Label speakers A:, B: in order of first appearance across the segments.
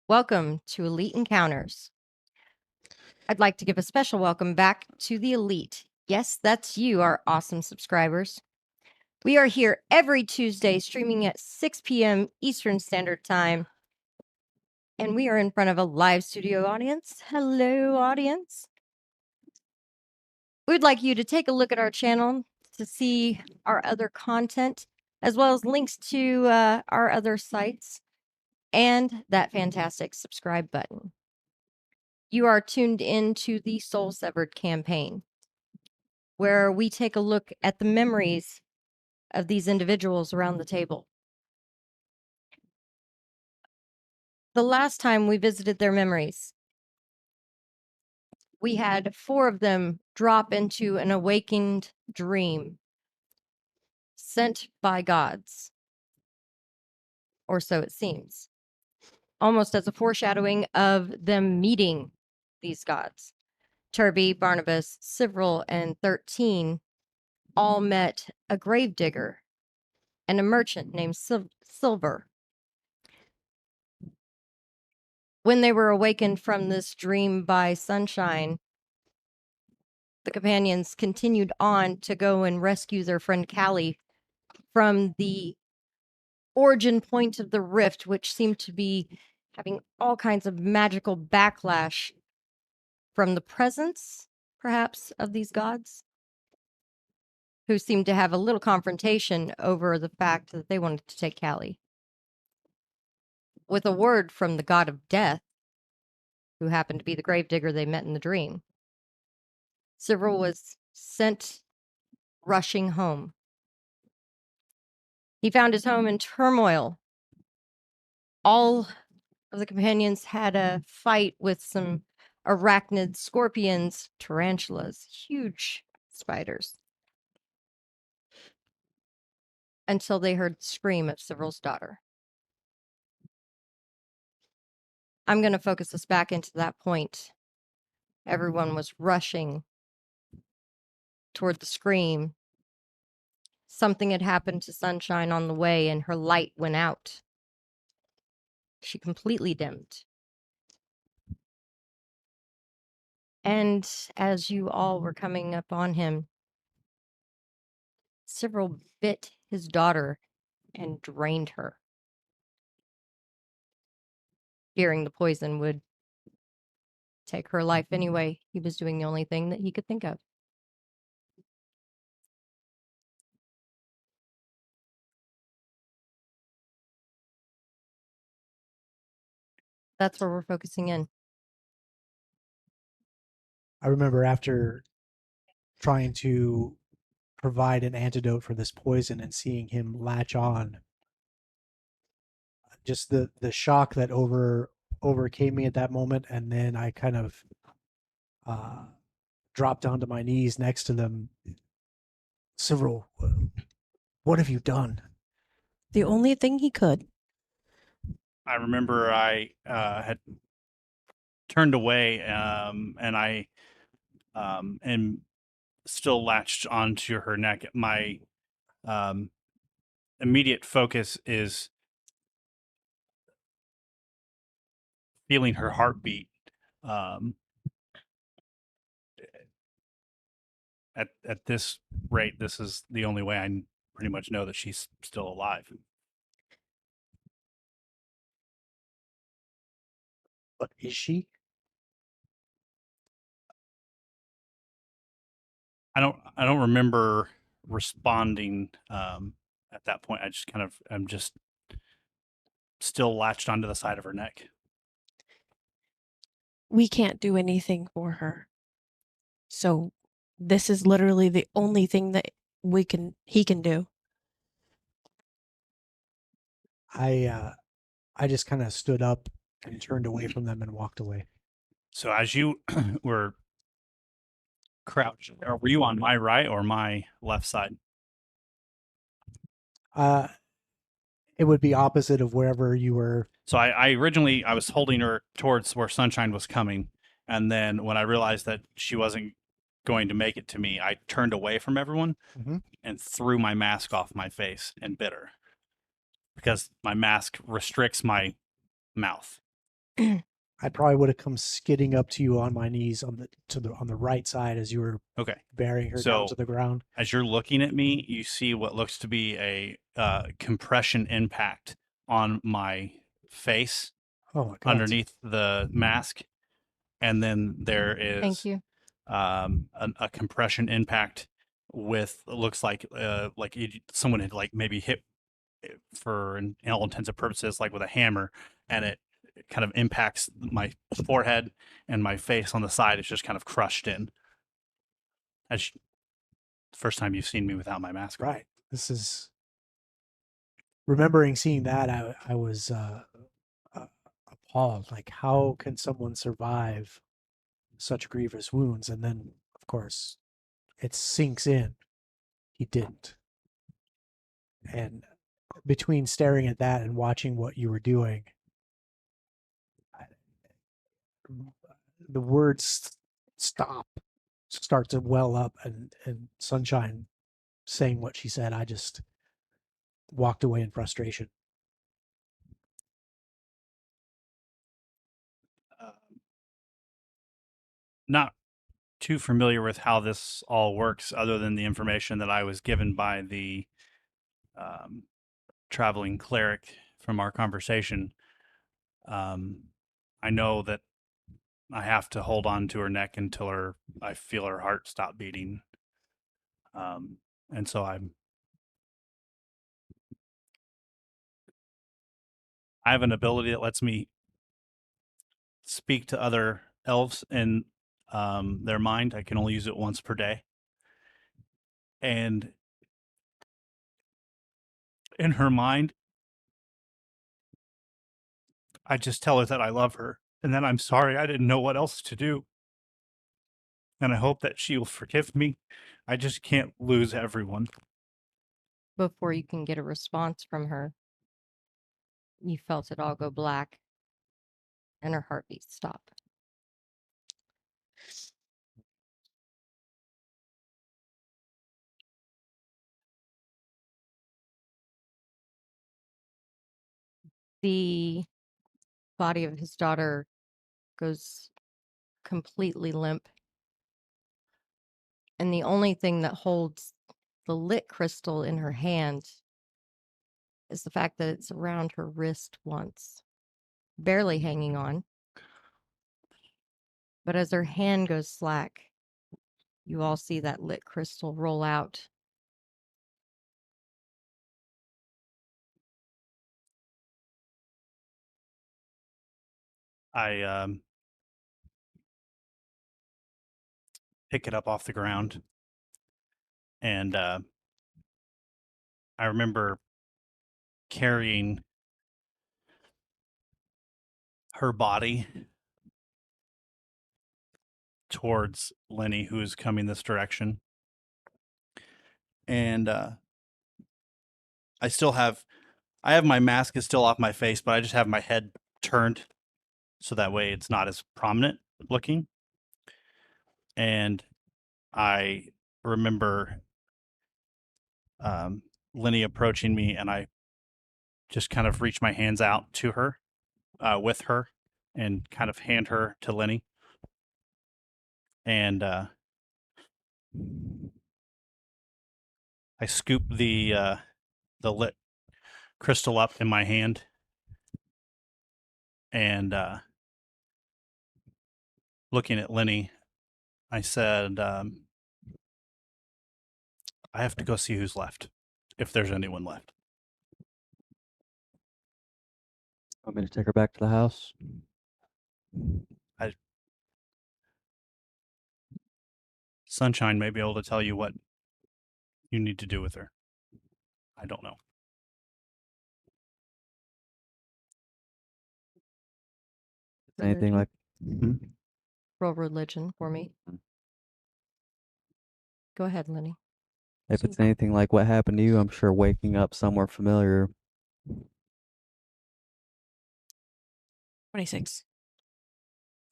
A: Welcome to Elite Encounters. I'd like to give a special welcome back to the Elite. Yes, that's you, our awesome subscribers. We are here every Tuesday streaming at 6 p.m. Eastern Standard Time, and we are in front of a live studio audience. Hello, audience. We'd like you to take a look at our channel to see our other content, as well as links to our other sites and that fantastic subscribe button. You are tuned into the Soul Severed campaign, where we take a look at the memories of these individuals around the table. The last time we visited their memories, we had 4 of them drop into an awakened dream sent by gods, or so it seems, almost as a foreshadowing of them meeting these gods. Turby, Barnabas, Sivril, and 13 all met a gravedigger and a merchant named Silver. When they were awakened from this dream by Sunshine, the companions continued on to go and rescue their friend Callie from the origin point of the rift, which seemed to be having all kinds of magical backlash from the presence, perhaps, of these gods, who seemed to have a little confrontation over the fact that they wanted to take Callie. With a word from the god of death, who happened to be the gravedigger they met in the dream, Sivril was sent rushing home. He found his home in turmoil. All of the companions had a fight with some arachnid scorpions, tarantulas, huge spiders, until they heard the scream of Sivril's daughter. I'm going to focus us back into that point. Everyone was rushing toward the scream. Something had happened to Sunshine on the way, and her light went out. She completely dimmed. And as you all were coming up on him, Sivril bit his daughter and drained her, fearing the poison would take her life anyway. He was doing the only thing that he could think of. That's where we're focusing in.
B: I remember after trying to provide an antidote for this poison and seeing him latch on, just the shock that overcame me at that moment, and then I kind of dropped down to my knees next to them. Several, what have you done?
C: The only thing he could.
D: I remember I had turned away, and I am still latched onto her neck. My immediate focus is feeling her heartbeat. At this rate, this is the only way I pretty much know that she's still alive.
B: But is she?
D: I don't remember responding at that point. I'm just still latched onto the side of her neck.
C: We can't do anything for her. So this is literally the only thing that he can do.
B: I just kind of stood up and turned away from them and walked away.
D: So as you were crouched, or were you on my right or my left side?
B: It would be opposite of wherever you were.
D: So I originally I was holding her towards where Sunshine was coming, and then when I realized that she wasn't going to make it to me, I turned away from everyone and threw my mask off my face and bit her, because my mask restricts my mouth.
B: I probably would have come skidding up to you on my knees on the right side as you were
D: Okay.
B: bearing her
D: So-
B: down to the ground.
D: As you're looking at me, you see what looks to be a compression impact on my face
B: Oh my god!
D: underneath the mask, and then there
A: Thank
D: is
A: you.
D: a compression impact with looks like someone had like maybe hit for all intents and purposes like with a hammer, and it kind of impacts my forehead, and my face on the side is just kind of crushed in. As first time you've seen me without my mask on.
B: Right. This is remembering seeing that. I was appalled. Like, how can someone survive such grievous wounds? And then, of course, it sinks in. He didn't. And between staring at that and watching what you were doing, the words stop start to well up, and Sunshine saying what she said, I just walked away in frustration.
D: Not too familiar with how this all works, other than the information that I was given by the um, traveling cleric from our conversation. I know that I have to hold on to her neck until I feel her heart stop beating. And so I have an ability that lets me speak to other elves in their mind. I can only use it once per day. And in her mind, I just tell her that I love her and that I'm sorry I didn't know what else to do. And I hope that she will forgive me. I just can't lose everyone.
A: Before you can get a response from her, you felt it all go black and her heartbeat stop. The body of his daughter goes completely limp. And the only thing that holds the lit crystal in her hand is the fact that it's around her wrist once, barely hanging on. But as her hand goes slack, you all see that lit crystal roll out.
D: I pick it up off the ground, and I remember carrying her body towards Lenny, who is coming this direction. And I have my mask is still off my face, but I just have my head turned so that way it's not as prominent looking. And I remember Lenny approaching me, and I just kind of reach my hands out to her, with her, and kind of hand her to Lenny. And I scoop the lit crystal up in my hand, and looking at Lenny, I said, I have to go see who's left, if there's anyone left.
E: Want me to take her back to the house?
D: Sunshine may be able to tell you what you need to do with her. I don't know.
E: Anything like
A: Roll religion for me. Go ahead, Lenny.
E: if it's anything like what happened to you, I'm sure waking up somewhere familiar.
C: 26.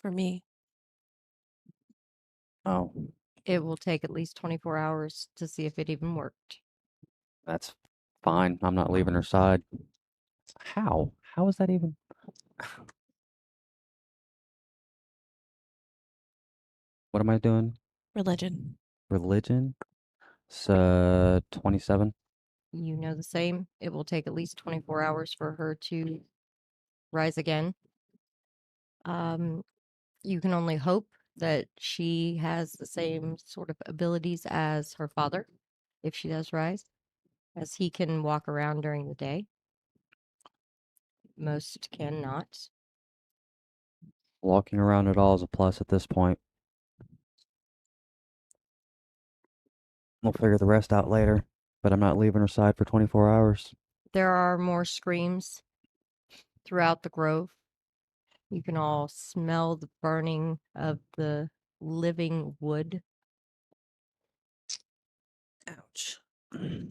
C: For me.
E: Oh,
A: It will take at least 24 hours to see if it even worked.
E: that's fine. I'm not leaving her side. How? How is that even? What am I doing?
C: Religion.
E: Religion. It's 27.
A: You know the same. It will take at least 24 hours for her to rise again. You can only hope that she has the same sort of abilities as her father, if she does rise, as he can walk around during the day. Most cannot.
E: Walking around at all is a plus at this point. We'll figure the rest out later, but I'm not leaving her side for 24 hours.
A: There are more screams throughout the grove. You can all smell the burning of the living wood.
C: Ouch.
A: The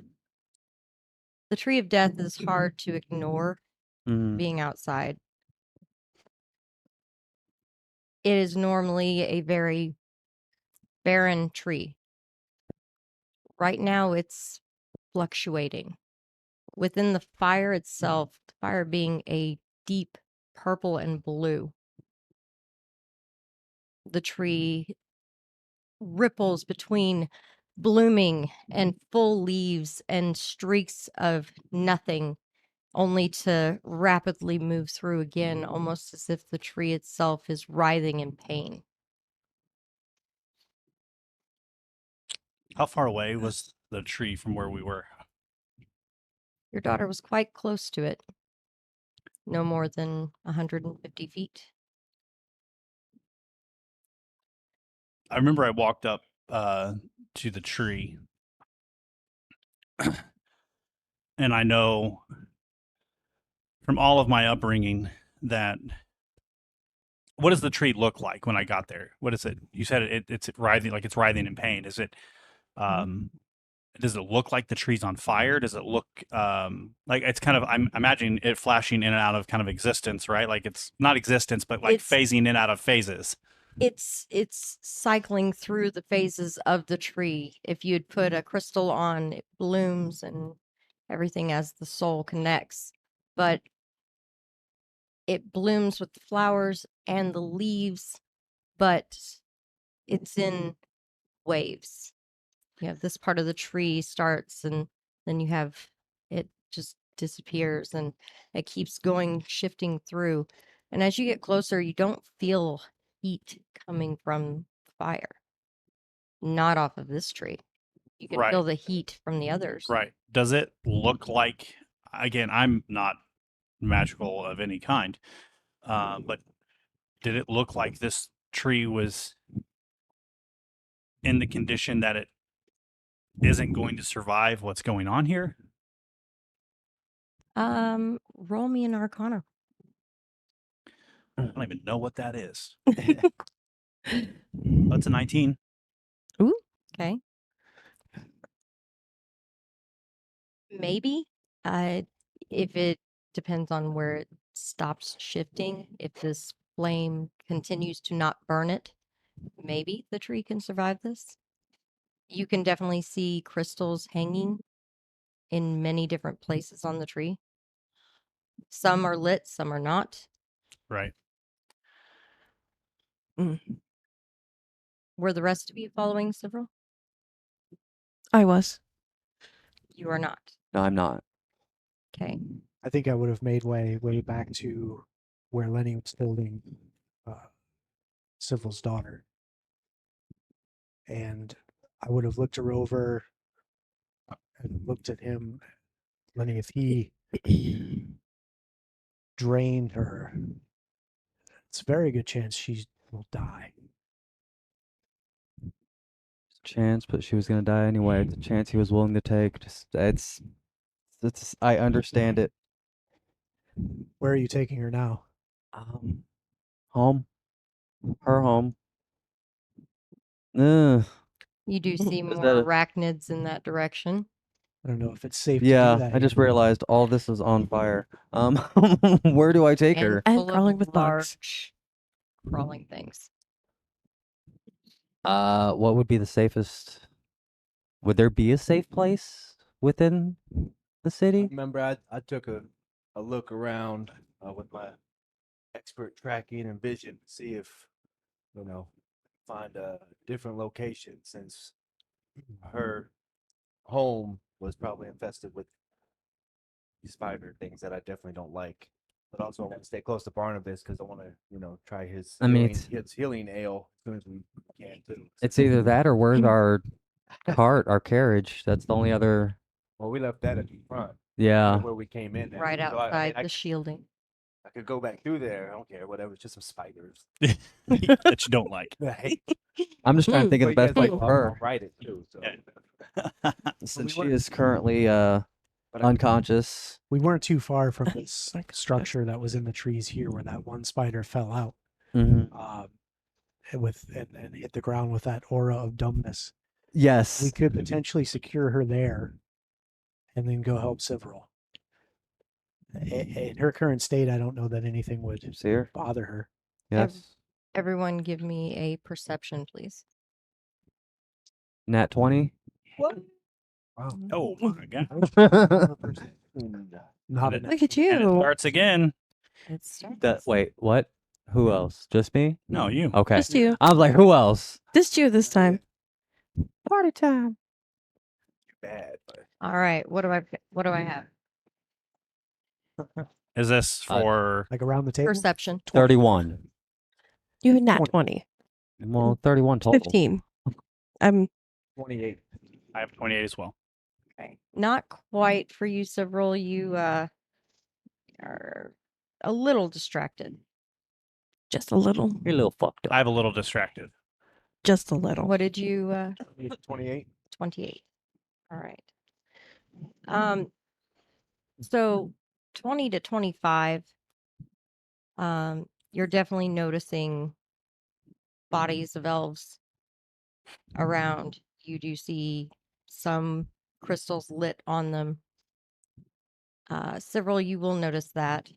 A: tree of death is hard to ignore
E: Mm,
A: being outside. It is normally a very barren tree. Right now, it's fluctuating. Within the fire itself, the fire being a deep purple and blue, the tree ripples between blooming and full leaves and streaks of nothing, only to rapidly move through again, almost as if the tree itself is writhing in pain.
D: How far away was the tree from where we were?
A: Your daughter was quite close to it, no more than 150 feet.
D: I remember I walked up to the tree, and I know from all of my upbringing that what does the tree look like when I got there? What is it? You said it's writhing, like it's writhing in pain. Is it um does it look like the tree's on fire? Does it look like it's kind of I'm imagining it flashing in and out of kind of existence, right? Like it's not existence, but like
A: It's
D: phasing in and out of phases.
A: it's cycling through the phases of the tree. If you'd put a crystal on, it blooms and everything as the soul connects. But it blooms with the flowers and the leaves, but it's in waves. You have this part of the tree starts and then you have it just disappears and it keeps going, shifting through. And as you get closer, you don't feel heat coming from the fire. Not off of this tree. You can
D: Right.
A: feel the heat from the others.
D: Right. Does it look like, again, I'm not magical of any kind, but did it look like this tree was in the condition that it isn't going to survive what's going on here?
A: Roll me an arcana.
D: I don't even know what that is. That's a 19.
A: Okay. Maybe. Uh, if it depends on where it stops shifting, if this flame continues to not burn it, maybe the tree can survive this. You can definitely see crystals hanging in many different places on the tree. Some are lit, some are not.
D: Right.
A: Were the rest of you following several?
C: I was.
A: You are not.
E: no, I'm not.
A: Okay.
B: I think I would have made way back to where Lenny was holding Civil's daughter, and I would have looked her over and looked at him, Lenny. If he drained her, it's a very good chance she will die.
E: Chance, but she was gonna die anyway. It's a chance he was willing to take. Just it's I understand it.
B: Where are you taking her now?
E: Home, her home. Ugh.
A: You do see
E: Is
A: more
E: that a-
A: arachnids in that direction.
B: I don't know if it's safe to do
E: Yeah,
B: that.
E: I just
B: anymore.
E: realized all this is on fire. Where do I take her?
C: And
A: full of
C: crawling with bugs.
A: large crawling things.
E: What would be the safest? Would there be a safe place within the
F: I
E: city?
F: remember I took a look around with my expert tracking and vision to see if find a different location since her home was probably infested with spider things that I definitely don't like. But also, I want to stay close to Barnabas because I want to, try his
E: I mean,
F: his healing ale as soon as we can too.
E: It's either that or where's our cart, our carriage. That's the only other.
F: Well, we left that at the front
E: Yeah.
F: where we came in.
A: Right
F: So
A: outside the shielding.
F: I could go back through there. I don't care. Whatever. It's just some spiders.
D: that you don't like.
F: I hate.
E: I'm just trying to think of the
F: But you
E: best
F: guys
E: way
F: like,
E: for
F: I'll
E: her.
F: write it too. So.
E: Since
F: we
E: she
F: were-
E: is currently
F: But I-
B: Mm.
E: unconscious.
B: We weren't too far from this structure that was in the trees here, where that one spider fell out,
E: Mm-hmm.
B: and hit the ground with that aura of dumbness.
E: Yes.
B: We could potentially secure her there, and then go help Sivril. In her current state, I don't know that anything would
E: See her?
B: bother her.
E: Yes.
A: Everyone give me a perception, please.
E: Nat 20.
F: Wow.
D: Oh my god!
B: Not
D: And
B: enough.
C: Look at
D: And it
C: you.
D: starts again.
A: It starts.
E: Wait, what? Who else? Just me?
D: No, you.
E: Okay.
C: Just you.
E: I was like, who else?
C: Just you this time.
E: Party time.
F: Bad, but
A: All right. What do I have?
D: Is this for?
B: Like around the table.
A: Perception.
E: 31.
C: You had nat
B: 20.
C: 20.
E: Well, 31 total.
C: 15. I'm
F: 28.
D: I have 28 as well.
A: Okay. Not quite for you, Several. You are a little distracted.
C: just a little.
E: You're a little fucked up.
D: I have a little distracted.
C: Just a little.
A: What did you
F: 28.
A: 28. All right. So 20 to 25, you're definitely noticing bodies of elves around. You do see some crystals lit on them. Several, you will notice that.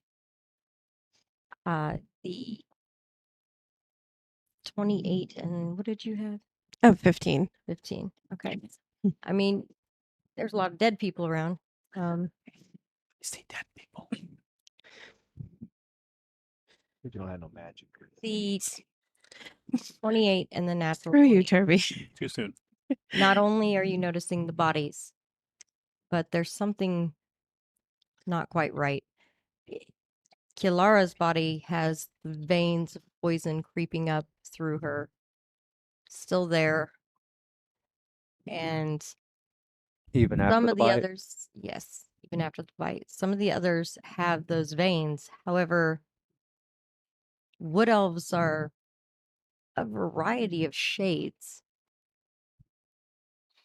A: The 28 and what did you have?
C: Oh, 15.
A: 15. Okay. I mean, there's a lot of dead people around.
B: See dead people.
F: We don't have no magic.
A: The 28 and the natural
C: Screw you,
A: 20.
C: Toby.
D: Too soon.
A: Not only are you noticing the bodies, but there's something not quite right. Kilara's body has veins of poison creeping up through her, still there. And
E: Even after
A: some
E: the
A: of the
E: bite.
A: others, yes, even after the bite, some of the others have those veins. However, wood elves are a variety of shades,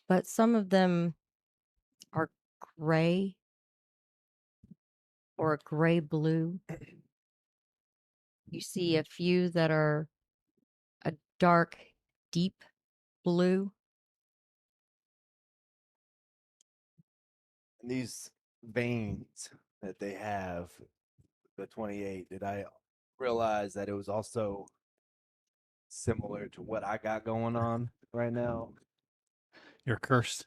A: but some of them are gray or a gray blue. You see a few that are a dark, deep blue.
F: And these veins that they have, the 28, did I realize that it was also similar to what I got going on right now?
D: You're cursed.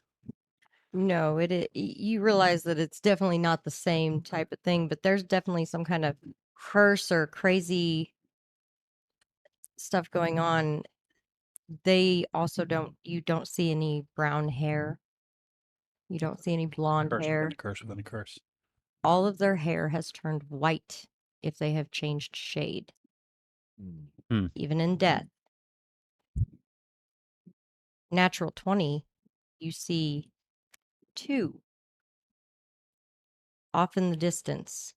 A: No, you realize that it's definitely not the same type of thing, but there's definitely some kind of curse or crazy stuff going on. They also you don't see any brown hair. You don't see any blonde
D: Curse
A: hair.
D: within a curse within a curse.
A: All of their hair has turned white if they have changed shade, even in death. Natural 20, you see two off in the distance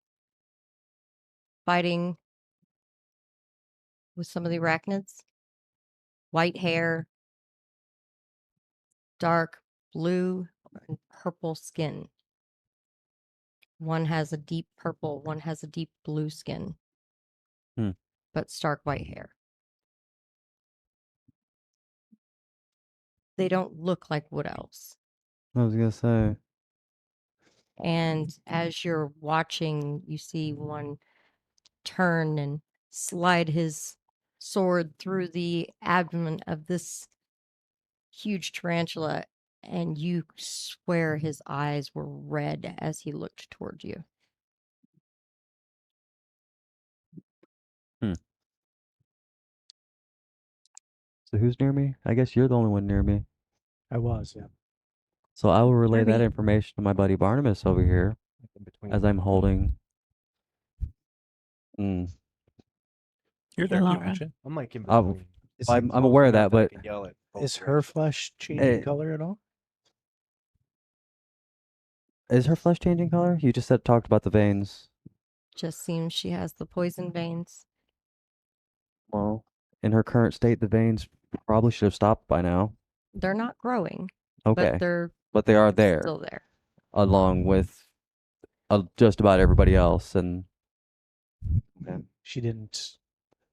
A: fighting with some of the arachnids. White hair, dark blue and purple skin. One has a deep purple, one has a deep blue skin, but stark white hair. They don't look like wood elves.
E: I was going to say.
A: And as you're watching, you see one turn and slide his sword through the abdomen of this huge tarantula, and you swear his eyes were red as he looked toward you.
E: So who's near me? I guess you're the only one near me.
B: I was, yeah.
E: So I will relay that
A: Kirby.
E: information to my buddy Barnabas over here
F: In between.
E: as I'm holding. Mm.
D: You're there.
C: Hey,
D: You
C: Laura.
D: mentioned.
F: I'm like in
E: Oh,
F: between. This
E: I'm
F: is close
E: aware of
F: enough
E: that,
F: I
E: but
F: can yell at both
B: Is her
F: directions.
B: flesh changing
E: Eh.
B: color at all?
E: is her flesh changing color? You just said talked about the veins.
A: Just seems she has the poison veins.
E: Well, in her current state, the veins probably should have stopped by now.
A: They're not growing,
E: Okay,
A: but they're
E: but they are there
A: still there.
E: along with just about everybody else. And
B: She didn't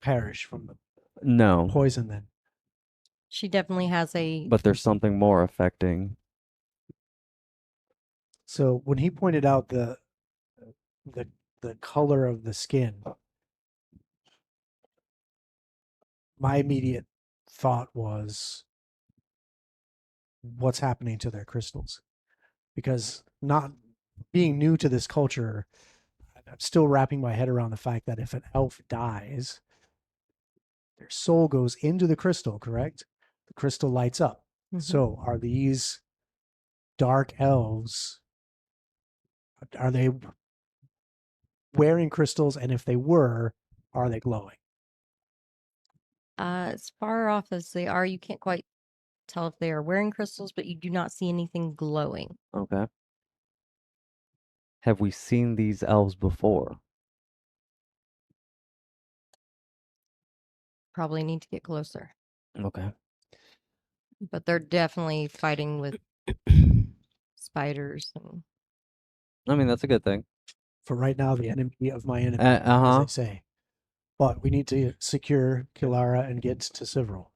B: perish from the
E: no,
B: poison then.
A: She definitely has a
E: but there's something more affecting.
B: So when he pointed out the the color of the skin, my immediate thought was what's happening to their crystals? Because not being new to this culture, I'm still wrapping my head around the fact that if an elf dies, their soul goes into the crystal, correct? The crystal lights up.
A: Mhm.
B: So are these dark elves, are they wearing crystals? And if they were, are they glowing?
A: as far off as they are, you can't quite tell if they are wearing crystals, but you do not see anything glowing.
E: Okay. Have we seen these elves before?
A: Probably need to get closer.
E: Okay.
A: But they're definitely fighting with spiders and
E: I mean, that's a good thing.
B: For right now, the enemy of my enemy,
E: Uh-huh.
B: as they say. But we need to secure Kilara and get to Sivril.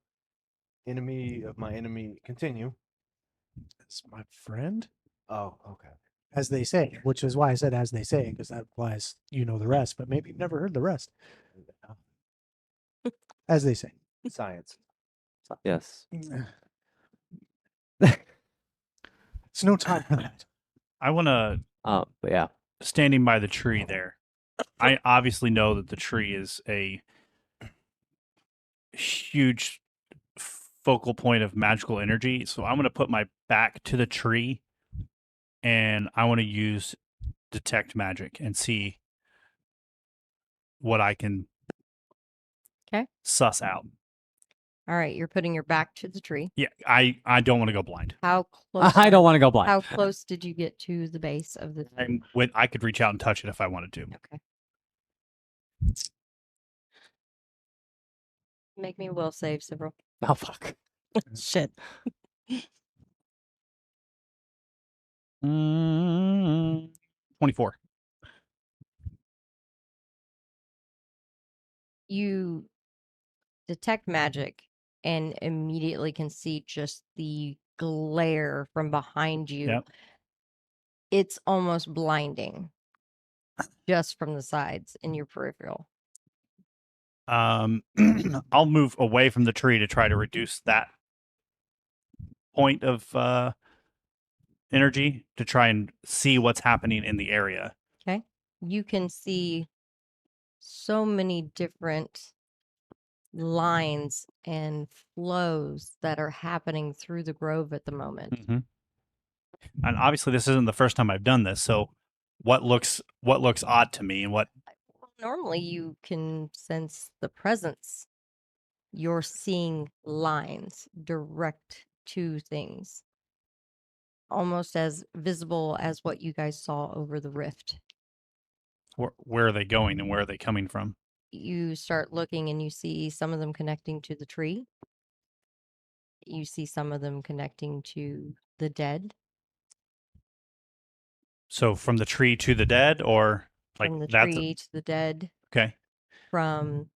F: Enemy of my enemy. Continue.
B: It's my friend,
F: Oh, okay.
B: as they say, which is why I said as they say, because that implies you know the rest, but maybe you've never heard the rest. As they say.
F: Science.
E: Yes.
B: It's no time for that.
D: I want to
E: But yeah.
D: standing by the tree there. I obviously know that the tree is a huge focal point of magical energy. So I'm going to put my back to the tree and I want to use detect magic and see what I can
A: 'Kay.
D: suss out.
A: all right, you're putting your back to the tree.
D: Yeah, I don't want to go blind.
A: How close
E: I don't want to go blind.
A: how close did you get to the base of the tree?
D: I could reach out and touch it if I wanted to.
A: Okay. Make me a will save, Sivril.
E: Oh, fuck.
C: Shit.
D: 24.
A: You detect magic and immediately can see just the glare from behind you.
D: Yep.
A: It's almost blinding just from the sides in your peripheral.
D: I'll move away from the tree to try to reduce that point of energy to try and see what's happening in the area.
A: Okay. You can see so many different lines and flows that are happening through the grove at the moment.
D: Mm-hmm. And obviously, this isn't the first time I've done this. So, what looks odd to me, and what
A: Well, normally you can sense the presence. You're seeing lines direct to things, almost as visible as what you guys saw over the rift.
D: where are they going and where are they coming from?
A: You start looking and you see some of them connecting to the tree. You see some of them connecting to the dead.
D: So, from the tree to the dead, or like
A: From the
D: that's
A: tree to the dead,
D: okay.
A: from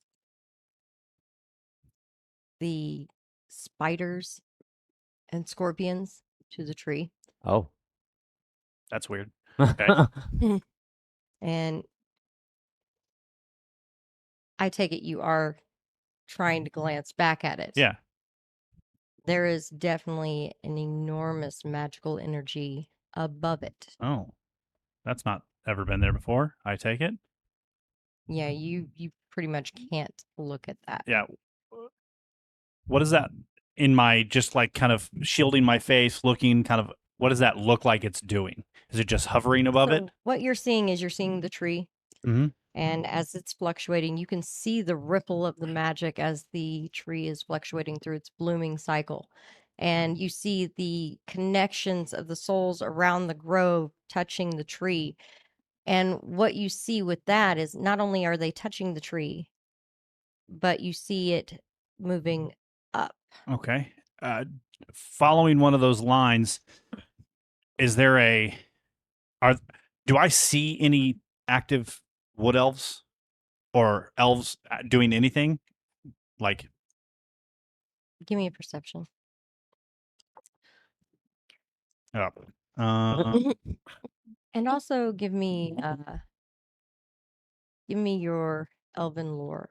A: the spiders and scorpions to the tree.
E: Oh.
D: That's weird.
A: And I take it you are trying to glance back at it.
D: Yeah.
A: There is definitely an enormous magical energy above it.
D: Oh, that's not ever been there before. I take it.
A: Yeah, you pretty much can't look at that.
D: Yeah. what is that in my, just like kind of shielding my face, looking kind of, what does that look like it's doing? Is it just hovering above it?
A: So what you're seeing is you're seeing the tree,
D: Mm-hmm.
A: and as it's fluctuating, you can see the ripple of the magic as the tree is fluctuating through its blooming cycle. And you see the connections of the souls around the grove touching the tree. And what you see with that is not only are they touching the tree, but you see it moving up.
D: Okay. Following one of those lines, is there are do I see any active wood elves or elves doing anything? Like,
A: Give me a perception.
D: uh, uh,
A: And also give me your elven lore.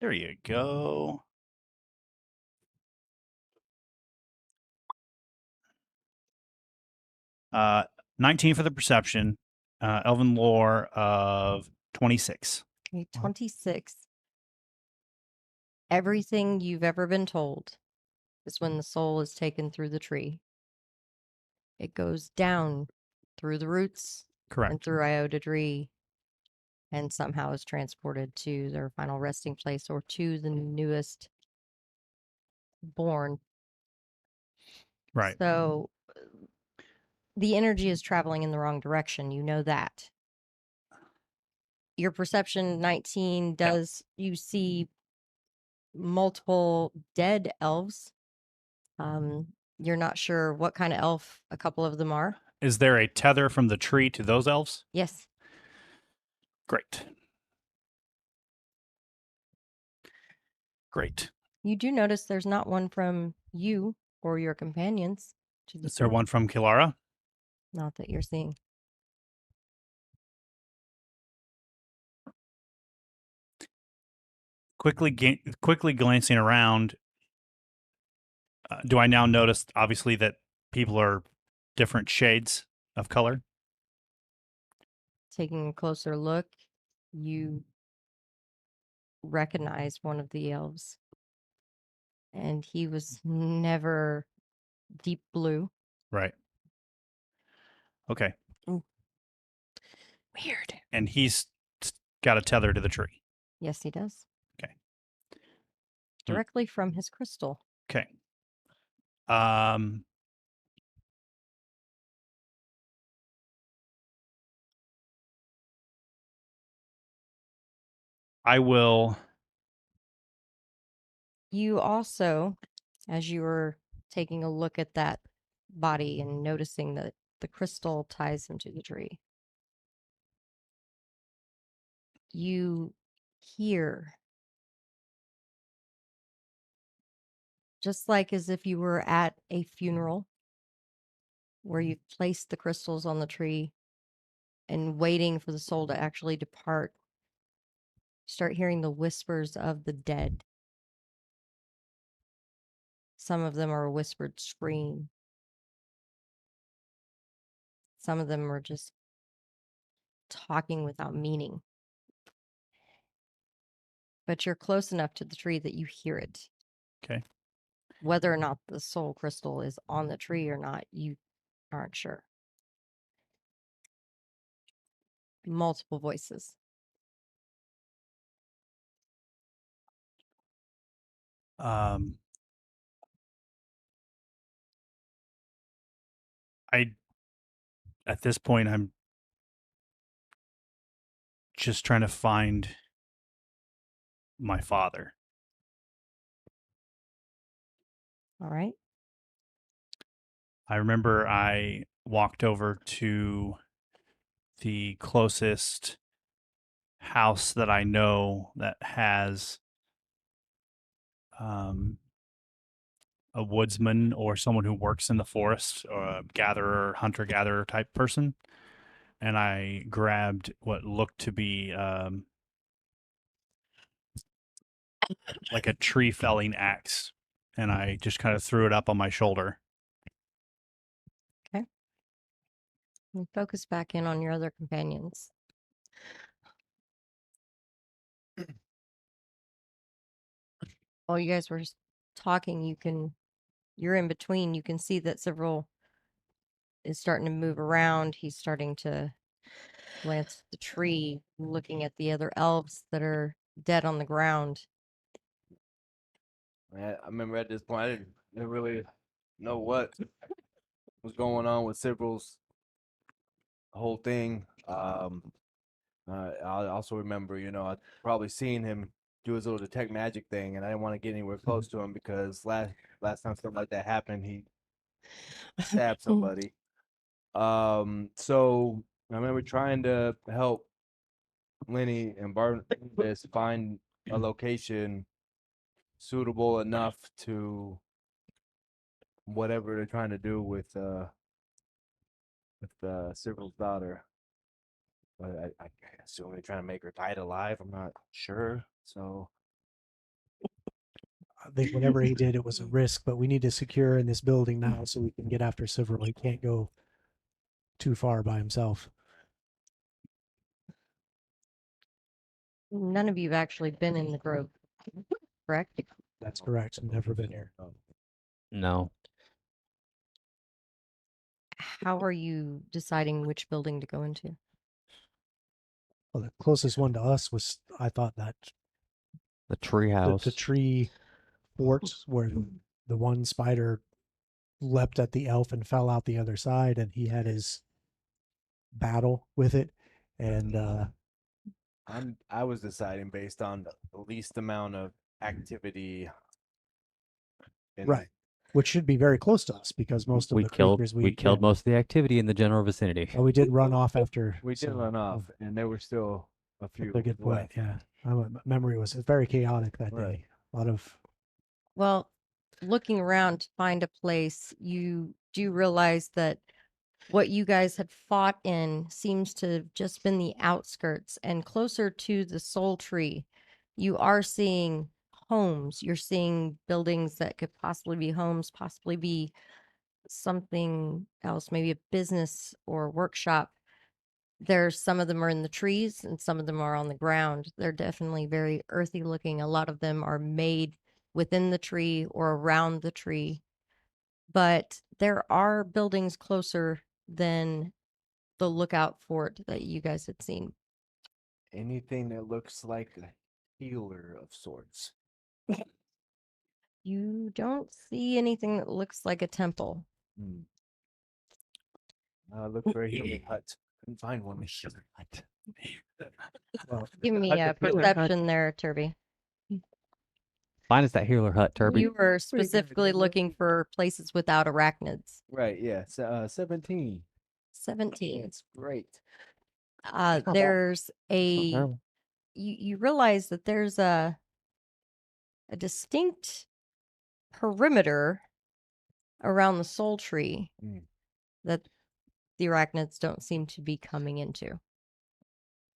D: there you go. Uh, 19 for the perception. Elven lore of 26.
A: Okay, 26. Everything you've ever been told is when the soul is taken through the tree. It goes down through the roots and
D: Correct.
A: through Iota Tree and somehow is transported to their final resting place or to the newest born.
D: Right.
A: So the energy is traveling in the wrong direction. You know that. Your perception 19 does, you see multiple dead elves. You're not sure what kind of elf a couple of them are.
D: Is there a tether from the tree to those elves?
A: Yes.
D: Great. Great.
A: You do notice there's not one from you or your companions to the
D: Is there
A: tree.
D: one from Kilara?
A: Not that you're seeing.
D: Quickly glancing around, do I now notice, obviously, that people are different shades of color?
A: Taking a closer look, you recognize one of the elves. And he was never deep blue.
D: Right. Okay.
C: Weird.
D: And he's got a tether to the tree.
A: Yes, he does.
D: Okay.
A: Directly from his crystal.
D: Okay. Um, I will.
A: You also, as you were taking a look at that body and noticing that the crystal ties him to the tree, you hear, just like as if you were at a funeral where you've placed the crystals on the tree and waiting for the soul to actually depart, start hearing the whispers of the dead. Some of them are a whispered scream. Some of them are just talking without meaning. But you're close enough to the tree that you hear it.
D: Okay.
A: Whether or not the soul crystal is on the tree or not, you aren't sure. Multiple voices.
D: Um, I at this point I'm just trying to find my father.
A: All right.
D: I remember I walked over to the closest house that I know that has um, a woodsman or someone who works in the forest, or a gatherer, hunter gatherer type person. And I grabbed what looked to be like a tree felling axe, and I just kind of threw it up on my shoulder.
A: And focus back in on your other companions. while you guys were talking, you're in between. You can see that several is starting to move around. He's starting to glance at the tree, looking at the other elves that are dead on the ground.
F: I remember at this point, didn't really know what was going on with Sybil's whole thing. I also remember, I'd probably seen him do his little detect magic thing, and I didn't want to get anywhere close to him because last time something like that happened, he stabbed somebody. So I remember trying to help Lenny and Barnabas find a location suitable enough to whatever they're trying to do with Sybil's daughter. But I assume they're trying to make her tied alive. I'm not sure. So
B: I think whatever he did, it was a risk, but we need to secure in this building now so we can get after Several. He can't go too far by himself.
A: None of you have actually been in the grove, correct?
B: That's correct. Never been here.
E: No.
A: How are you deciding which building to go into?
B: Well, the closest one to us was, I thought, that
E: The treehouse.
B: the tree fort where the one spider leapt at the elf and fell out the other side, and he had his battle with it. And
F: I was deciding based on the least amount of activity.
B: right, which should be very close to us because most of
E: we
B: the
E: killed
B: creatures
E: we killed most of the activity in the general vicinity.
B: Well, we did run off after.
F: We did run off, and there were still a few
B: That's a good point.
F: left.
B: Yeah, my memory was very chaotic that
F: Right.
B: day. A lot of
A: Well, looking around to find a place, you do realize that what you guys had fought in seems to have just been the outskirts and closer to the soul tree. You are seeing homes. You're seeing buildings that could possibly be homes, possibly be something else, maybe a business or workshop. There's some of them are in the trees and some of them are on the ground. They're definitely very earthy looking. A lot of them are made within the tree or around the tree. But there are buildings closer than the lookout fort that you guys had seen.
F: Anything that looks like a healer of sorts.
A: You don't see anything that looks like a temple.
F: Look for a healing hut. Couldn't find one. Healing hut.
B: well,
A: Give me a perception there, Turby.
E: Find us that healer hut, Turby.
A: You were specifically looking for places without arachnids.
F: Right. Yeah. 17.
A: 17.
F: It's great.
A: There's a
E: terrible.
A: you realize that there's a distinct perimeter around the soul tree
F: Mm.
A: that the arachnids don't seem to be coming into.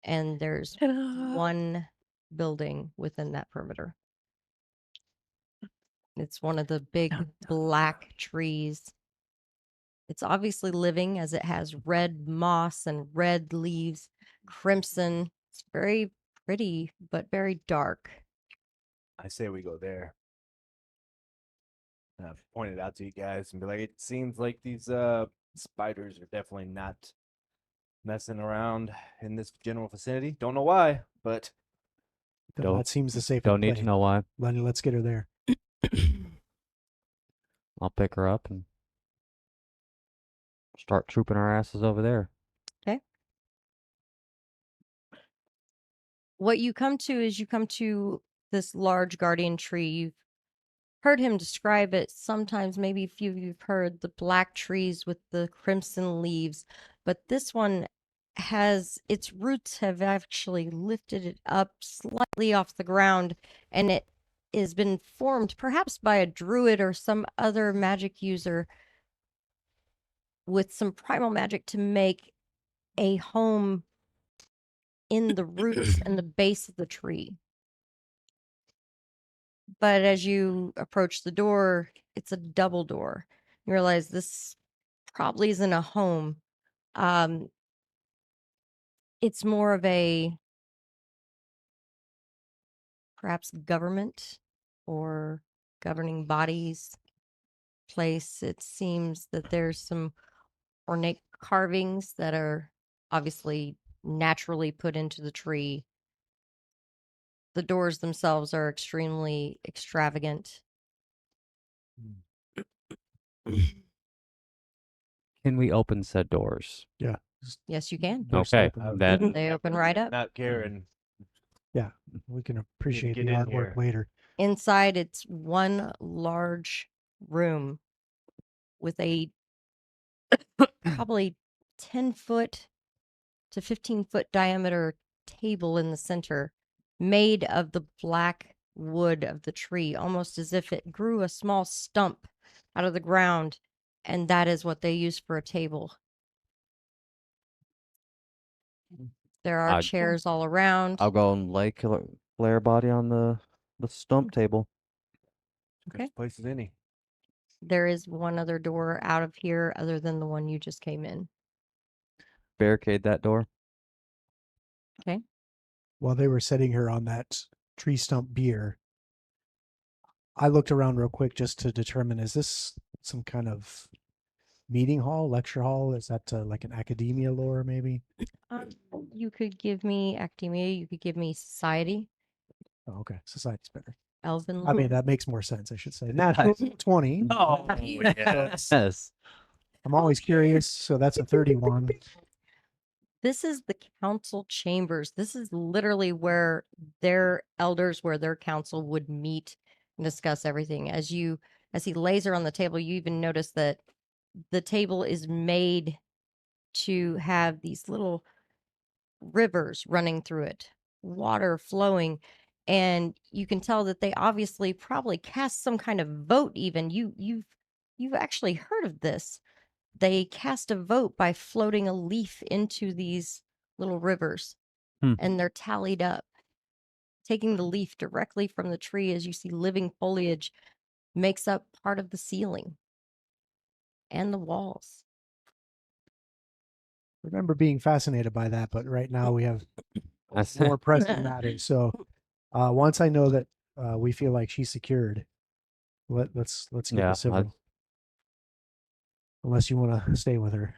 A: And there's one building within that perimeter. It's one of the big black trees. It's obviously living as it has red moss and red leaves, crimson. It's very pretty, but very dark.
F: I say we go there. And I've pointed out to you guys and be like, it seems like these spiders are definitely not messing around in this general vicinity. Don't know why, but
B: that seems the safest
E: Don't need
B: play.
E: to know why.
B: Lenny, let's get her there.
E: I'll pick her up and start trooping our asses over there.
A: What you come to is you come to this large guardian tree. You've heard him describe it. Sometimes maybe a few of you've heard the black trees with the crimson leaves, but this one has its roots have actually lifted it up slightly off the ground, and it has been formed perhaps by a druid or some other magic user with some primal magic to make a home in the roots and the base of the tree. But as you approach the door, it's a double door. You realize this probably isn't a home. It's more of a perhaps government or governing bodies place. It seems that there's some ornate carvings that are obviously naturally put into the tree. The doors themselves are extremely extravagant.
E: Can we open said doors?
B: Yeah. Just
A: Yes, you can.
B: burst
E: Okay,
B: open.
E: then
A: They open right up.
F: Not caring.
B: Yeah. We can appreciate
F: get
B: the
F: in
B: artwork
F: here.
B: later.
A: Inside, it's one large room with a probably 10-foot to 15-foot diameter table in the center, made of the black wood of the tree, almost as if it grew a small stump out of the ground, and that is what they use for a table. There are
E: I-
A: chairs all around.
E: I'll go and lay Claire body on the stump table.
A: Okay.
F: Best place as any.
A: There is one other door out of here other than the one you just came in.
E: Barricade that door.
B: While they were setting her on that tree stump bier, I looked around real quick just to determine, is this some kind of meeting hall, lecture hall? Is that like an academia lore maybe?
A: You could give me academia, you could give me society,
B: Oh, okay. Society's better.
A: elven
B: I mean,
A: lore.
B: that makes more sense, I should say. Natural 20.
D: Oh, yes.
E: Yes.
B: I'm always curious, so that's a 31.
A: This is the council chambers. This is literally where their elders, where their council would meet and discuss everything. As he lays her on the table, you even notice that the table is made to have these little rivers running through it, water flowing, and you can tell that they obviously probably cast some kind of vote. Even you've actually heard of this. They cast a vote by floating a leaf into these little rivers,
E: Hmm.
A: and they're tallied up. Taking the leaf directly from the tree, as you see living foliage, makes up part of the ceiling and the walls.
B: Remember being fascinated by that, but right now we have
E: I said,
B: more pressing matters. So once I know that we feel like she's secured, let's get
E: Yeah,
B: the civil. Unless you want to stay with her.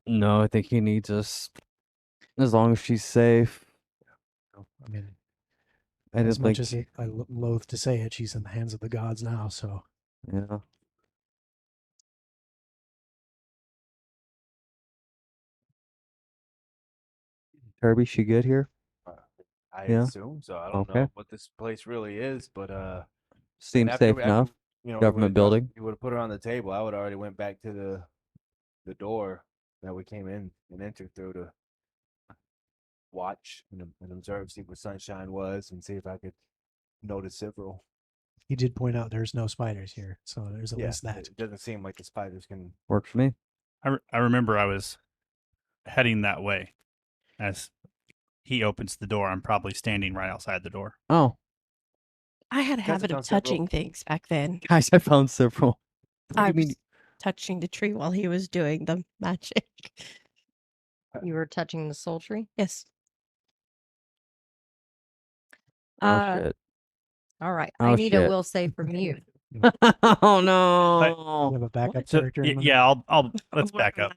E: no, I think he needs us. As long as she's safe.
B: I mean,
E: I
B: as
E: didn't
B: much
E: think.
B: as I loathe to say it, she's in the hands of the gods now. So
E: Yeah. Kirby, she good here?
F: I
E: Yeah.
F: assume so. I don't
E: Okay.
F: know what this place really is, but
E: Seems safe enough.
F: You know,
E: Government building.
F: You would have put her on the table. I would have already went back to the door that we came in and entered through to watch and observe, see what sunshine was, and see if I could notice several.
B: he did point out there's no spiders here, so there's at least that.
F: It doesn't seem like the spiders can.
E: Works for me.
D: I remember I was heading that way as he opens the door. I'm probably standing right outside the door.
E: Oh,
C: I had a
F: Guys, I
C: habit of
F: found several.
C: touching things back then.
E: guys, I found several. What do
C: I
E: you mean?
C: was touching the tree while he was doing the magic.
A: You were touching the soul tree.
C: Yes.
E: Oh shit.
A: All right.
E: Oh,
A: I need a
E: shit.
A: will save from you.
E: Oh
B: You
E: no.
B: have a backup
D: So
B: character. in mind?
D: yeah, let's back up.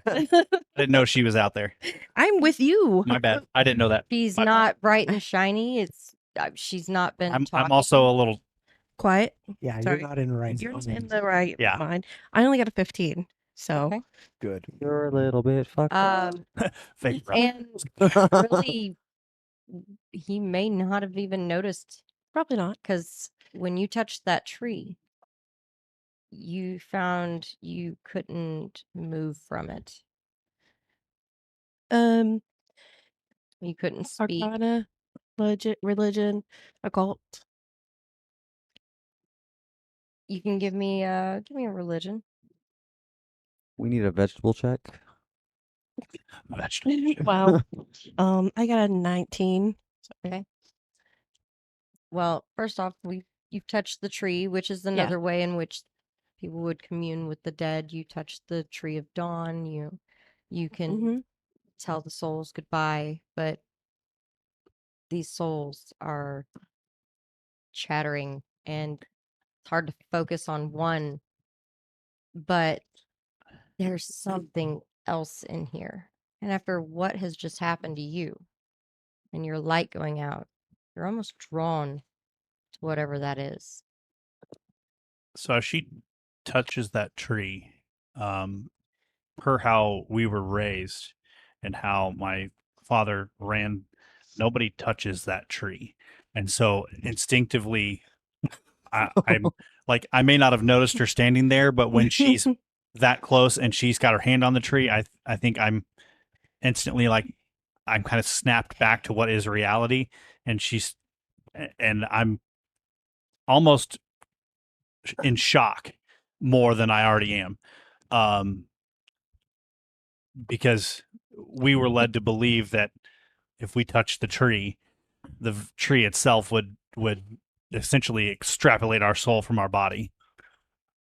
D: I didn't know she was out there.
C: I'm with you.
D: My bad. I didn't know that.
A: She's
D: My bad.
A: not bright and shiny. It's she's not been.
D: I'm
A: talking.
D: also a little.
C: Quiet.
B: Yeah,
C: Sorry.
B: you're not in right.
C: You're not
B: zone.
C: in the right
D: Yeah.
C: mind. I only got a 15. So
A: Okay.
F: Good.
E: You're a little bit fucked up.
D: Fake
A: And really, he may not have even noticed
C: probably not.
A: because when you touched that tree, you found you couldn't move from it.
C: Um,
A: You couldn't speak.
C: Arcana, religion, occult.
A: You can give me a religion.
E: We need a vegetable check.
D: vegetable.
C: Wow. I got a 19.
A: Okay. Well, first off, you've touched the tree, which is another way in which people would commune with the dead. You touched the tree of dawn. You can
C: Mhm.
A: tell the souls goodbye, but these souls are chattering, and it's hard to focus on one, but there's something else in here. And after what has just happened to you and your light going out, you're almost drawn to whatever that is.
D: So as she touches that tree, per how we were raised and how my father ran, nobody touches that tree. And so instinctively, I'm like, I may not have noticed her standing there, but when she's that close and she's got her hand on the tree, I think I'm instantly like, I'm kind of snapped back to what is reality. And I'm almost in shock more than I already am. Because we were led to believe that if we touched the tree tree itself would essentially extrapolate our soul from our body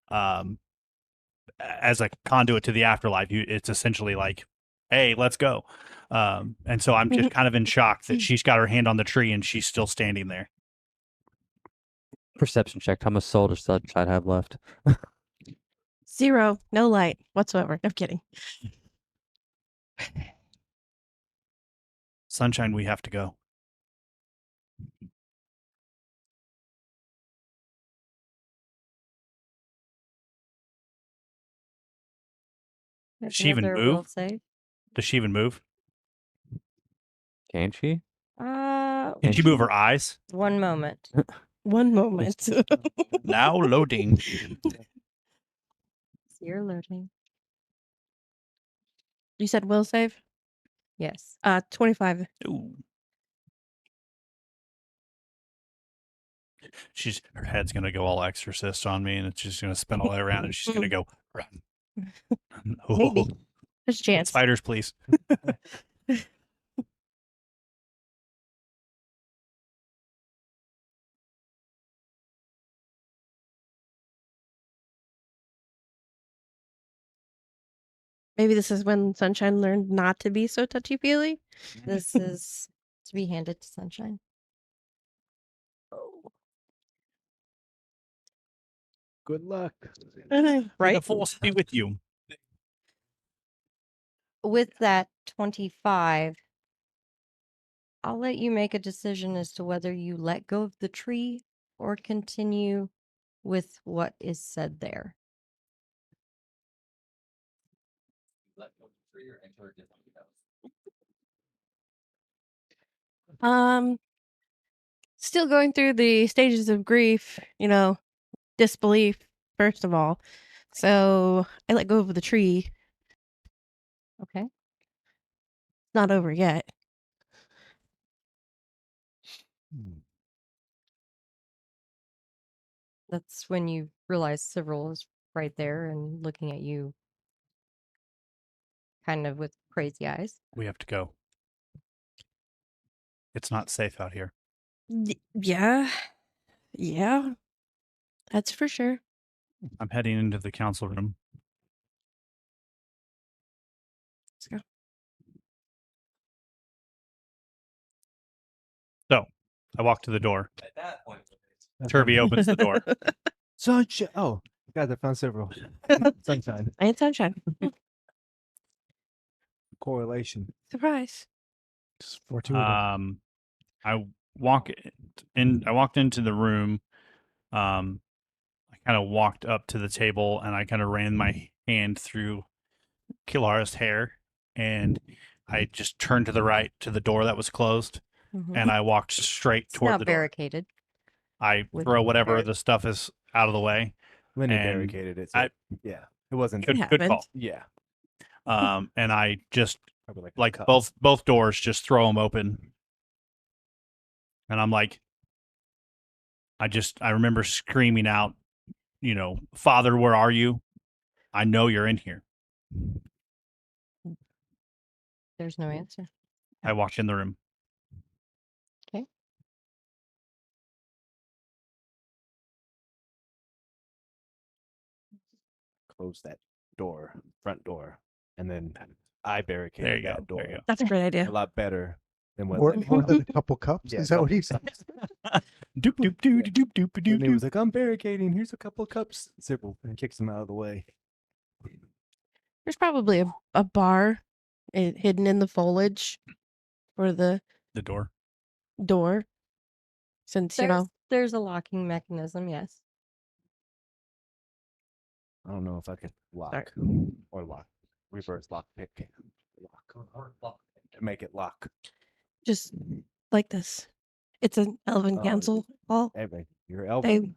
D: as a conduit to the afterlife. It's essentially like, hey, let's go. And so I'm just kind of in shock that she's got her hand on the tree and she's still standing there.
E: Perception check. How much soul does Sunshine have left?
C: 0. No light whatsoever. I'm kidding.
D: Sunshine, we have to go.
A: Make
D: she even
A: another
D: move?
A: will save.
D: Does she even move?
E: Can she?
D: Can she move her eyes?
A: One moment.
C: One moment.
D: Now loading.
A: You're loading.
C: You said will save?
A: Yes.
C: 25.
D: Ooh. Her head's gonna go all exorcist on me, and it's just gonna spin all the way around, and she's gonna go run.
C: Maybe. There's a chance.
D: Spiders, please.
C: Maybe this is when Sunshine learned not to be so touchy-feely.
A: This is to be handed to Sunshine.
B: Good luck.
D: May
C: Right?
D: the force be with you.
A: With that 25, I'll let you make a decision as to whether you let go of the tree or continue with what is said there.
C: Still going through the stages of grief, disbelief, first of all. So I let go of the tree.
A: Okay.
C: It's not over yet.
A: That's when you realize Cyril is right there and looking at you kind of with crazy eyes.
D: We have to go. It's not safe out here.
C: Yeah. Yeah. That's for sure.
D: I'm heading into the council room.
C: Let's go.
D: So I walk to the door.
F: At that point,
D: Turby opens the door.
F: Sunshine. Oh, guys, I found several. Sunshine.
C: And Sunshine.
F: Correlation.
C: Surprise.
B: Just fortuitous.
D: I walk in. I walked into the room. I kind of walked up to the table and I kind of ran my hand through Kilara's hair, and I just turned to the right to the door that was closed, and I walked straight
A: It's
D: toward
A: now
D: the door.
A: barricaded.
D: I
A: with
D: throw whatever
A: barri-
D: the stuff is out of the way.
F: Lenny
D: And
F: barricaded it. So yeah, it wasn't.
D: Good
C: happened.
D: call.
F: Yeah.
D: And I just
F: Probably a
D: like
F: cup.
D: both doors, just throw them open, and I'm like, I remember screaming out, Father, where are you? I know you're in here.
A: There's no answer.
D: I walked in the room.
A: Okay.
F: Close that door, front door, and then I
D: There
F: barricaded
D: you go.
F: that door.
D: There you go.
C: That's a great
F: A
C: idea.
F: lot better than what.
B: More
F: Lenny
B: than
F: did.
B: a couple cups?
F: Yeah,
B: Is that what
F: couple
B: he said?
D: Doop doop doop doop doop doop
F: And he
D: doop.
F: was like, "I'm barricading. Here's a couple of cups." Sybil and kicks him out of the way.
C: There's probably a bar hidden in the foliage for the
D: The door.
C: door. Since,
A: There's a locking mechanism, yes.
F: I don't know if I could lock or lock, reverse lock pick, lock, make it lock.
C: just like this. It's an elven
F: Oh.
C: council hall.
F: Hey, you're elf.
C: They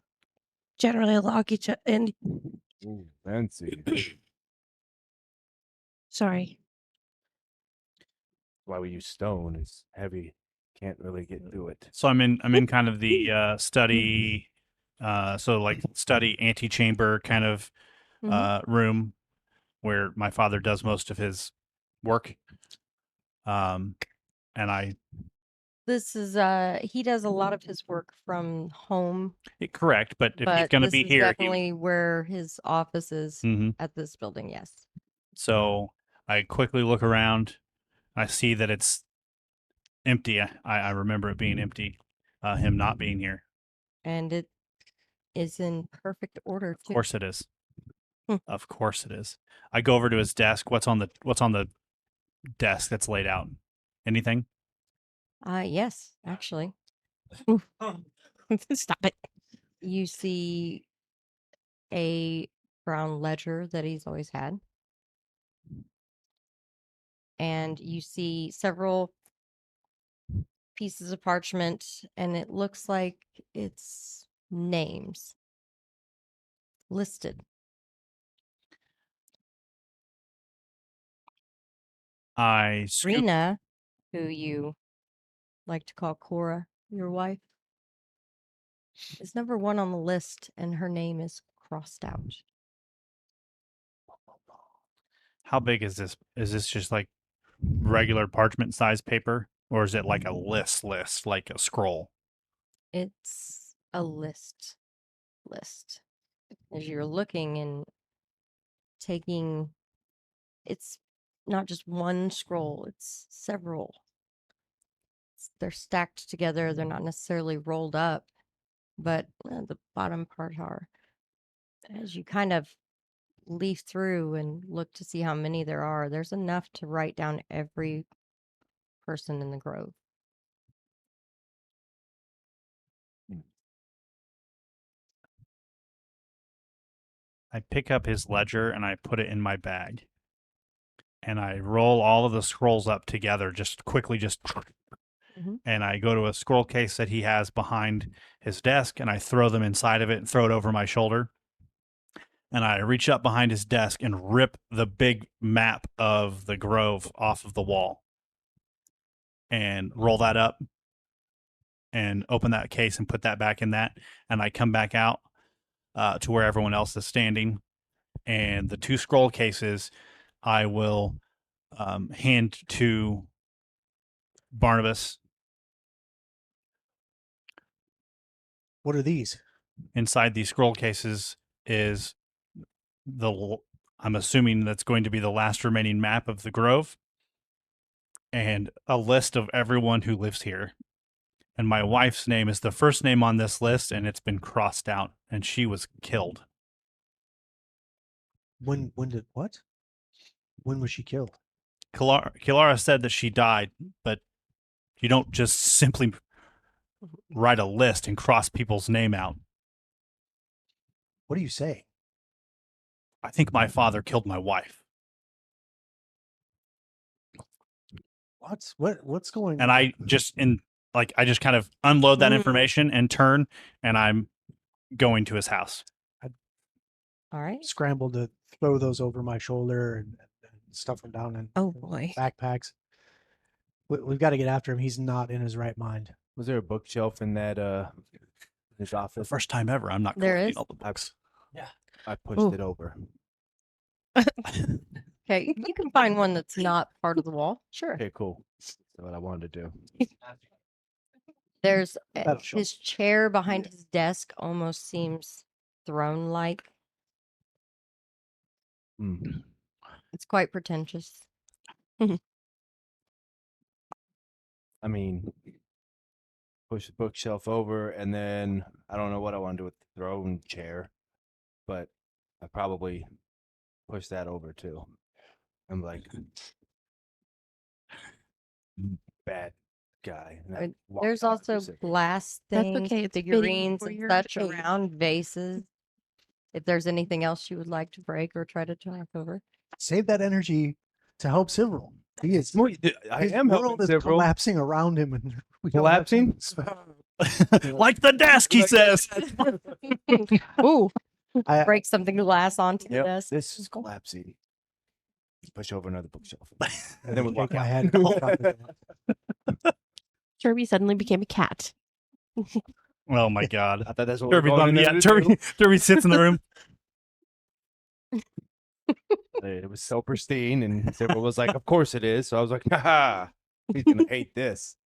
C: generally lock each other. And
F: Ooh, fancy.
C: sorry,
F: Why we use stone? It's heavy. Can't really get through it.
D: So I'm in kind of the study, so like study antechamber kind of room where my father does most of his work. And I
A: This is he does a lot of his work from home,
D: correct, but if he's
A: but
D: going to
A: this
D: be
A: is
D: here,
A: definitely where his office is
D: Mhm.
A: at this building, yes.
D: So I quickly look around. I see that it's empty. I remember it being empty. Him not being here.
A: And it is in perfect order
D: Of
A: too.
D: course it is.
C: Hmm.
D: Of course it is. I go over to his desk. What's on the desk that's laid out? Anything?
A: Yes, actually.
C: stop it.
A: You see a brown ledger that he's always had. And you see several pieces of parchment, and it looks like it's names listed.
D: I scoop.
A: Rena, who you like to call Cora, your wife, is number 1 on the list, and her name is crossed out.
D: How big is this? Is this just like regular parchment size paper, or is it like a list, like a scroll?
A: It's a list. As you're looking and taking, it's not just one scroll, it's several. They're stacked together. They're not necessarily rolled up, but the bottom part are. As you kind of leaf through and look to see how many there are, there's enough to write down every person in the grove.
D: I pick up his ledger and I put it in my bag. And I roll all of the scrolls up together, just quickly,
A: Mhm.
D: and I go to a scroll case that he has behind his desk and I throw them inside of it and throw it over my shoulder. And I reach up behind his desk and rip the big map of the grove off of the wall and roll that up and open that case and put that back in that. And I come back out to where everyone else is standing. And the 2 scroll cases I will hand to Barnabas.
B: What are these?
D: Inside these scroll cases is I'm assuming that's going to be the last remaining map of the grove and a list of everyone who lives here. And my wife's name is the first name on this list, and it's been crossed out, and she was killed.
B: When did what? When was she killed?
D: Kilara said that she died, but you don't just simply write a list and cross people's name out.
B: What do you say?
D: I think my father killed my wife.
B: What's going
D: And
B: on?
D: I just I just kind of unload that
A: Mm.
D: information and turn, and I'm going to his house.
A: All right.
B: Scrambled to throw those over my shoulder and stuff them down in
C: Oh boy.
B: backpacks. We've got to get after him. He's not in his right mind.
F: Was there a bookshelf in that his
D: The
F: office?
D: first time ever, I'm not
A: There
D: collecting
A: is.
D: all the books.
F: I pushed
C: Ooh.
F: it over.
A: Okay, you can find one that's not part of the wall. Sure.
F: Okay, cool. That's what I wanted to do.
A: There's
B: That'll show.
A: his chair behind his desk almost seems throne-like.
F: Mm.
A: It's quite pretentious.
F: I mean, push the bookshelf over, and then I don't know what I want to do with the throne chair, but I probably push that over too. I'm like, bad guy. And
A: I
F: I
A: mean,
F: walk
A: there's
F: out
A: also
F: specific.
A: glass
C: That's
A: things,
C: okay, it's fitting
A: figurines,
C: for
A: and
C: your
A: such
C: age.
A: around, vases. If there's anything else you would like to break or try to talk over.
B: Save that energy to help Cyril. He is.
F: I
B: His
F: am
B: world
F: helping
B: is
F: several.
B: collapsing around him, and we don't have
F: Collapsing?
B: time.
D: Like the desk, he says.
C: Ooh,
B: I,
A: Break something glass onto the
F: Yep,
A: desk.
F: this is collapsing. Push over another bookshelf, and then we
B: shake
F: walk
B: my
F: out.
B: head. And walk out the door.
C: Kirby suddenly became a cat.
D: Oh my god.
F: I thought that's what we
D: Derby
F: were going in there
D: yeah,
F: to
D: Derby,
F: do.
D: Derby sits in the room.
F: It was so pristine, and Cyril was like, "Of course it is." So I was like, "Haha, he's gonna hate this."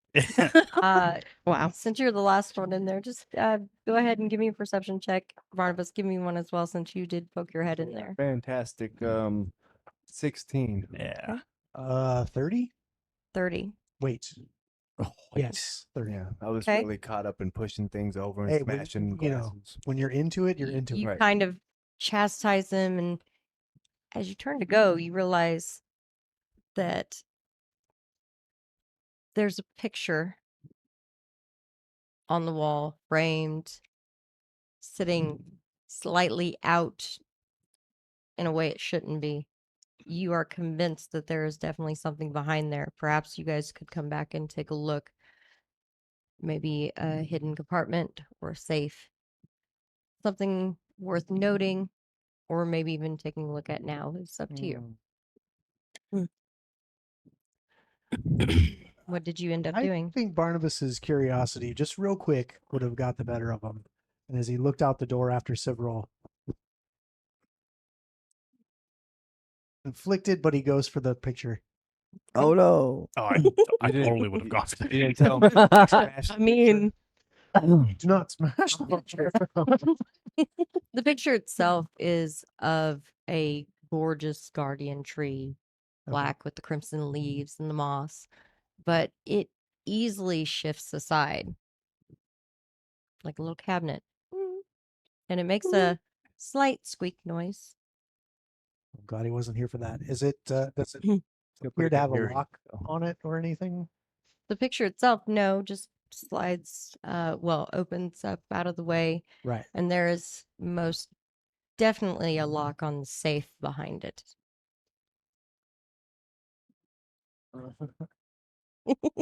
C: Wow.
A: Since you're the last one in there, just go ahead and give me a perception check. Barnabas, give me one as well, since you did poke your head in there.
F: Fantastic. 16.
D: Yeah.
B: 30?
A: 30.
B: Wait. Yes, 30.
F: Yeah, I was
A: Okay.
F: really caught up in pushing things over and
B: Hey,
F: smashing
B: you know,
F: glasses.
B: when you're into it, you're
A: You,
B: into
A: you
B: it.
F: Right.
A: kind of chastise him, and as you turn to go, you realize that there's a picture on the wall, framed, sitting slightly out in a way it shouldn't be. You are convinced that there is definitely something behind there. Perhaps you guys could come back and take a look. Maybe a hidden compartment or a safe. Something worth noting, or maybe even taking a look at now. It's up to you. What did you end up
B: I
A: doing?
B: think Barnabas's curiosity, just real quick, would have got the better of him. And as he looked out the door after Cyril, conflicted, but he goes for the picture.
E: Oh no.
D: Oh, I
F: You didn't-
D: totally would have gone for
F: You
D: that.
F: didn't tell me.
C: I mean,
B: Do not smash the picture.
A: The picture itself is of a gorgeous guardian tree, black with the crimson leaves and the moss, but it easily shifts aside like a little cabinet. And it makes a slight squeak noise.
B: I'm glad he wasn't here for that. Is it, does it
F: Still
B: appear
F: pretty
B: to
F: good
B: have a
F: hearing.
B: lock on it or anything?
A: The picture itself, no, just slides, opens up out of the way.
B: Right.
A: And there is most definitely a lock on the safe behind it.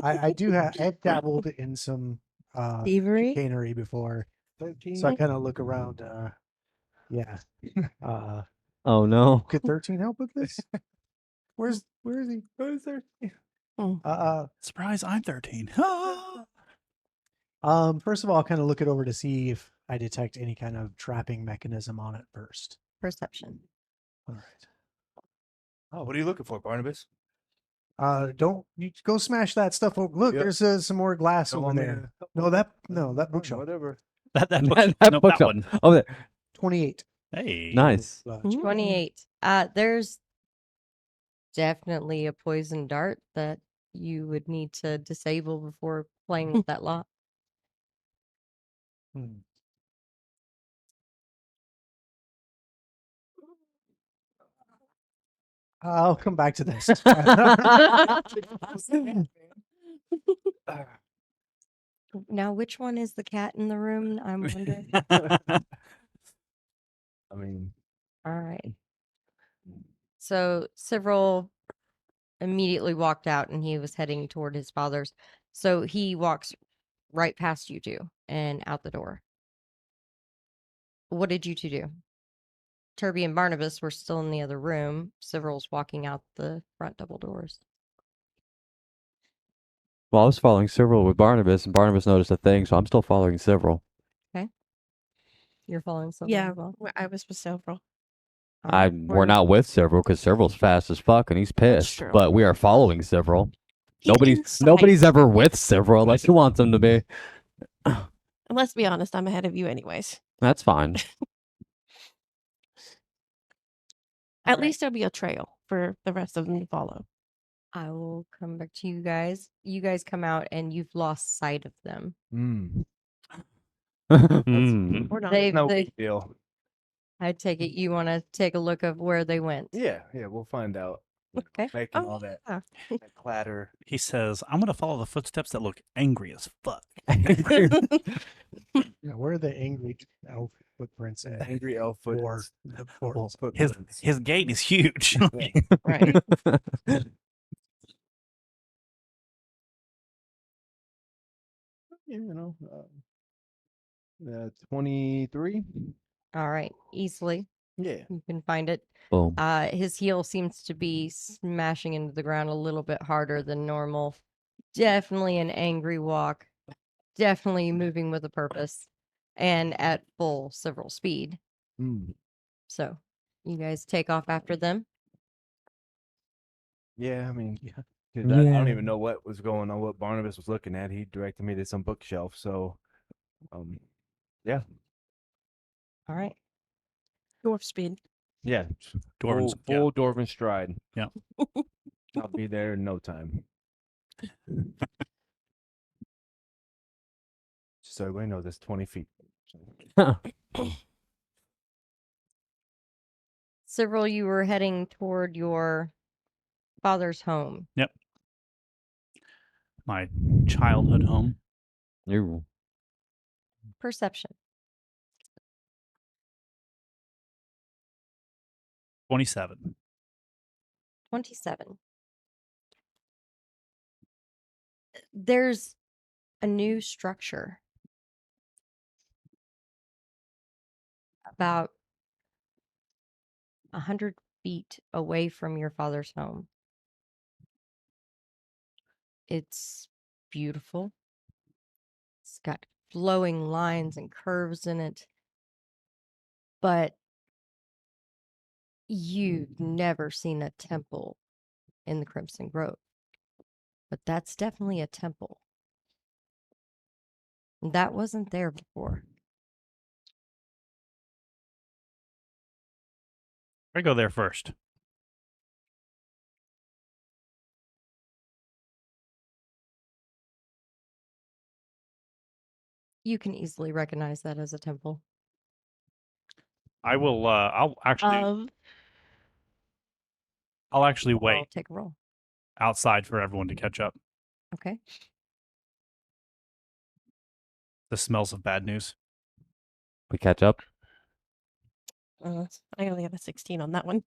B: I do have, I've dabbled in some
C: thievery.
B: chicanery before. So I kind of look around. Yeah.
E: Oh no.
B: Could 13 help with this? Where is he? Where is there?
D: Surprise, I'm 13.
B: First of all, I'll kind of look it over to see if I detect any kind of trapping mechanism on it first.
A: Perception.
B: All right.
F: Oh, what are you looking for, Barnabas?
B: Don't you go smash that stuff over. Look,
F: Yep.
B: there's some more glass
F: Don't
B: over
F: want me
B: there.
F: to-
B: No, that
F: Fine,
B: bookshelf.
F: Whatever.
D: that
E: That
D: nope, that
E: bookshelf.
D: one.
E: Oh, there.
B: 28.
D: Hey.
E: Nice.
A: 28. There's definitely a poison dart that you would need to disable before playing with that lock.
B: Hmm. I'll come back to this.
A: Now, which one is the cat in the room? I'm wondering.
F: I mean,
A: All right. So Cyril immediately walked out and he was heading toward his father's. So he walks right past you two and out the door. What did you two do? Turby and Barnabas were still in the other room. Cyril's walking out the front double doors.
E: Well, I was following Cyril with Barnabas, and Barnabas noticed a thing, so I'm still following Cyril.
A: You're following Cyril
C: Yeah,
A: as well?
C: I was with several.
E: We're not with Cyril because Cyril's fast as fuck and he's pissed.
C: true.
E: But we are following Cyril.
C: Get
E: Nobody's
C: inside.
E: ever with Cyril unless he wants him to be.
C: And let's be honest, I'm ahead of you anyways.
E: That's fine.
C: At
A: Alright.
C: least there'll be a trail for the rest of them to follow.
A: I will come back to you guys. You guys come out and you've lost sight of them.
E: Mm.
C: We're not.
A: They've,
F: No
A: they,
F: big deal.
A: I take it you want to take a look of where they went.
F: Yeah, we'll find out.
A: Okay.
F: Making
C: Oh,
F: all that,
C: yeah.
F: that clatter.
D: He says, "I'm gonna follow the footsteps that look angry as fuck."
B: Yeah, where are the angry elf footprints in
F: Angry elf
B: or
F: footprints.
B: the
D: Well,
B: footprints?
D: his gate is huge.
C: Right.
F: You know, 23.
A: All right. Easily.
F: Yeah.
A: You can find it.
E: Boom.
A: His heel seems to be smashing into the ground a little bit harder than normal. Definitely an angry walk. Definitely moving with a purpose and at full several speed. So you guys take off after them.
F: Yeah, I mean,
B: Yeah.
F: 'cause I don't
E: Yeah.
F: even know what was going on, what Barnabas was looking at. He directed me to some bookshelf. So, yeah,
A: All right.
C: Dwarf speed.
F: yeah,
D: Dwarven's,
F: full Dwarven stride.
D: Yeah.
F: I'll be there in no time. So everybody knows it's 20 feet.
A: Several you were heading toward your father's home.
D: my childhood home.
E: You.
A: Perception.
D: 27.
A: 27. There's a new structure about 100 feet away from your father's home. It's beautiful. It's got flowing lines and curves in it. But you've never seen a temple in the Crimson Grove. But that's definitely a temple. That wasn't there before.
D: I go there first.
A: You can easily recognize that as a temple.
D: I will. I'll actually
A: I'll
D: wait
A: take a roll.
D: outside for everyone to catch up.
A: Okay.
D: The smells of bad news.
E: We catch up.
C: I only got a 16 on that one.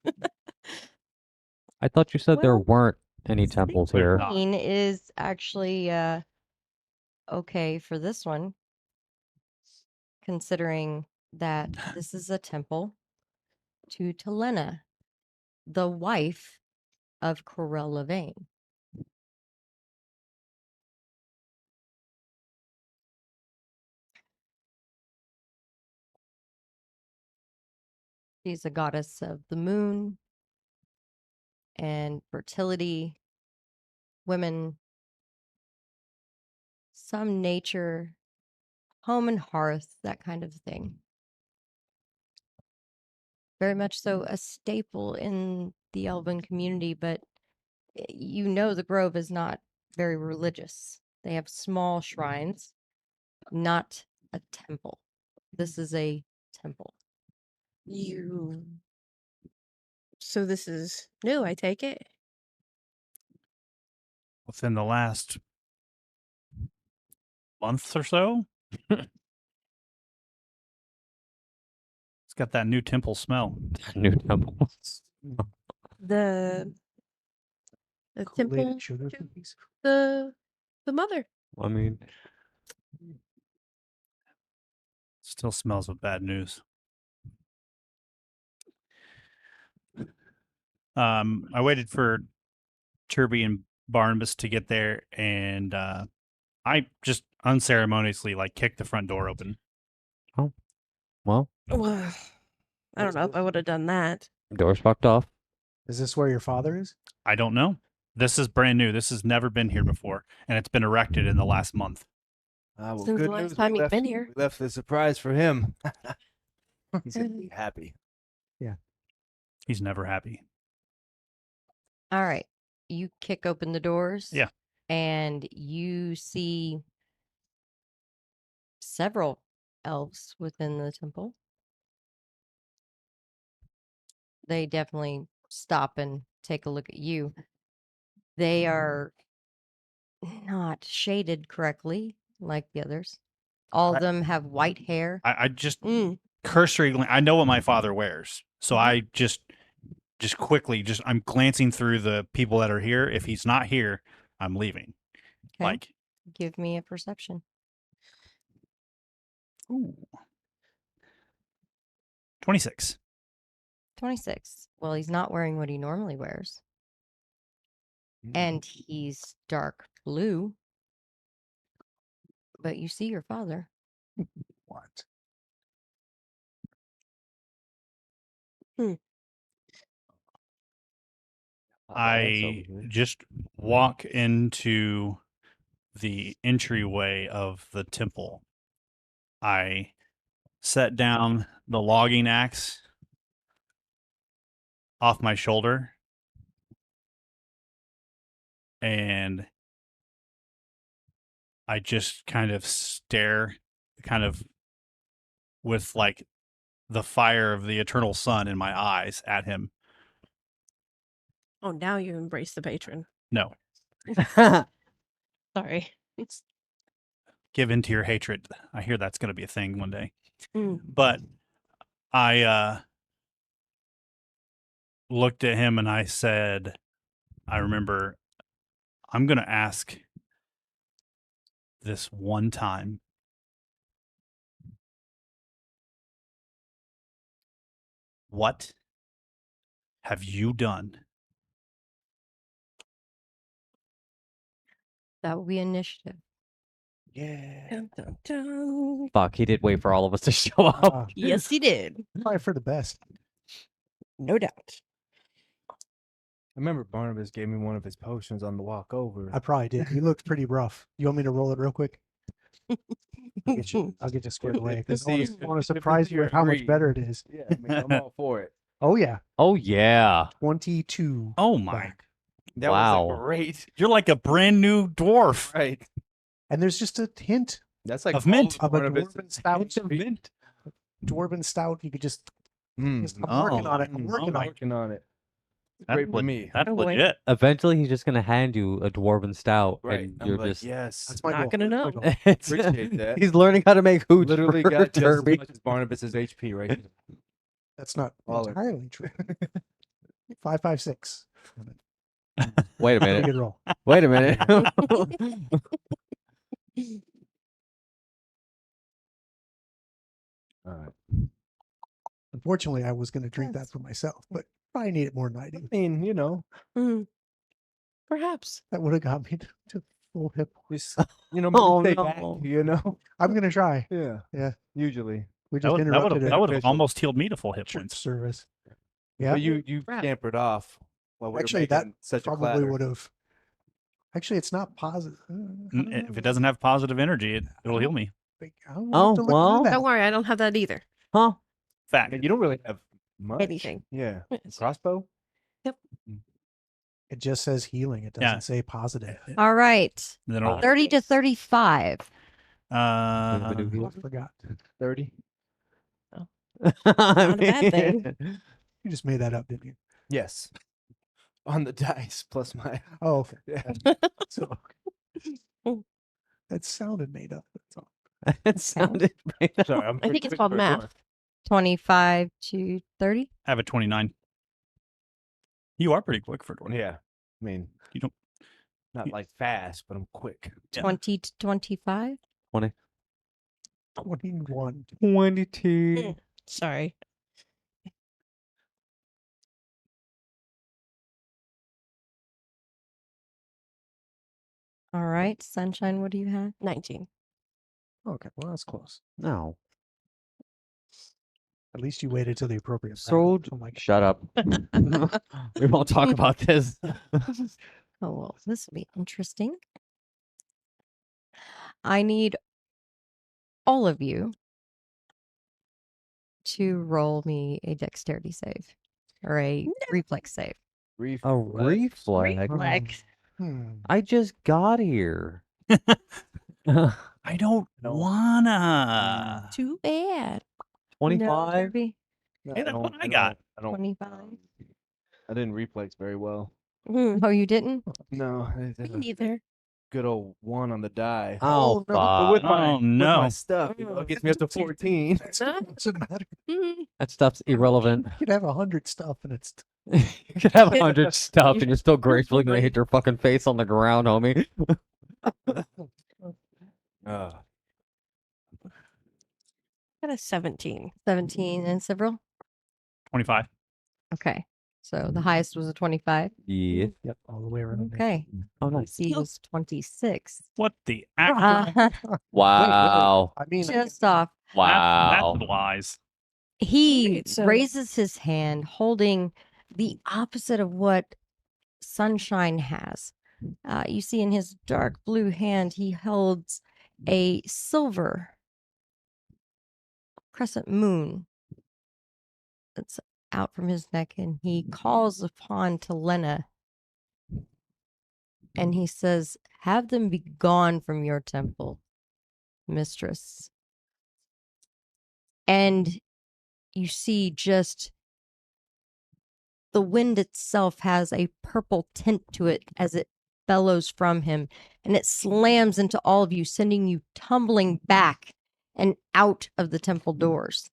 E: I thought you said there
A: Well,
E: weren't any temples
D: There's
E: here.
D: not.
A: 16 is actually okay for this one, considering that this is a temple to Telena, the wife of Corel Levane. She's a goddess of the moon and fertility, women, some nature, home and hearth, that kind of thing. Very much so a staple in the elven community, but you know the Grove is not very religious. They have small shrines, not a temple. This is a temple.
C: So this is new, I take it.
D: Within the last month or so, it's got that new temple smell.
E: New temples.
C: The
B: Kool-Aid
C: temple
B: and sugar
C: to
B: cookies.
C: the mother.
E: I mean,
D: Still smells of bad news. I waited for Turby and Barnabas to get there, and I just unceremoniously kicked the front door open.
E: well,
C: Well, I don't know if I would have done that.
E: door's fucked off.
B: Is this where your father is?
D: I don't know. This is brand new. This has never been here before, and it's been erected in the last month.
F: Well,
C: Since the
F: good
C: last
F: news.
C: time
F: we
C: you've
F: left,
C: been here.
F: we left the surprise for him. He's gonna be happy.
D: He's never happy.
A: All right. you kick open the doors.
D: Yeah.
A: And you see several elves within the temple. They definitely stop and take a look at you. They are not shaded correctly like the others. All of them have white hair.
D: I just
C: Mm.
D: cursory. I know what my father wears, so I just quickly I'm glancing through the people that are here. If he's not here, I'm leaving.
A: Okay.
D: Like,
A: Give me a perception.
D: ooh, 26.
A: 26. Well, he's not wearing what he normally wears. And he's dark blue. But you see your father.
B: What?
D: I just walk into the entryway of the temple. I set down the logging axe off my shoulder and I just kind of stare, kind of with like the fire of the eternal sun in my eyes at him.
C: Oh, now you embrace the patron.
D: No,
C: Sorry.
D: give in to your hatred. I hear that's going to be a thing one day.
C: Mm.
D: But I looked at him and I said, I remember, I'm going to ask this one time. What have you done?
A: That will be initiative.
B: Yeah.
C: Dun, dun, dun.
E: Fuck, he did wait for all of us to show up.
B: Ah,
C: Yes, he did.
B: probably for the best.
C: No doubt.
F: I remember Barnabas gave me one of his potions on the walk over.
B: I probably did. You looked pretty rough. You want me to roll it real quick? I'll get you squared away.
F: If
B: Because
F: the
B: I
F: seer-
B: want to
F: if the
B: surprise you
F: seer
B: with how much
F: agreed.
B: better it is.
F: Yeah, I mean, I'm all for it.
B: Oh, yeah.
E: Oh yeah.
B: 22.
D: Oh my.
B: back.
F: That
E: Wow.
F: was a great.
D: You're like a brand new dwarf.
F: Right.
B: And there's just a hint
F: That's like
D: Of mint.
F: all
B: of a
F: Barnabas-
B: dwarven stout.
F: hint of mint.
B: Dwarven stout. You could just.
F: Mm,
B: I'm working
D: Oh,
B: on it. I'm working on it.
F: working on it.
D: That's,
F: Great with me.
D: that's
C: Oh, boy.
D: legit.
E: Eventually, he's just gonna hand you a dwarven stout,
F: Right.
E: and
F: I'm
E: you're
F: like,
E: just.
F: yes.
B: That's my
C: Not
B: goal.
C: gonna
B: That's my
C: know.
B: goal.
E: It's-
F: Appreciate that.
E: He's learning how to make hooch.
F: Literally
E: for
F: got just as
E: Derby.
F: much as Barnabas's HP right there.
B: That's not
F: All in.
B: entirely true. 556.
E: Wait a
B: Pretty
E: minute.
B: good roll.
E: Wait a minute.
F: All right.
B: Unfortunately, I was going to drink that
A: Yes.
B: for myself, but probably need it more than I
F: I
B: do.
F: mean, you know,
C: Mm. Perhaps.
B: That would have got me to full hip.
F: just maybe
E: Oh,
F: stay
E: no.
F: back. You know.
B: I'm going to try.
F: Yeah.
B: Yeah.
F: Usually.
B: We
D: That
B: just
D: would
B: interrupted
D: have
B: a
F: official.
D: almost healed me to full hit
B: church
D: points.
B: service. Yeah.
F: But you
C: Crap.
F: scampered off while we
B: Actually,
F: were
B: that
F: making such a
B: probably
F: clatter.
B: would have. Actually, it's not positive.
D: If it doesn't have positive energy, it'll heal me.
E: Oh, well.
C: Don't worry, I don't have that either.
E: Huh?
D: Fact.
F: And you don't really have much.
C: Anything.
F: Yeah.
C: Yes.
F: Crossbow.
B: It just says healing. It doesn't
D: Yeah.
B: say positive.
A: All right.
D: Then it'll,
A: 30 to 35.
B: I
E: Heal?
B: forgot.
F: 30.
C: Not a bad thing.
B: You just made that up, didn't you?
F: Yes. On the dice plus my.
B: Oh, okay.
F: Yeah.
B: So that sounded made up. That's all.
E: It sounded right.
F: Sorry, I'm
C: I think
F: pretty
C: it's
F: quick
C: called
F: for a
C: math.
F: dwarf.
A: 25 to 30.
D: I have a 29. You are pretty quick for a dwarf.
F: Yeah. I mean,
D: You don't.
F: not like fast, but I'm quick.
D: Yeah.
A: 20 to 25.
B: 21.
E: 22.
C: Sorry.
A: All right. Sunshine, what do you have?
C: 19.
B: Okay, well, that's close.
E: No.
B: At least you waited till the appropriate
E: So
B: round. I'm like,
E: shut up. We won't talk about this.
A: Oh, well, this will be interesting. I need all of you to roll me a dexterity save or a reflex save.
E: A reflex.
C: Reflex.
E: I just got here.
D: I don't
F: No.
D: wanna.
C: Too bad.
E: 25.
A: Turby,
D: Hey, that's what I got.
F: I don't.
A: 25.
F: I didn't reflex very well.
A: Oh, you didn't?
F: No, I
C: Me
F: did a
C: neither.
F: good old 1 on the die.
E: Oh,
F: But with
E: fuck.
F: my
D: Oh,
F: with my
D: no.
F: stuff, it gets me up to 14.
B: Doesn't matter.
E: That stuff's irrelevant.
B: You could have 100 stuff and it's
E: You could have 100 stuff and you're still gracefully gonna hit your fucking face on the ground, homie.
C: Got a 17.
A: 17 and several?
D: 25.
A: Okay. So the highest was a 25.
E: Yeah.
B: yep all the way around. there.
A: Okay.
E: Oh, nice.
A: C was 26.
D: What the actual?
E: Wow.
B: I mean,
A: Just off.
E: Wow.
D: That's lies.
A: He
C: Alright, so-
A: raises his hand holding the opposite of what Sunshine has. You see in his dark blue hand, he holds a silver crescent moon that's out from his neck, and he calls upon Telena and he says, "Have them be gone from your temple, mistress." And you see just the wind itself has a purple tint to it as it bellows from him, and it slams into all of you, sending you tumbling back and out of the temple doors.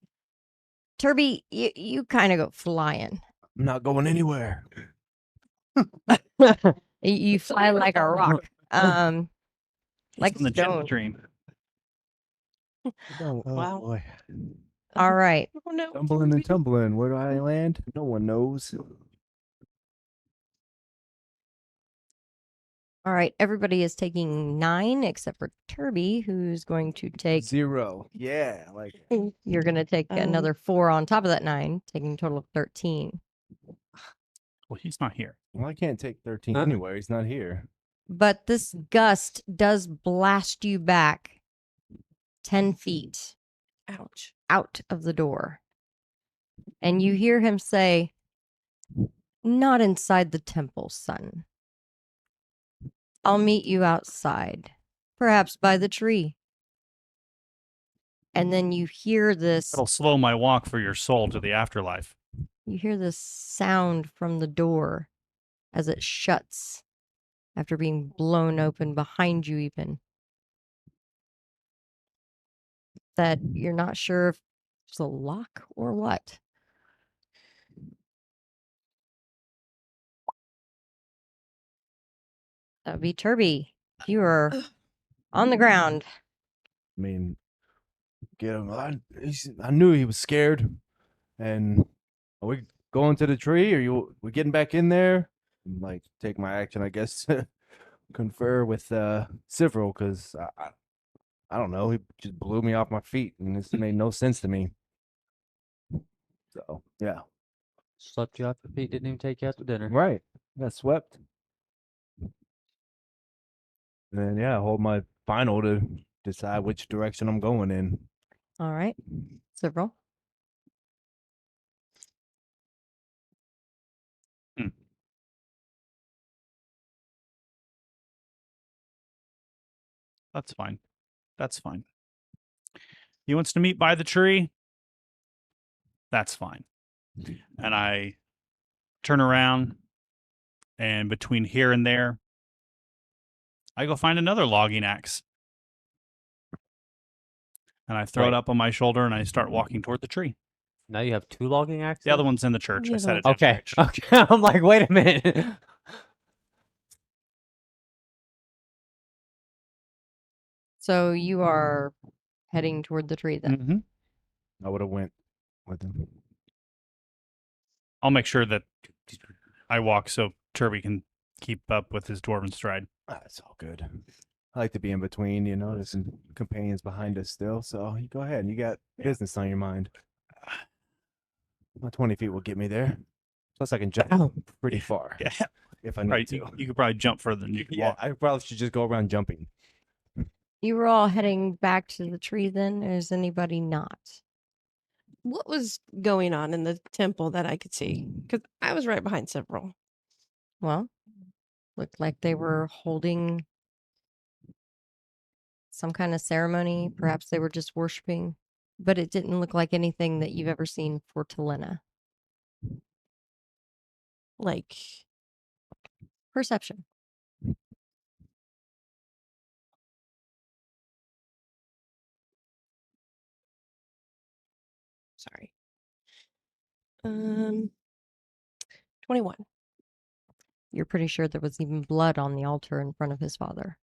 A: Turby, you kind of go flying.
F: I'm not going anywhere.
A: You fly like a rock, like
D: From the jet
A: stone.
D: stream.
B: oh
C: Wow.
B: boy.
A: All right.
C: Oh no.
F: Tumbling and tumbling. Where do I land? No one knows.
A: All right. Everybody is taking 9 except for Turby, who's going to take.
F: 0. Yeah, like
A: You're going to take another 4 on top of that 9, taking a total of 13.
D: Well, he's not here.
F: well, I can't take 13
E: Huh?
F: anywhere. He's not here.
A: But this gust does blast you back 10 feet
C: Ouch.
A: out of the door. And you hear him say, "Not inside the temple, son. I'll meet you outside, perhaps by the tree." And then you hear this
D: It'll slow my walk for your soul to the afterlife.
A: sound from the door as it shuts after being blown open behind you even. That you're not sure if it's a lock or what. That would be Turby. You are on the ground.
F: I mean, get him. I knew he was scared. And are we going to the tree? Are we getting back in there? And, like, take my action, I guess, to confer with Civil, because I don't know. He just blew me off my feet, and this made no sense to me. So yeah,
E: Slept you off your feet, didn't even take you out to dinner.
F: right. Got swept. And then yeah, hold my final to decide which direction I'm going in.
A: All right. Several.
D: That's fine. That's fine. He wants to meet by the tree. That's fine. And I turn around, and between here and there, I go find another logging axe. And I throw it
F: Right.
D: up on my shoulder, and I start walking toward the tree.
E: Now you have 2 logging axes?
D: The other one's in the church. I
C: The
D: said
C: other
D: it's in
E: Okay.
D: church.
E: Okay. I'm like, wait a minute.
A: So you are heading toward the tree then.
D: Mm-hmm.
F: I would have went with him.
D: I'll make sure that I walk so Turby can keep up with his dwarven stride.
F: It's all good. I like to be in between, you know. There's some companions behind us still, so you go ahead. You got business on your mind. My 20 feet will get me there. Plus, I can jump pretty far
D: Yeah.
F: if I need
D: Right.
F: to.
D: You could probably jump further than you can
F: Yeah,
D: walk.
F: I probably should just go around jumping.
A: You were all heading back to the tree then, or is anybody not?
C: What was going on in the temple that I could see? Because I was right behind several.
A: Well, looked like they were holding some kind of ceremony. Perhaps they were just worshiping, but it didn't look like anything that you've ever seen for Talena.
C: Like,
A: Perception.
C: sorry. 21.
A: You're pretty sure there was even blood on the altar in front of his father.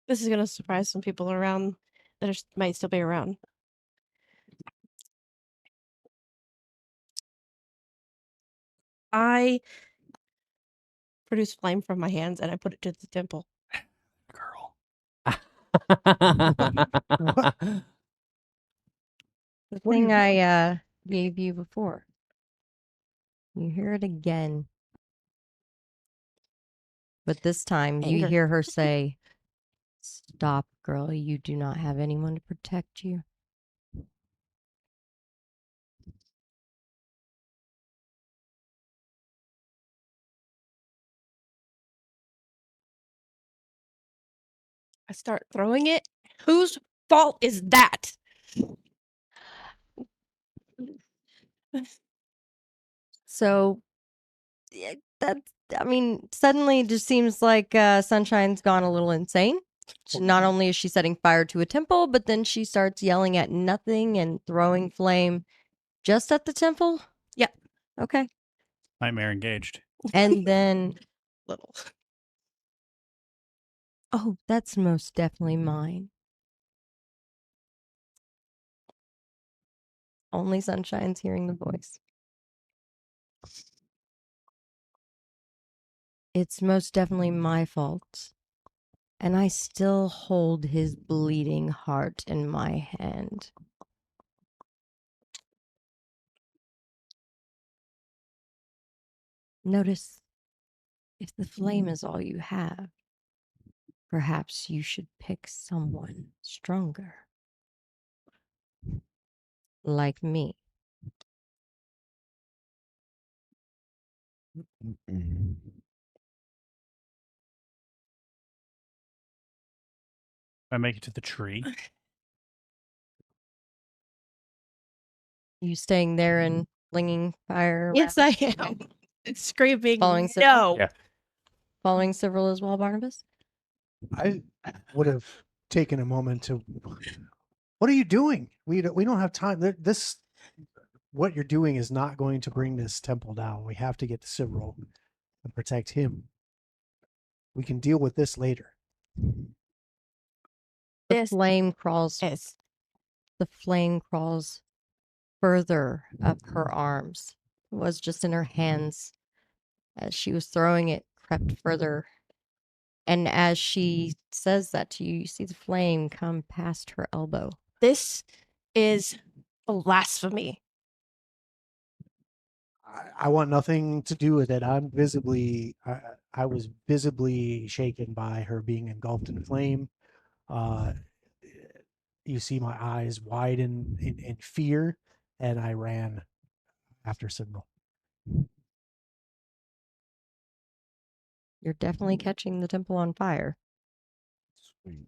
C: This is gonna surprise some people around that might still be around. I produce flame from my hands and I put it to the temple.
D: Girl.
B: What?
A: The
B: What are you
A: thing I gave you before. You hear it again. But this time you
C: Anger.
A: hear her say, "Stop, girl. You do not have anyone to protect you."
C: I start throwing it. Whose fault is that?
A: So that's, I mean, suddenly it just seems like Sunshine's gone a little insane. Not only is she setting fire to a temple, but then she starts yelling at nothing and throwing flame just at the temple.
C: Yep.
A: Okay.
D: Nightmare engaged.
A: And then,
C: Little.
A: oh, that's most definitely mine. Only Sunshine's hearing the voice. It's most definitely my fault. And I still hold his bleeding heart in my hand. Notice, if the flame is all you have, perhaps you should pick someone stronger. Like me.
D: I make it to the tree.
A: You staying there and flinging fire
C: Yes,
A: around?
C: I am. Screaming,
A: Following
C: no.
A: Cyril?
D: Yeah.
A: Following Cyril as well, Barnabas?
B: I would have taken a moment to. What are you doing? We don't have time. This, what you're doing is not going to bring this temple down. We have to get to Cyril and protect him. We can deal with this later.
A: The
C: This
A: flame crawls.
C: is
A: The flame crawls further up her arms. It was just in her hands. As she was throwing it, crept further. And as she says that to you, you see the flame come past her elbow.
C: this is blasphemy.
B: I want nothing to do with it. I'm visibly, I was visibly shaken by her being engulfed in flame. Uh, you see my eyes widen in fear, and I ran after Signal.
A: You're definitely catching the temple on fire.
F: Sweet.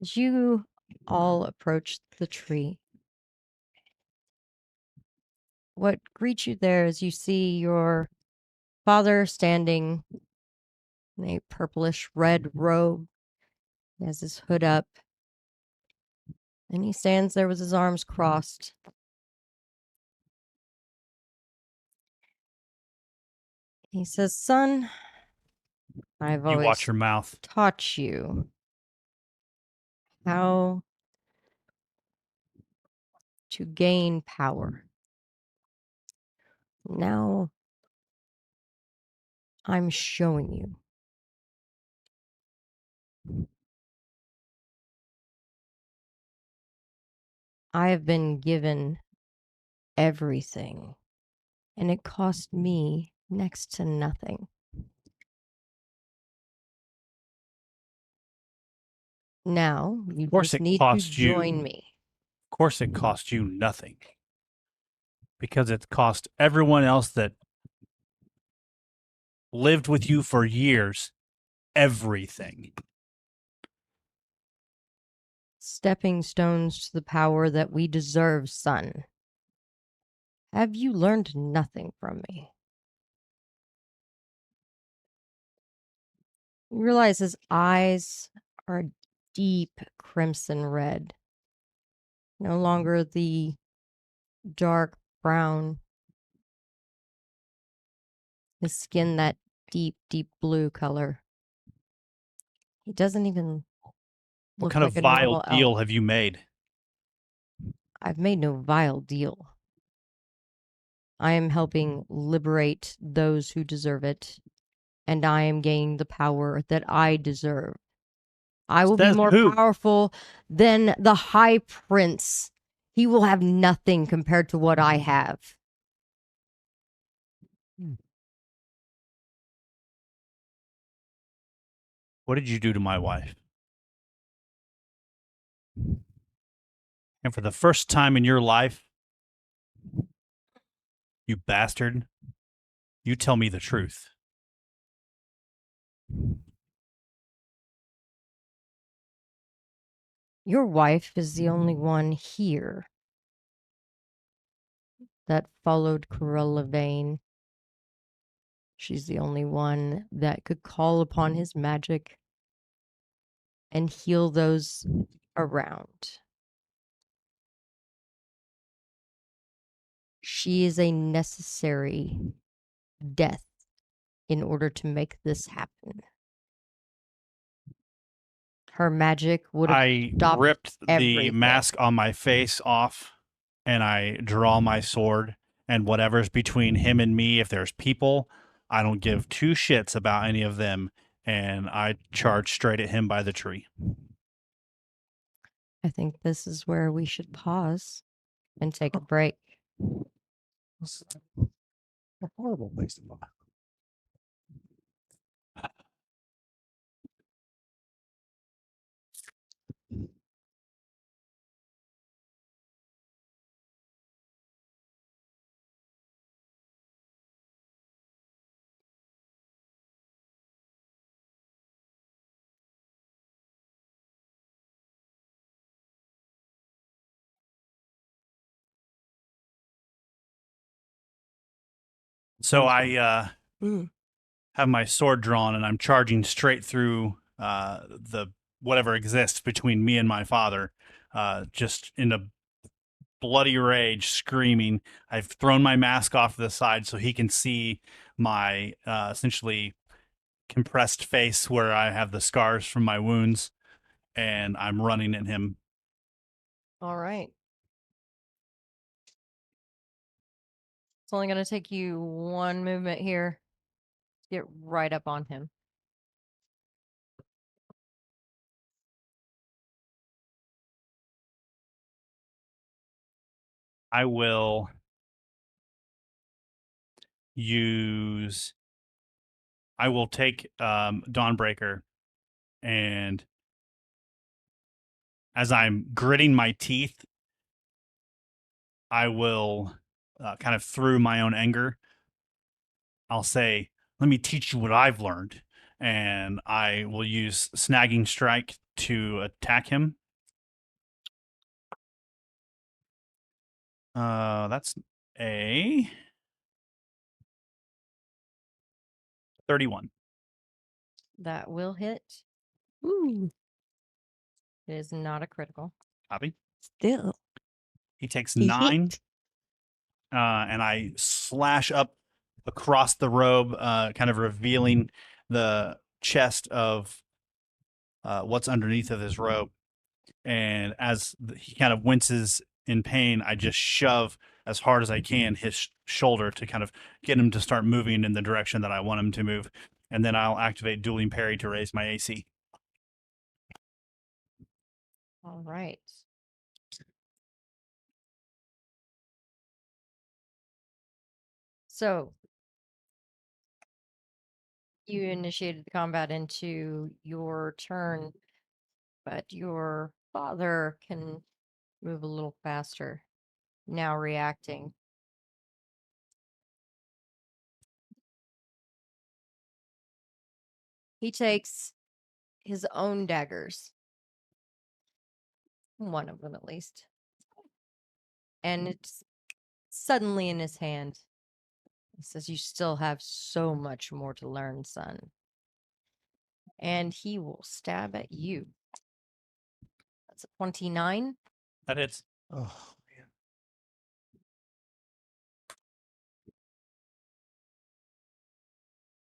A: As you all approach the tree, what greets you there is you see your father standing in a purplish red robe. He has his hood up, and he stands there with his arms crossed. He says, "Son, I've
D: You watch
A: always
D: your mouth.
A: taught you how to gain power. Now I'm showing you." I have been given everything, and it cost me next to nothing. Now you
D: course
A: just
D: it
A: need to
D: cost you.
A: join me.
D: Of course, it cost you nothing because it cost everyone else that lived with you for years everything.
A: Stepping stones to the power that we deserve, son. Have you learned nothing from me? You realize his eyes are a deep crimson red, no longer the dark brown. His skin that deep, deep blue color. He doesn't even
D: What
A: look
D: kind of
A: like a
D: vile
A: normal
D: deal
A: elf.
D: have you made?
A: I've made no vile deal. I am helping liberate those who deserve it, and I am gaining the power that I deserve. I will be
D: Says
A: more
D: who?
A: powerful than the High Prince. He will have nothing compared to what I have.
D: What did you do to my wife? And for the first time in your life, you bastard, you tell me the truth.
A: Your wife is the only one here that followed Cruella Vane. She's the only one that could call upon his magic and heal those around. She is a necessary death in order to make this happen. Her magic would have
D: I
A: stopped
D: ripped the
A: everything.
D: mask on my face off and I draw my sword, and whatever's between him and me, if there's people, I don't give two shits about any of them, and I charge straight at him by the tree.
A: I think this is where we should pause and take a break.
B: It's a horrible place to buy.
D: So I
C: Mm.
D: have my sword drawn and I'm charging straight through the whatever exists between me and my father, just in a bloody rage, screaming. I've thrown my mask off to the side so he can see my essentially compressed face where I have the scars from my wounds, and I'm running at him.
A: All right. It's only going to take you one movement here. Get right up on him.
D: I will use. I will take Dawnbreaker, and as I'm gritting my teeth, I will kind of through my own anger. I'll say, "Let me teach you what I've learned," and I will use Snagging Strike to attack him. That's a 31.
A: That will hit.
C: Ooh,
A: It is not a critical.
D: Copy.
C: still.
D: He takes
C: He
D: 9,
C: hit.
D: and I slash up across the robe, kind of revealing the chest of what's underneath of his robe. And as he kind of winces in pain, I just shove as hard as I can his shoulder to kind of get him to start moving in the direction that I want him to move. And then I'll activate Dueling Parry to raise my AC.
A: All right. So you initiated the combat into your turn, but your father can move a little faster, now reacting. He takes his own daggers, one of them at least, and it's suddenly in his hand. He says, "You still have so much more to learn, son." And he will stab at you. That's a 29.
D: That hits.
B: Oh man.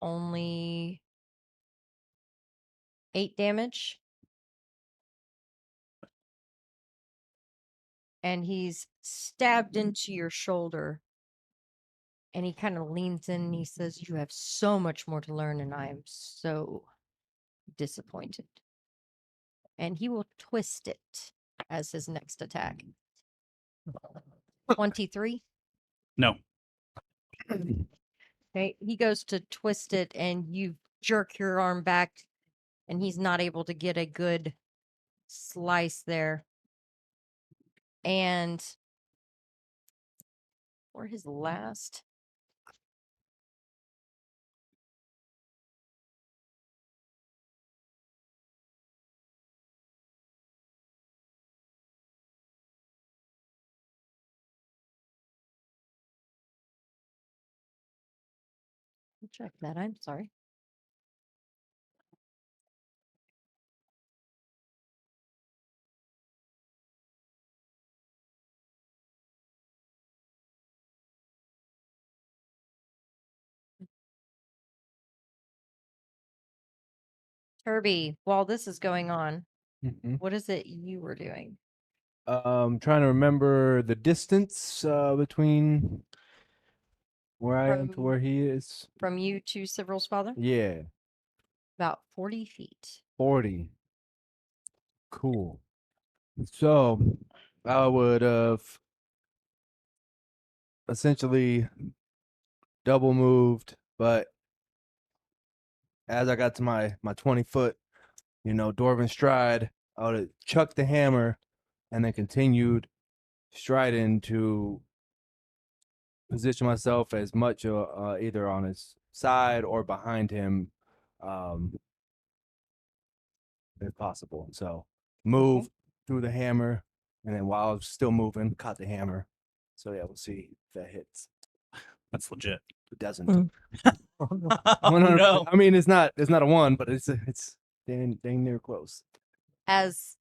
A: Only 8 damage. And he's stabbed into your shoulder. And he kind of leans in and he says, "You have so much more to learn, and I am so disappointed." And he will twist it as his next attack. 23.
D: No.
A: Okay. He goes to twist it, and you jerk your arm back, and he's not able to get a good slice there. And for his last, check that. I'm sorry. Kirby, while this is going on, what is it you were doing?
F: Trying to remember the distance between where I am to
A: From
F: where he is.
A: from you to Several's father?
F: Yeah,
A: About 40 feet.
F: 40. Cool. So I would have essentially double moved, but as I got to my 20-foot, dwarven stride, I would have chucked the hammer and then continued striding to position myself as much either on his side or behind him, um, if possible. So move through the hammer, and then while I was still moving, caught the hammer. So yeah, we'll see if that hits.
D: That's legit.
F: It doesn't.
C: Mm.
D: Oh
F: 100%.
D: no.
F: I mean, it's not a one, but it's dang near close.
A: As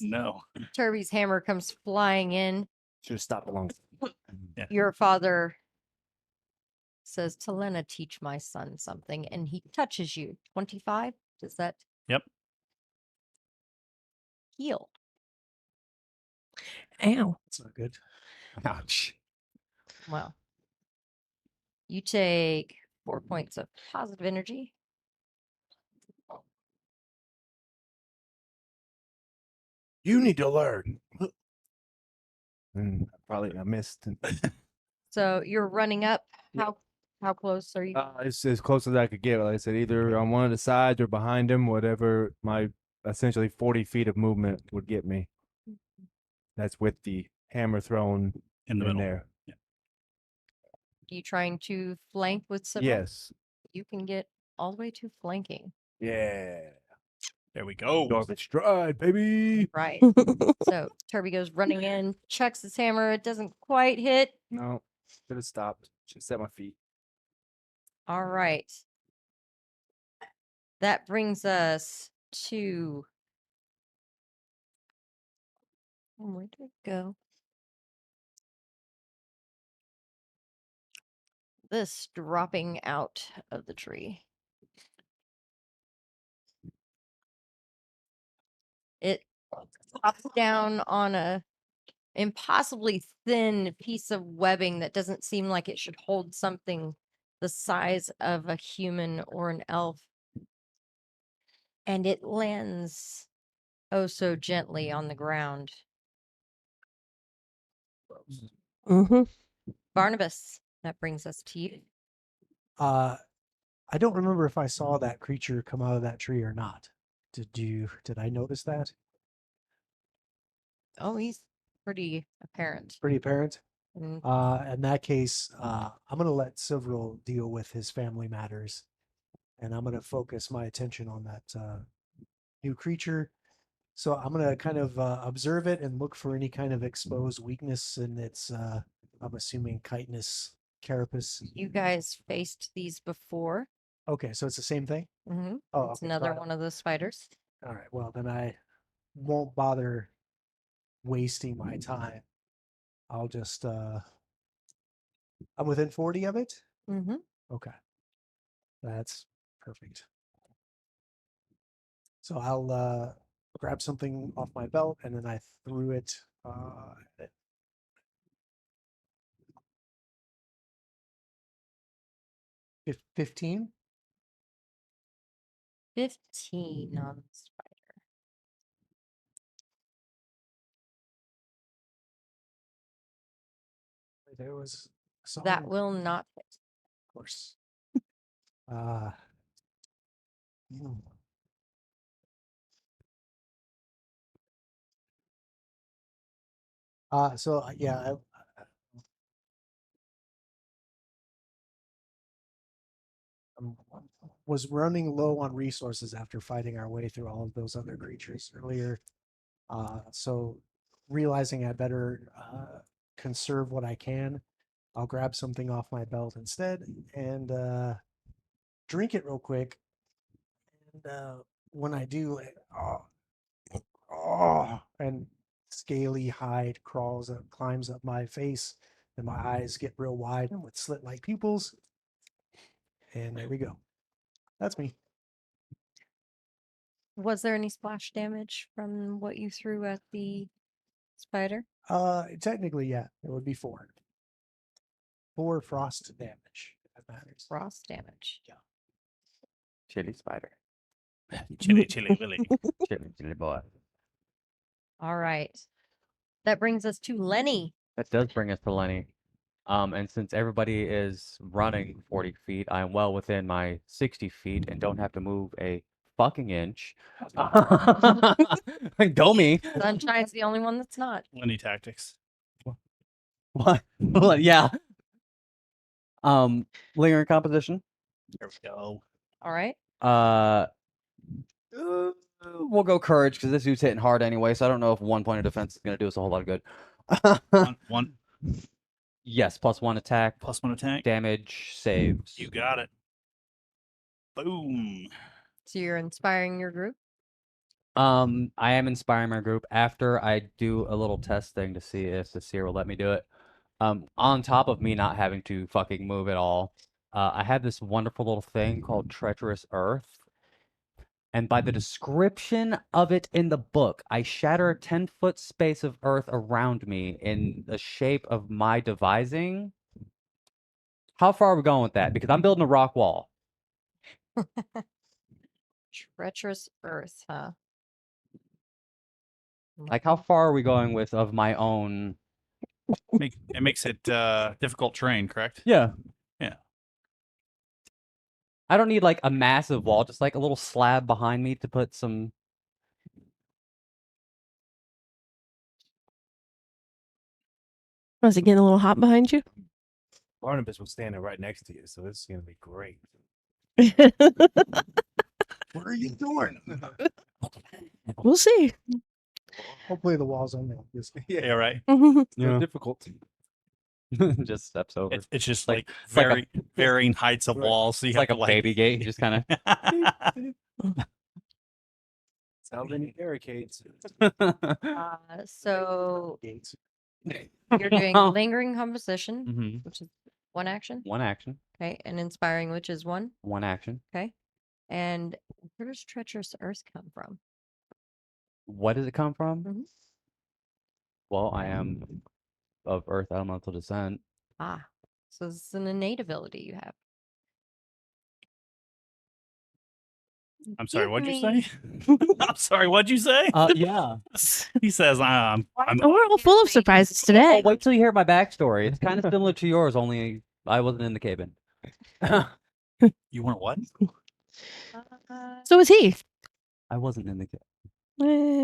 D: No.
A: Turby's hammer comes flying in,
F: Should have stopped along.
D: Yeah.
A: your father says, "Telena, teach my son something," and he touches you. 25? Does that
D: Yep.
A: heal?
C: Ow.
B: That's not good.
F: Ouch.
A: Well, you take 4 points of positive energy.
F: You need to learn. And probably I missed.
A: So you're running up. How close are you?
F: It's as close as I could get. Like I said, either on one of the sides or behind him, whatever my essentially 40 feet of movement would get me. That's with the hammer thrown
D: In the
F: in
D: middle.
F: there.
D: Yeah.
A: You trying to flank with Several?
F: Yes.
A: You can get all the way to flanking.
F: Yeah.
D: There we go.
F: Dwarven stride, baby.
A: Right. So Turby goes running in, chucks his hammer. It doesn't quite hit.
F: No, should have stopped. Should have set my feet.
A: All right. That brings us to. Where did it go? This dropping out of the tree. It drops down on a impossibly thin piece of webbing that doesn't seem like it should hold something the size of a human or an elf. And it lands oh so gently on the ground.
C: Mm-hmm.
A: Barnabas, that brings us to you.
B: I don't remember if I saw that creature come out of that tree or not. Did I notice that?
A: Oh, he's pretty apparent.
B: Pretty apparent.
A: Mm,
B: In that case, I'm gonna let Silverl deal with his family matters, and I'm gonna focus my attention on that new creature. So I'm gonna kind of observe it and look for any kind of exposed weakness in its. I'm assuming chitinous carapace.
A: You guys faced these before.
B: Okay, so it's the same thing.
A: Mm-hmm.
B: Oh,
A: It's
B: okay, so
A: another
B: I don't-
A: one of those spiders.
B: All right. Well, then I won't bother wasting my time. I'll just. I'm within 40 of it.
A: Mm-hmm.
B: Okay, that's perfect. So I'll grab something off my belt and then I threw it. At 15.
A: 15 on the spider.
B: There was
A: That
B: something,
A: will not hit.
B: of course. Uh, hmm. Yeah, I was running low on resources after fighting our way through all of those other creatures earlier. So realizing I better conserve what I can, I'll grab something off my belt instead and drink it real quick. And when I do, and scaly hide climbs up my face, and my eyes get real wide and with slit-like pupils. And there we go. That's me.
A: Was there any splash damage from what you threw at the spider?
B: Technically, yeah, it would be 4. 4 frost damage, if that matters.
A: Frost damage.
E: Chili spider.
D: Chili, chili, Willy.
E: Chili boy.
A: All right. That brings us to Lenny.
E: That does bring us to Lenny. And since everybody is running 40 feet, I'm well within my 60 feet and don't have to move a fucking inch. Go me.
A: Sunshine's the only one that's not.
D: Lenny tactics.
E: What? Well, yeah. Lingering composition.
D: There we go.
A: All right.
E: We'll go courage because this dude's hitting hard anyway, so I don't know if 1 point of defense is going to do us a whole lot of good.
D: One
E: Yes, +1 attack,
D: +1 attack.
E: damage, saves.
D: You got it. Boom.
A: So you're inspiring your group.
E: I am inspiring my group after I do a little test thing to see if the seer will let me do it. On top of me not having to fucking move at all, I have this wonderful little thing called Treacherous Earth. And by the description of it in the book, I shatter a 10-foot space of earth around me in the shape of my devising. How far are we going with that? Because I'm building a rock wall.
A: Treacherous earth, huh?
E: Like, how far are we going with of my own?
D: It makes it difficult terrain, correct?
E: Yeah.
D: Yeah.
E: I don't need like a massive wall, just like a little slab behind me to put some.
C: Was it getting a little hot behind you?
F: Barnabas was standing right next to you, so this is gonna be great.
B: What are you doing?
C: We'll see.
B: Hopefully the walls only like this.
D: Yeah, right.
E: Yeah.
F: Difficult.
E: Just steps over.
D: It's just
E: like-
D: like
E: it's like a-
D: very varying heights of
F: Right.
D: walls. So you
E: It's
D: have
E: like a
D: to
E: baby gate. He just kind of.
F: It's how many barricades.
A: So
B: Gates.
A: you're doing lingering composition,
E: Hmm.
A: which is 1 action.
E: 1 action.
A: Okay. And inspiring, which is 1.
E: 1 action.
A: Okay. And where does treacherous earth come from?
E: What does it come from?
A: Mhm.
E: Well, I am of Earth elemental descent.
A: Ah, so this is an innate ability you have.
D: I'm sorry,
A: Give
D: what'd you
A: me-
D: say? I'm sorry, what'd you say?
E: Yeah.
D: He says, I'm
C: We're all full of surprises today.
E: Oh, wait till you hear my backstory. It's kind of similar to yours, only I wasn't in the cabin.
D: You weren't what?
C: So was he.
E: I wasn't in the.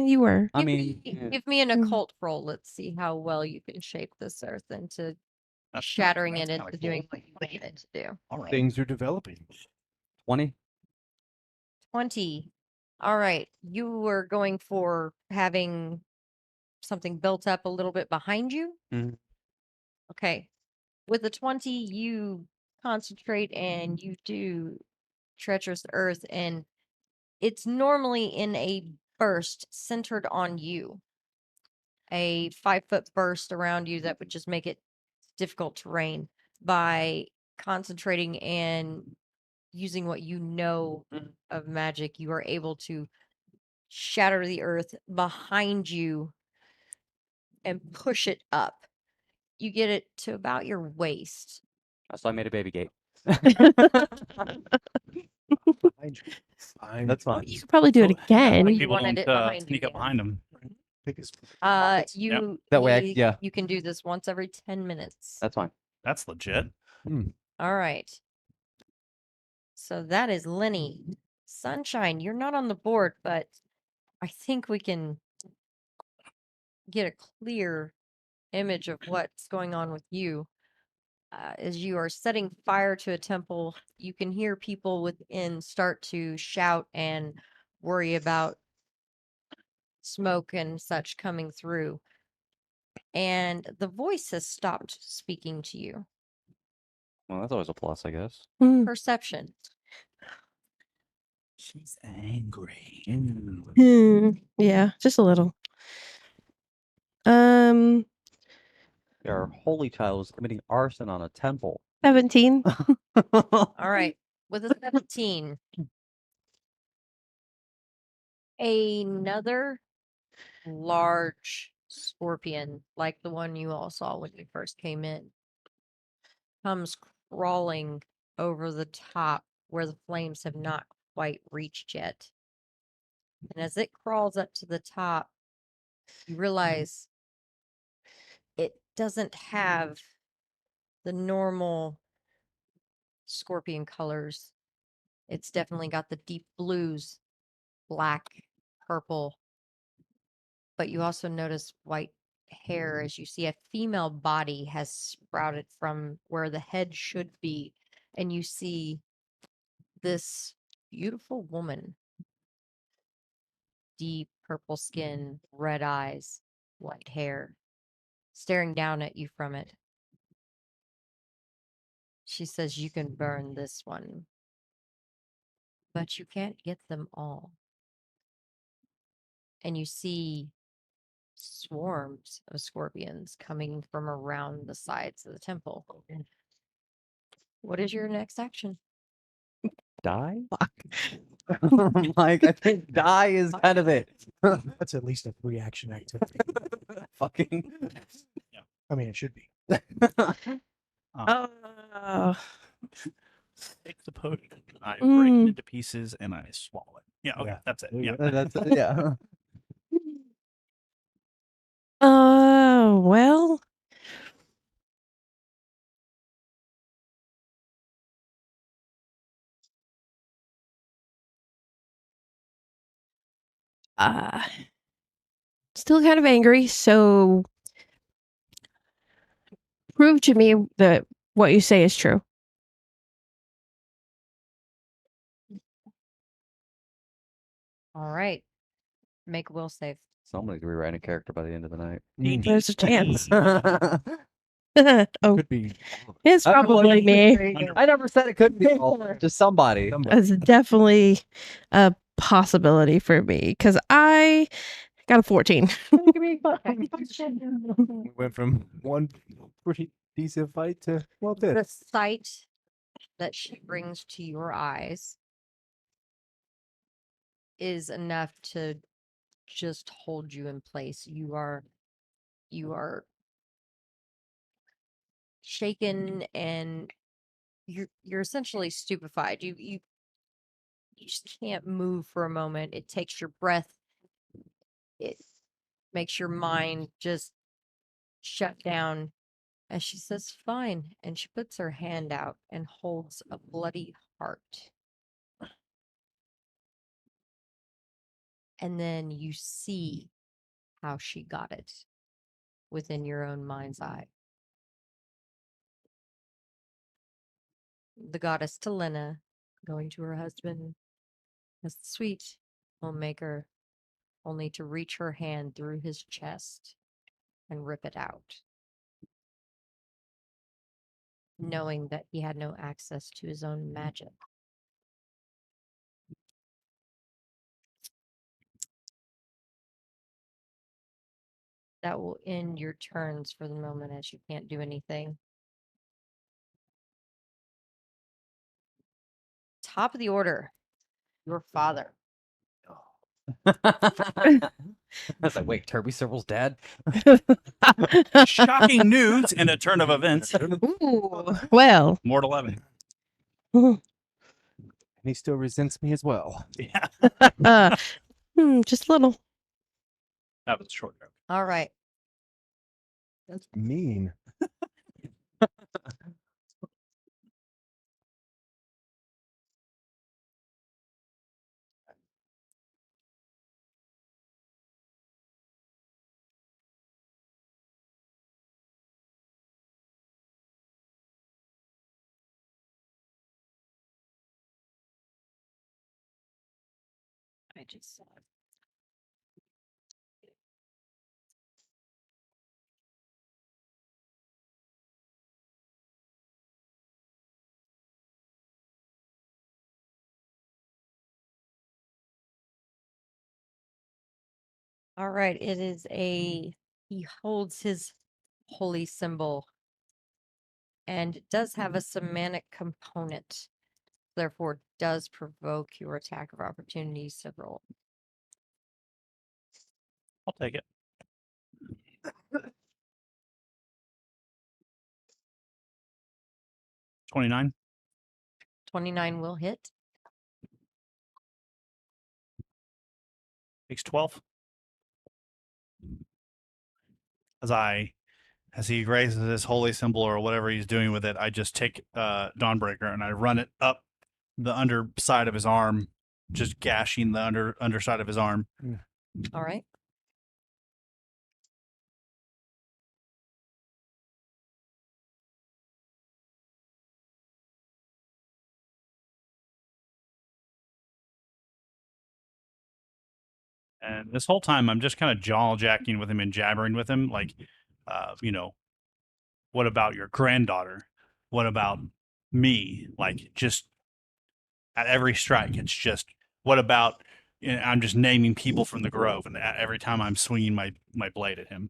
C: You were.
E: I
A: Give
E: mean,
A: me- give me an
C: Mm.
A: occult roll. Let's see how well you can shape this earth into
D: That's
A: shattering
D: that's
A: it
D: kinda
A: into
D: cool.
A: doing what you want it to do.
D: All right.
F: Things are developing.
E: 20.
A: 20. All right. You were going for having something built up a little bit behind you.
E: Mhm.
A: Okay. With the 20, you concentrate and you do treacherous earth, and it's normally in a burst centered on you. A 5-foot burst around you that would just make it difficult terrain. By concentrating and using what you know of magic, you are able to shatter the earth behind you and push it up. You get it to about your waist.
E: So I made a baby gate.
F: Behind you. Behind
E: That's
F: you.
E: fine.
C: You could probably do it
D: So,
C: again.
A: you
D: People
A: wanted
D: don't
A: it behind you,
D: sneak up
A: yeah.
D: behind them.
F: Pick his
A: You
E: That way I-
A: you-
E: yeah.
A: you can do this once every 10 minutes.
E: That's fine.
D: That's legit.
A: All right. So that is Lenny. Sunshine, you're not on the board, but I think we can get a clear image of what's going on with you. As you are setting fire to a temple, you can hear people within start to shout and worry about smoke and such coming through. And the voice has stopped speaking to you.
E: Well, that's always a plus, I guess.
C: Mm.
A: Perception.
D: She's angry.
C: Yeah, just a little. Um,
E: Our holy child was committing arson on a temple.
C: 17.
A: All right. With a 17, another large scorpion, like the one you all saw when you first came in, comes crawling over the top where the flames have not quite reached yet. And as it crawls up to the top, you realize it doesn't have the normal scorpion colors. It's definitely got the deep blues, black, purple. But you also notice white hair as you see a female body has sprouted from where the head should be. And you see this beautiful woman, deep purple skin, red eyes, white hair, staring down at you from it. She says, "You can burn this one, but you can't get them all." And you see swarms of scorpions coming from around the sides of the temple. What is your next action?
E: Die? Like, I think die is kind of it.
B: That's at least a 3-action activity.
E: Fucking.
B: I mean, it should be.
D: Take the potion. I break it into pieces and I swallow it. Yeah, okay,
B: Yeah.
D: that's it.
F: There you
D: Yeah.
E: That's it, yeah.
C: Well. Still kind of angry, so prove to me that what you say is true.
A: All right. Make a will save.
E: Somebody's rewriting a character by the end of the night.
C: There's a chance.
E: I
C: Oh,
B: Could be.
C: it's probably me.
E: never said it couldn't be just somebody.
C: It's definitely a possibility for me because I got a 14.
F: We went from one pretty decent fight to
A: The
F: this.
A: sight that she brings to your eyes is enough to just hold you in place. You are shaken and you're essentially stupefied. You just can't move for a moment. It takes your breath. It makes your mind just shut down. As she says, "Fine," and she puts her hand out and holds a bloody heart. And then you see how she got it within your own mind's eye. The goddess Telena going to her husband as the sweet homemaker, only to reach her hand through his chest and rip it out, knowing that he had no access to his own magic. That will end your turns for the moment, as you can't do anything. Top of the order, your father.
E: I was like, wait, Turby Serval's dad?
D: Shocking news and a turn of events.
C: Ooh, well.
D: More to 11.
F: And he still resents me as well.
D: Yeah,
C: Just a little.
D: that was a short joke.
A: All right.
F: That's mean.
A: I just saw it. All right. It is he holds his holy symbol, and it does have a semantic component. Therefore, does provoke your attack of opportunities to roll.
D: I'll take it. 29.
A: 29 will hit.
D: Takes 12. As he raises his holy symbol or whatever he's doing with it, I just take Dawnbreaker and I run it up the underside of his arm, just gashing the underside of his arm.
A: All right.
D: And this whole time, I'm just kind of jaw jacking with him and jabbering with him, like, what about your granddaughter? What about me? Like, just at every strike, it's just, what about? I'm just naming people from the Grove, and every time I'm swinging my blade at him.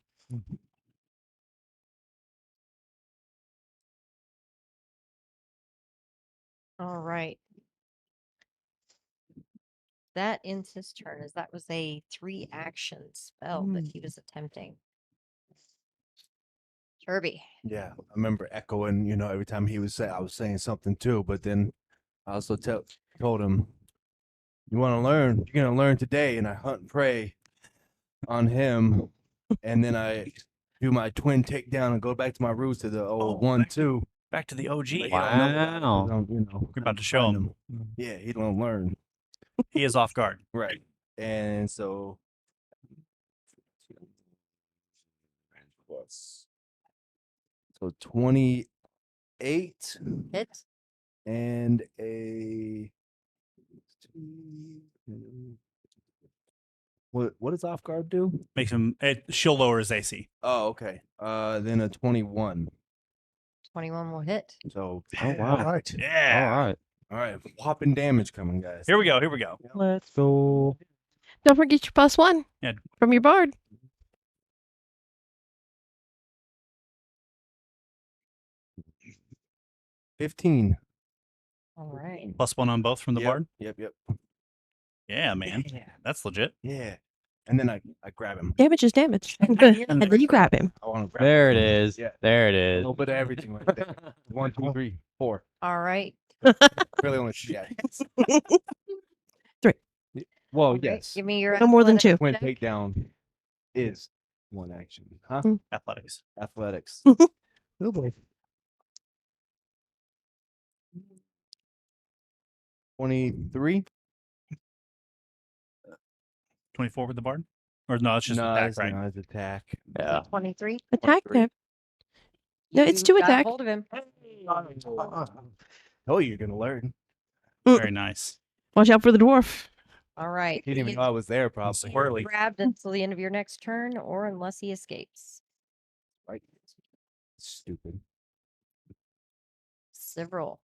A: All right. That ends his turn, as that was a 3-action spell that he was attempting. Kirby.
F: Yeah, I remember echoing, every time he was saying, I was saying something too, but then I also told him, you want to learn, you're going to learn today. And I hunt and pray on him. And then I do my twin takedown and go back to my roots to the old 1-2.
D: Back to the OG.
F: But he don't know that, 'cause
E: Wow.
D: We're about to show him.
F: Yeah, he don't learn.
D: He is off guard.
F: Right. And so plus 28
A: Hit.
F: and a what does off guard do?
D: Makes him. She'll lower his AC.
F: Oh, okay. Then a 21.
A: 21 will hit.
F: So
E: Oh, wow.
B: All right.
D: Yeah.
E: All right.
F: all right, whopping damage coming, guys.
D: Here we go. Here we go.
E: Let's go.
C: Don't forget your +1
D: Yeah.
C: from your bard.
F: $15.
A: All right.
D: +1 on both from the
F: Yep,
D: bard.
F: Yep.
D: Yeah, man.
F: Yeah.
D: That's legit.
F: Yeah. And then I grab him.
C: Damage is damage. And then you grab him.
F: I want to grab
E: There
F: him.
E: it is.
F: Yeah.
E: There it
F: A
E: is.
F: little bit of everything right there. 1, 2, 3, 4.
A: All right.
F: Really only 3 actions.
C: 3.
F: Well,
A: All right,
F: yes.
A: Give me your
C: No more than
A: athletics
C: 2.
F: Twin
A: check.
F: takedown is 1 action. Huh?
D: Athletics.
F: Athletics.
B: Oh boy.
F: 23.
D: 24 with the bard? Or no, it's just attack, right?
F: No, it's attack.
E: Yeah.
A: 23.
C: Attack
F: 23.
C: him. No, it's
A: You
C: to
A: got
C: attack.
A: hold of him.
F: Oh, you're gonna learn.
D: Very nice.
C: Watch out for the dwarf.
A: All right.
F: He didn't even know I was there, probably.
D: Squirrely.
A: Grabbed until the end of your next turn, or unless he escapes.
F: Right. Stupid.
A: Several.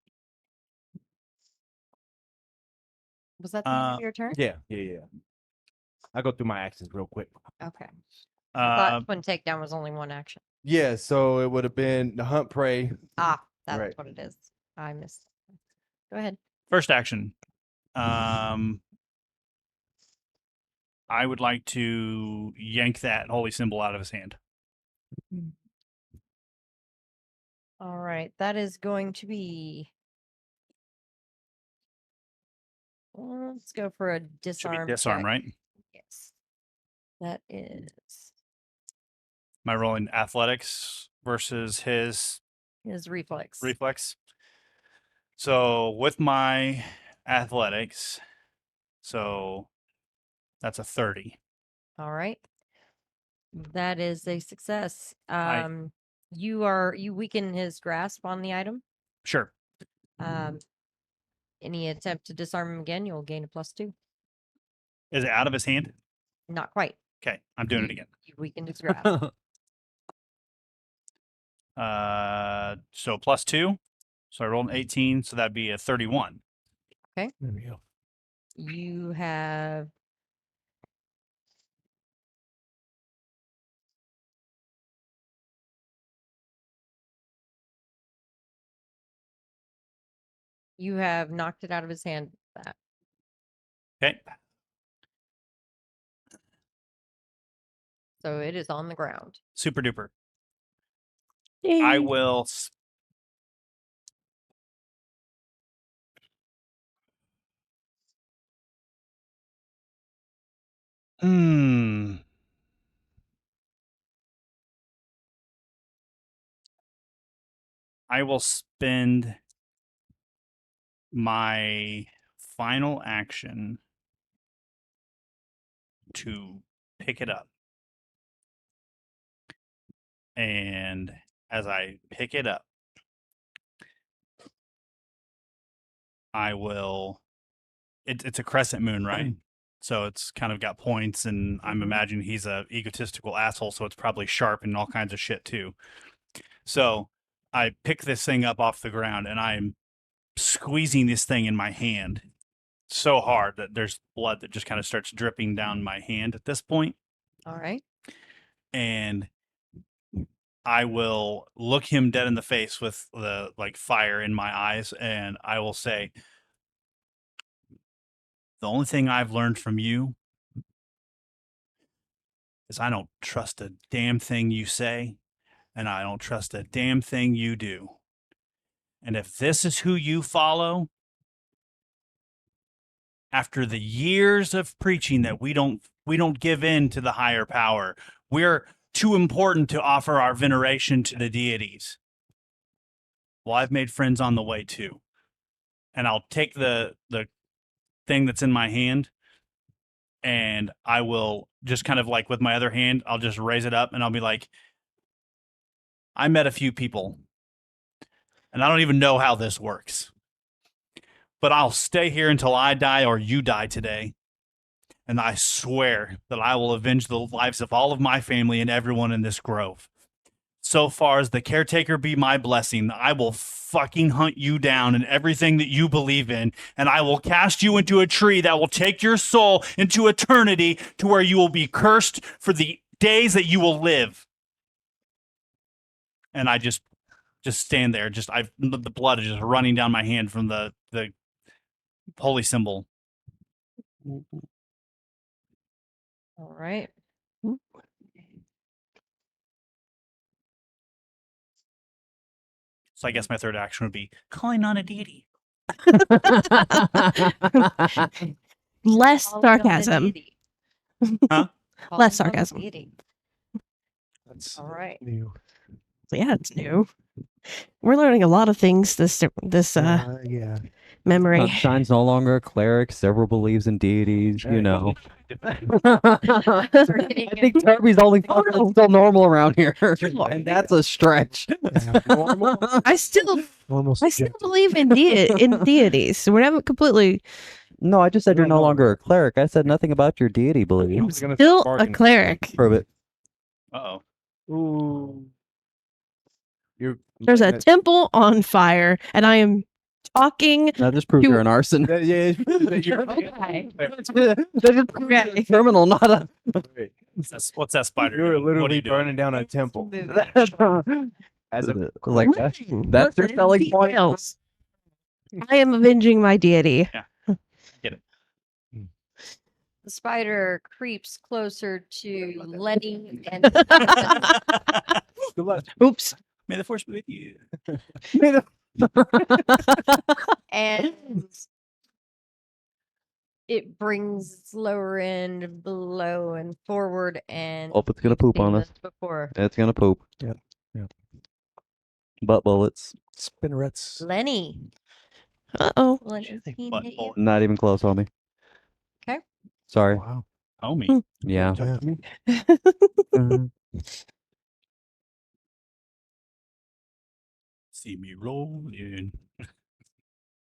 A: Was that the end of your turn?
F: Yeah. I go through my actions real quick.
A: Okay. I thought
D: Uh,
A: twin takedown was only one action.
F: Yeah, so it would have been the hunt prey.
A: Ah, that's
F: Right.
A: what it is. I missed. Go ahead.
D: first action. I would like to yank that holy symbol out of his hand.
A: All right. That is going to be. Let's go for a
D: Should
A: disarm.
D: be disarm,
A: check.
D: right?
A: Yes. That is
D: Am I rolling athletics versus his
A: his reflex.
D: reflex? So with my athletics, so that's a 30.
A: All right. That is a success.
D: I-
A: You weaken his grasp on the item.
D: Sure.
A: Any attempt to disarm him again, you'll gain a +2.
D: Is it out of his hand?
A: Not quite.
D: Okay, I'm doing it again.
A: You weakened his grasp.
D: So +2. So I rolled an 18, so that'd be a 31.
B: There we go.
A: You have knocked it out of his hand. That
D: Okay.
A: so it is on the ground.
D: Super duper.
C: Yay.
D: I will. Hmm. I will spend my final action to pick it up. And as I pick it up, I will. It's a crescent moon, right? So it's kind of got points, and I'm imagining he's a egotistical asshole, so it's probably sharp and all kinds of shit too. So I pick this thing up off the ground, and I'm squeezing this thing in my hand so hard that there's blood that just kind of starts dripping down my hand at this point.
A: All right.
D: And I will look him dead in the face with the fire in my eyes, and I will say, the only thing I've learned from you is I don't trust a damn thing you say, and I don't trust a damn thing you do. And if this is who you follow, after the years of preaching that we don't give in to the higher power, we're too important to offer our veneration to the deities. Well, I've made friends on the way too. And I'll take the thing that's in my hand, and I will just kind of like with my other hand, I'll just raise it up and I'll be like, I met a few people, and I don't even know how this works, but I'll stay here until I die or you die today. And I swear that I will avenge the lives of all of my family and everyone in this grove. So far as the caretaker be my blessing, I will fucking hunt you down and everything that you believe in, and I will cast you into a tree that will take your soul into eternity, to where you will be cursed for the days that you will live. And I just stand there, the blood is just running down my hand from the holy symbol.
A: All right.
D: So I guess my third action would be calling on a deity.
C: Less
A: Call it on the
C: sarcasm.
A: deity.
D: Huh?
A: Call
C: Less
A: it on the
C: sarcasm.
A: deity.
B: That's
A: All right.
B: new.
C: Yeah, it's new. We're learning a lot of things this
B: Yeah.
C: memory.
E: Sunshine's no longer a cleric. Several believes in deities. You know. I think Darby's only fucker that's still normal around here, and that's a stretch.
B: Yeah.
C: I still
B: Normal subjective.
C: believe in deities. So we're not completely
E: No, I just said you're
F: No,
E: no
F: no.
E: longer a cleric. I said nothing about your deity beliefs.
C: still a cleric.
E: Prove it.
D: Uh-oh.
F: Ooh. You're
C: There's a
F: letting it-
C: temple on fire, and I am talking.
E: That just proves
C: You-
E: you're an arson.
F: Yeah, yeah,
E: That just proves you're a criminal, not a.
D: What's that spider?
F: You're
D: doing? What are
F: literally
D: you doing?
F: burning down a temple. As a
E: like that's their selling point.
C: Details. I am avenging my deity.
A: The spider creeps closer to Lenny and
F: good luck.
C: Oops.
D: May the force be with you.
A: and it brings its lower end below and forward and
E: Oh, it's gonna poop
A: seen
E: on us.
A: this before.
E: It's gonna poop.
B: Yep, yep.
E: Butt bullets.
B: Spinnerets.
A: Lenny.
C: Uh-oh.
A: Lenny
D: think
A: seen
D: butt
A: hit you.
D: bullet.
E: Not even close, homie.
A: 'Kay.
E: Sorry.
B: Wow.
D: Homie.
E: Yeah.
B: Yeah.
E: Mhm.
D: See me rolling,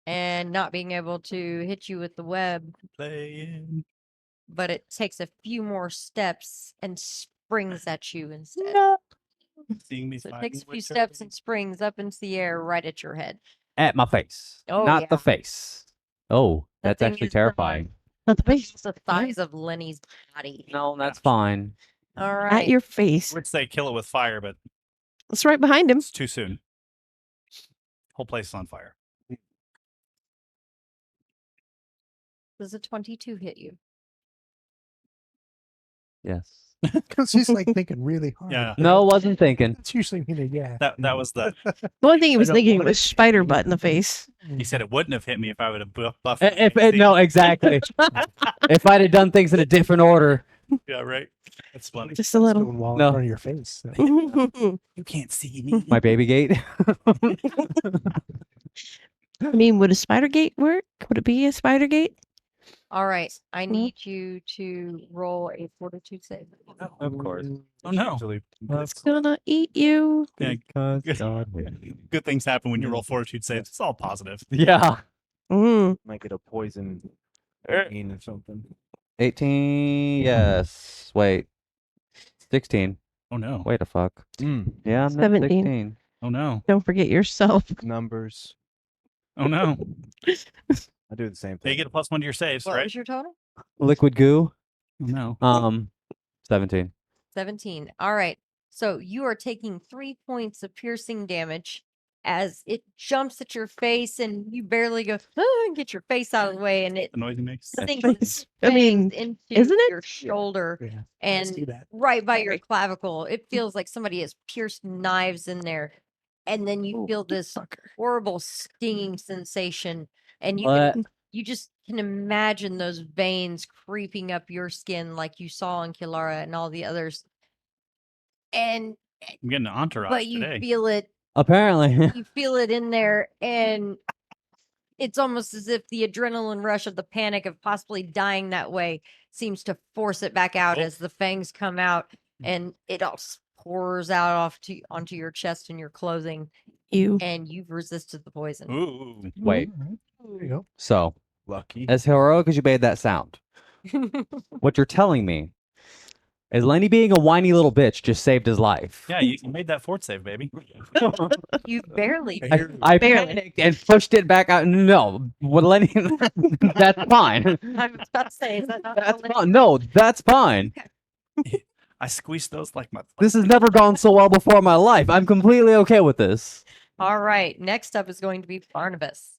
A: And not being able to hit you with the web,
D: playing.
A: but it takes a few more steps and springs at you instead.
D: Seeing me
A: So it
D: fighting
A: takes a
D: with
A: few steps
D: turkey.
A: and springs up into the air right at your head.
E: At my face.
A: Oh,
E: Not the
A: yeah.
E: face. Oh,
A: That
E: that's
A: thing
E: actually
A: is
E: terrifying.
C: Not the face.
A: It's the size of Lenny's body.
E: No, that's fine.
A: All
C: At
A: right.
C: your face.
D: I would say kill it with fire, but
C: It's right behind him.
D: it's too soon. Whole place is on fire.
A: Does a 22 hit you?
E: Yes.
B: Because he's like thinking really hard.
D: Yeah.
E: No, wasn't thinking.
B: That's usually mean a yeah.
D: That was the.
C: The only thing he was
B: don't
C: thinking
B: want
C: was spider butt in the face.
D: He said it wouldn't have hit me if I would have buffed.
E: No, exactly. If I'd have done things in a different order.
D: Yeah, right. That's funny.
C: Just a little.
B: Stone wall
E: No.
B: in front of your face.
D: You can't see me.
E: My baby gate.
C: I mean, would a spider gate work? Would it be a spider gate?
A: All right. I need you to roll a fortitude save.
D: Of course. Oh no.
F: Usually
C: It's gonna eat you.
D: Yeah,
E: Because
D: good things happen when you roll fortitude saves. It's all positive.
E: Yeah.
F: might get a poison pain or something.
E: 18. Yes. Wait. 16.
D: Oh no.
E: Wait a fuck.
F: Mm,
E: Yeah, I'm at
C: 17.
E: 16.
D: Oh no.
C: Don't forget yourself.
F: numbers.
D: Oh no.
F: I do the same
D: They
F: thing.
D: get a +1 to your saves,
A: What
D: right?
A: was your total?
E: Liquid goo.
D: Oh no.
E: 17.
A: 17. All right. So you are taking 3 points of piercing damage as it jumps at your face and you barely go, "Ah," and get your face out of the way and it
D: The noise it makes.
A: sinks
C: Face. I
A: fangs
C: mean,
A: into
C: isn't it?
A: your shoulder
B: Yeah. Let's
A: and
B: do that.
A: right by your clavicle. It feels like somebody has pierced knives in there. And then you feel this horrible stinging sensation. And you just can imagine those veins creeping up your skin like you saw in Kilara and all the others. And
D: I'm getting an entourage
A: but you
D: today.
A: feel it
E: Apparently.
A: you feel it in there and it's almost as if the adrenaline rush of the panic of possibly dying that way seems to force it back out
D: Oh.
A: as the fangs come out and it all pours out onto your chest and your clothing
C: You.
A: and you've resisted the poison.
D: Ooh.
E: Wait.
B: There you go.
E: So,
F: Lucky.
E: as heroic as you made that sound, what you're telling me is Lenny being a whiny little bitch just saved his life.
D: Yeah, you made that fort save, baby.
A: You barely
E: I
C: Barely.
E: panicked and pushed it back out. No, what Lenny? That's fine.
A: I was about to say, is that not
E: That's
A: how
E: fine. No, that's fine.
D: I squeezed those like my.
E: This has never gone so well before in my life. I'm completely okay with this.
A: All right. Next up is going to be Barnabas.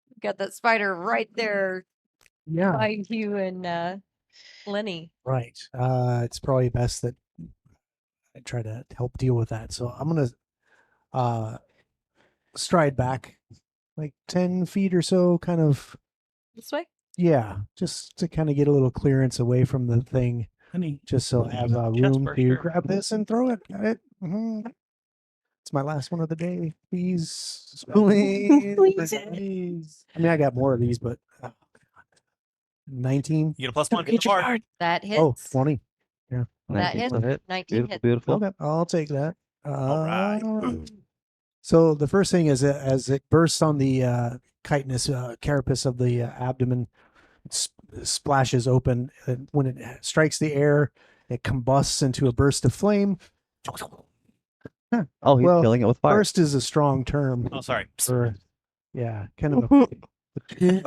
A: You've got that spider right there
B: Yeah.
A: by you and Lenny.
B: Right. It's probably best that I try to help deal with that. So I'm gonna stride back like 10 feet or so, kind of,
A: This way?
B: yeah, just to kind of get a little clearance away from the thing,
D: Honey,
B: just so I have
D: Chest
B: room
D: for
B: to
D: sure.
B: grab this and throw it. Got it. Mhm. It's my last one of the day. Please.
F: Please,
C: Please.
F: please.
B: I mean, I got more of these, but 19.
D: You get a plus
C: Don't
D: one. Get the
C: get your
D: bar.
C: card.
A: That hits.
B: Oh, 20.
A: That
E: 19
A: hits.
E: will hit.
A: 19
E: Beautiful,
A: hits.
E: beautiful.
B: Okay, I'll take that.
D: All right.
B: So the first thing is as it bursts on the chitinous carapace of the abdomen, splashes open. And when it strikes the air, it combusts into a burst of flame.
E: Oh, he's
B: Well,
E: killing it with fire.
B: Burst is a strong term
D: Oh, sorry.
B: for, yeah, kind of a
A: Okay.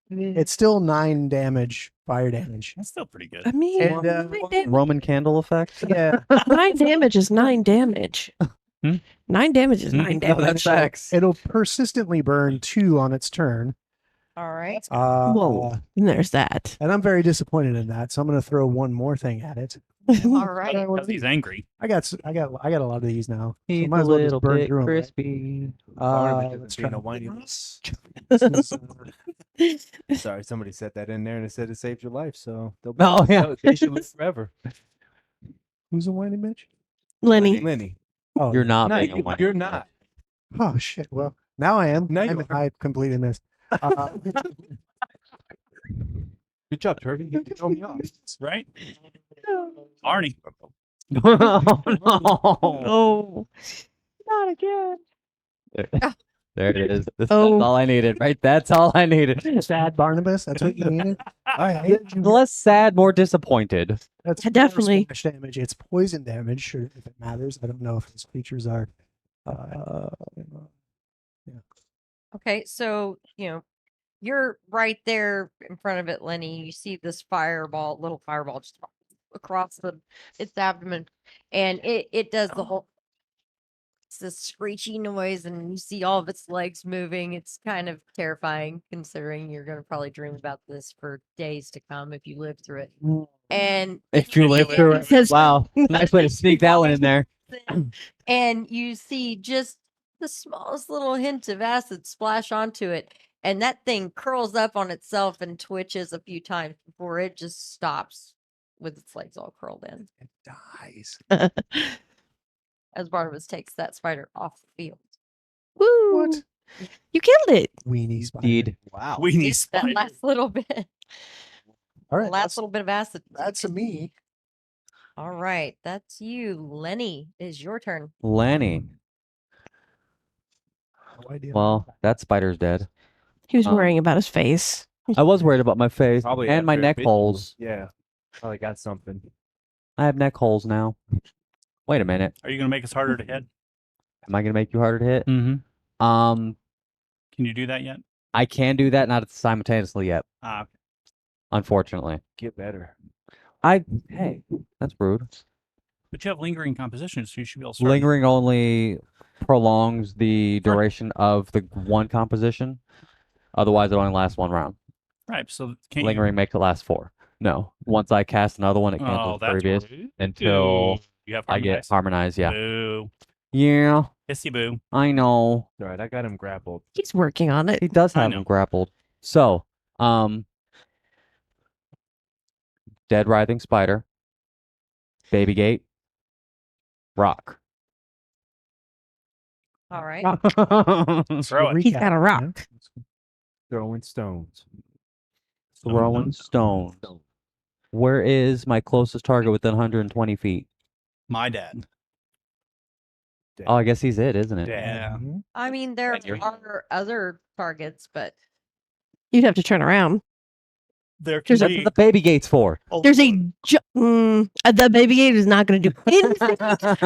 B: it's still 9 damage, fire damage.
D: That's still pretty good.
C: I mean,
B: And,
E: Roman candle effect.
B: Yeah,
C: 9 damage is 9 damage.
D: Hmm?
C: 9 damage is
D: Hmm?
C: 9
E: Oh,
C: damage.
E: that's facts.
B: it'll persistently burn 2 on its turn.
A: All right.
C: Whoa. And there's that.
B: And I'm very disappointed in that, so I'm going to throw one more thing at it.
A: All right.
D: Because he's angry.
B: I got a lot of these now. So
E: He's
B: might
E: a
B: as well just
E: little
B: burn
E: bit
B: through 'em, right?
E: crispy.
F: Barnabas
B: Let's
F: isn't being
B: try
F: a whiny
B: this. This is,
F: Sorry, somebody said that in there and it said it saved your life, so they'll
E: Oh, yeah.
F: they should live forever.
B: who's a whiny bitch?
C: Lenny.
F: Lenny.
B: Oh,
E: You're
B: yeah.
E: not
F: No,
E: being a whiny.
F: you're not.
B: Oh shit. Well, now I am.
F: Now you
B: I'm I completed this.
F: Good job, Turkey. You throw me off.
D: Right? Arnie.
E: Oh, no.
C: Oh. Not again.
E: There it is. That's
C: Oh.
E: all I needed, right? That's all I needed.
B: Sad Barnabas. That's what you needed. I hate you.
E: Less sad, more disappointed.
B: That's
C: Yeah, definitely.
B: splash damage. It's poison damage, or if it matters. I don't know if these features are.
A: Okay. So, you're right there in front of it, Lenny. You see this little fireball just across its abdomen. And it does the whole, it's this screechy noise, and you see all of its legs moving. It's kind of terrifying considering you're going to probably dream about this for days to come if you live through it. And
E: If you live through it.
C: Says-
E: Wow. Nice way to sneak that one in there.
A: and you see just the smallest little hint of acid splash onto it, and that thing curls up on itself and twitches a few times before it just stops with its legs all curled in
B: It dies.
A: as Barnabas takes that spider off the field.
C: Woo.
B: What?
C: You killed it.
B: Weenie spider.
E: Indeed.
F: Wow.
D: We need
A: That
D: spider.
A: last little bit,
B: All right.
A: last little bit of acid.
B: That's a me.
A: All right, that's you, Lenny. It is your turn.
E: Lenny.
B: No idea.
E: Well, that spider's dead.
C: He was
E: Um,
C: worrying about his face.
E: I was worried about my face
F: Probably
E: and my
F: after it
E: neck
F: bit you.
E: holes.
F: Yeah. Probably got something.
E: I have neck holes now. Wait a minute.
D: Are you going to make us harder to hit?
E: Am I going to make you harder to hit?
D: Mm-hmm.
E: Um,
D: Can you do that yet?
E: I can do that, not simultaneously yet,
D: Okay.
E: unfortunately.
F: Get better.
E: Hey, that's rude.
D: But you have lingering composition, so you should be able to start.
E: Lingering only prolongs the
D: For-
E: duration of the one composition. Otherwise, it only lasts one round.
D: Right. So can't
E: Lingering makes it last 4. No. Once I cast another one, it
D: you?
E: cancels
D: Oh,
E: the
D: that's
E: previous
D: rude.
E: until
D: You have
E: I get
D: harmonized.
E: harmonized. Yeah.
D: Boo.
E: Yeah,
D: Hissy boo.
E: I know.
F: All right, I got him grappled.
C: He's working on it.
E: He does
D: I
E: have
D: know.
E: him grappled. So, dead writhing spider, baby gate, rock.
A: All right.
D: Throw it.
C: He's got a
B: Recap,
C: rock.
F: Throwing stones.
E: Throwing stones. Where is my closest target within 120 feet?
D: My dad.
E: Oh, I guess he's it, isn't it?
D: Yeah.
B: Mhm.
A: I mean, there
D: Thank you.
A: are other targets, but
C: You'd have to turn around.
D: There
C: There's
D: can
C: a-
E: That's
D: be.
E: what the baby gate's for.
C: There's a the baby gate is not going to do anything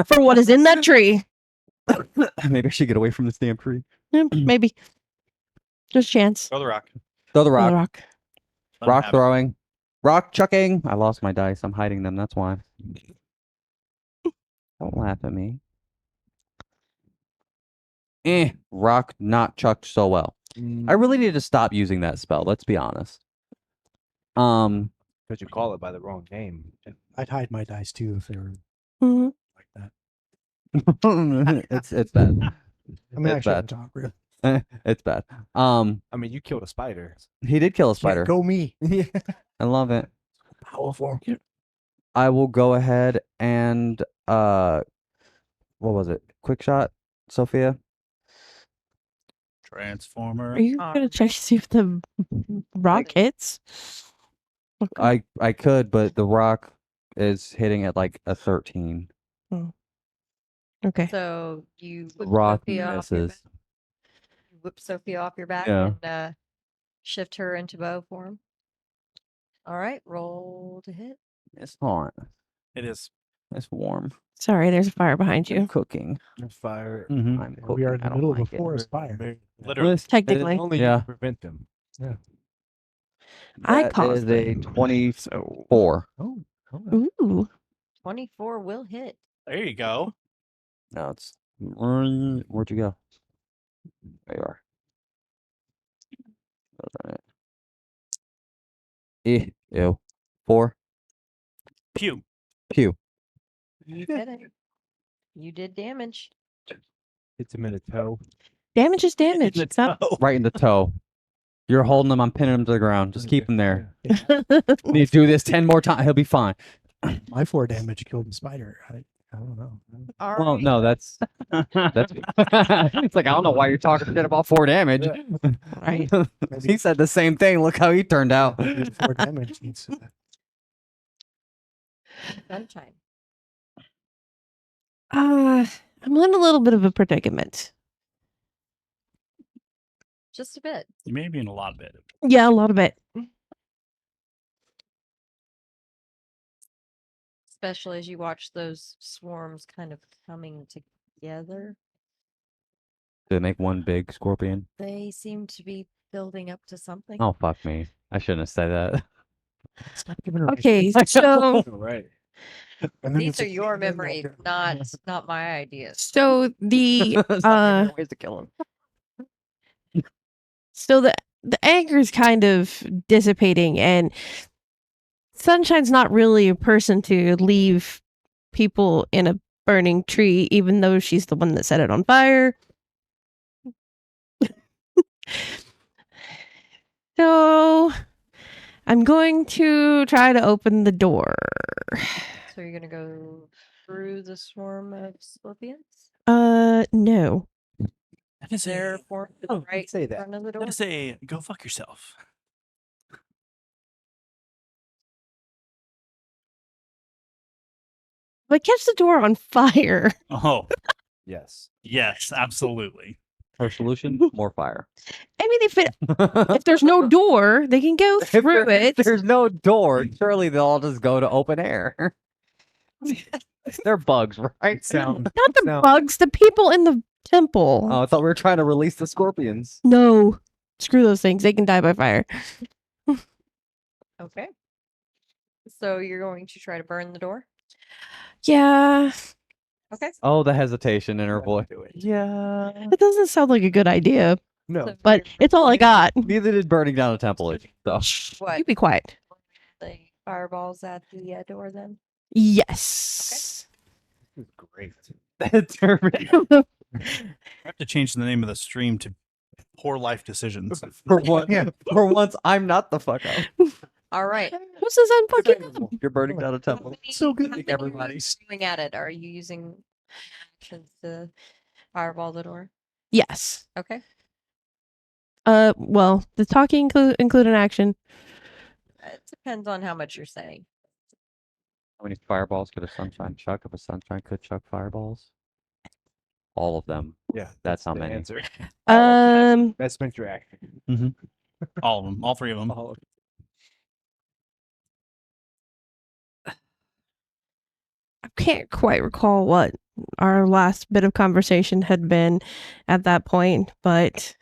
C: for what is in that tree.
E: Maybe I should get away from this damn tree.
C: Maybe. There's a chance.
D: Throw the rock.
E: Throw the
C: Throw
E: rock.
C: the rock.
D: Let him
E: Rock
D: have it.
E: throwing. Rock chucking. I lost my dice. I'm hiding them. That's why. Don't laugh at me. Rock not chucked so well. I really need to stop using that spell. Let's be honest.
F: Because you call it by the wrong name.
B: I'd hide my dice too if they were
C: Mhm.
B: like that.
E: it's bad.
B: I mean, I
E: It's
B: shouldn't
E: bad.
B: talk really.
E: It's bad.
F: I mean, you killed a spider.
E: He did kill a
B: Can't
E: spider.
B: go me.
F: Yeah.
E: I love it.
B: Powerful.
E: I will go ahead and what was it? Quick shot, Sophia.
D: Transformer.
C: Are you gonna check to see if the rock hits? Okay.
E: I could, but the rock is hitting at like a 13.
C: Okay.
A: So you
E: The
A: whip
E: rock
A: Sophia off your back.
E: misses.
A: Whip Sophia off your back
E: Yeah.
A: and shift her into bow form. All right, roll to hit.
E: It's hot.
D: It is.
E: It's warm.
C: Sorry, there's a fire behind
E: I'm
C: you.
E: cooking.
F: There's fire.
E: I'm
B: Yeah,
E: cooking.
B: we are in
E: I
B: the
E: don't
B: middle of a
E: like it.
B: forest fire.
D: Literally.
C: Technically.
F: Only you
E: Yeah.
F: can prevent them.
C: I
E: That
C: caused
E: is a
C: it.
E: 24.
B: Oh, okay.
C: Ooh.
A: 24 will hit.
D: There you go.
E: No, it's where'd you go? There you are. Ew. 4.
D: Pew.
E: Pew.
A: You hit it. You did damage.
F: Hits him in the toe.
C: Damage is damage.
D: In the
C: It's not-
D: toe.
E: Right in the toe. You're holding him. I'm pinning him to the ground. Just keep him there.
B: Yeah.
E: Need to do this 10 more times. He'll be fine.
B: My 4 damage killed the spider. I don't know.
A: All
E: Well,
A: right.
E: no, that's it's like I don't know why you're talking shit about 4 damage.
C: Right.
E: He said the same thing. Look how he turned out.
B: Maybe the 4 damage needs.
A: Sunshine.
C: I'm in a little bit of a predicament.
A: Just a bit.
D: You may be in a lot of it.
C: Yeah, a lot of it.
A: Especially as you watch those swarms kind of coming together.
E: Do they make one big scorpion?
A: They seem to be building up to something.
E: Oh fuck me! I shouldn't have said that.
B: Stop giving her.
C: Okay, so
F: Right.
B: And then
A: These
B: it's
A: are
B: like,
A: your
B: and then
A: memories,
B: they'll-
A: not my ideas.
C: so the
E: Stop giving her ways to kill him.
C: so the anger is kind of dissipating, and Sunshine's not really a person to leave people in a burning tree, even though she's the one that set it on fire. So I'm going to try to open the door.
A: So you're gonna go through the swarm of scorpions?
C: No.
D: That is
A: They're
D: a,
A: formed
F: Oh,
A: right
F: say
A: in
F: that.
A: front of the door.
D: that is a go fuck yourself.
C: If I catch the door on fire,
D: Oh,
F: Yes.
D: yes, absolutely.
E: Her solution: more fire.
C: I mean, if there's no door, they can go through it.
E: If there's no door, surely they'll all just go to open air. They're bugs, right?
F: Sound.
C: Not the
F: Sound-
C: bugs, the people in the temple.
E: Oh, I thought we were trying to release the scorpions.
C: No, screw those things. They can die by fire.
A: Okay. So you're going to try to burn the door?
C: Yeah,
A: Okay.
E: Oh, the hesitation in her voice.
F: Do it.
E: Yeah.
C: it doesn't sound like a good idea,
F: No.
A: So
C: but
A: you're
C: it's all I got.
E: Neither did burning down a temple. So.
A: What?
C: You be quiet.
A: The fireballs at the door then?
C: Yes.
F: This is great.
D: I have to change the name of the stream to Poor Life Decisions.
E: For once, I'm not the fuck up.
A: All right.
C: Who says I'm fucking up?
E: You're burning down a temple.
B: So good.
A: How many
E: Everybody's-
A: are you doing at it? Are you using actions to fireball the door?
C: Yes.
A: Okay.
C: Well, the talking include an action.
A: It depends on how much you're saying.
E: How many fireballs could a sunshine chuck if a sunshine could chuck fireballs? All of them.
F: Yeah.
E: That's how
F: the
E: many.
F: Answer. That's spent your action.
D: All of them, all three of them.
C: I can't quite recall what our last bit of conversation had been at that point, but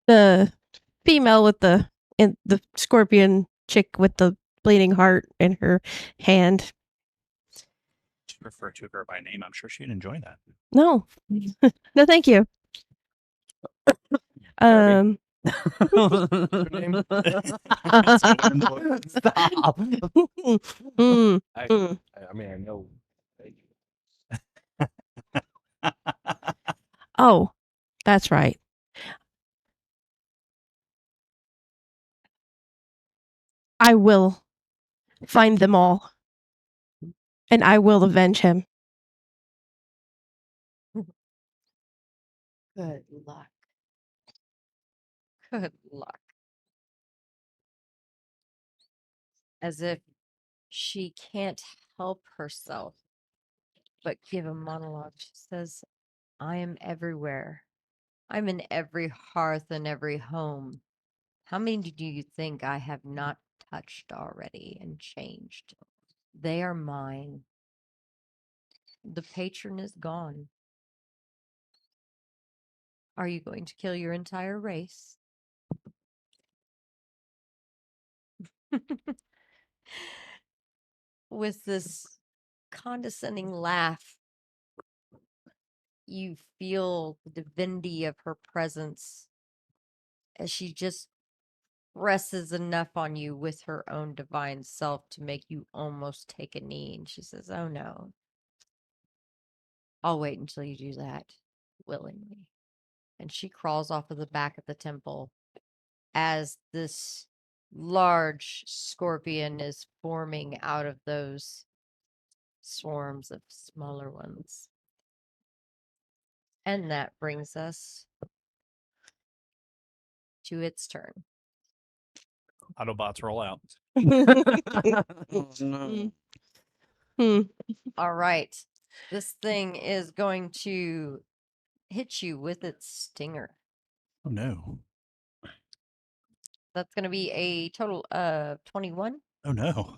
C: the female with the scorpion chick with the bleeding heart in her hand.
D: Just refer to her by name. I'm sure she'd enjoy that.
C: No. No, thank you.
F: name?
E: Stop.
C: Mm,
F: I
C: mm.
F: mean, I know.
C: Oh, that's right. I will find them all, and I will avenge him.
A: Good luck. Good luck. As if she can't help herself but give a monologue. She says, I am everywhere. I'm in every hearth and every home. How many do you think I have not touched already and changed? They are mine. The patron is gone. Are you going to kill your entire race? With this condescending laugh, you feel the divinity of her presence as she just presses enough on you with her own divine self to make you almost take a knee. And she says, oh no, I'll wait until you do that willingly. And she crawls off of the back of the temple as this large scorpion is forming out of those swarms of smaller ones. And that brings us to its turn.
D: Autobots roll out.
C: Hmm.
A: All right. This thing is going to hit you with its stinger.
D: Oh no.
A: That's going to be a total of 21.
D: Oh no.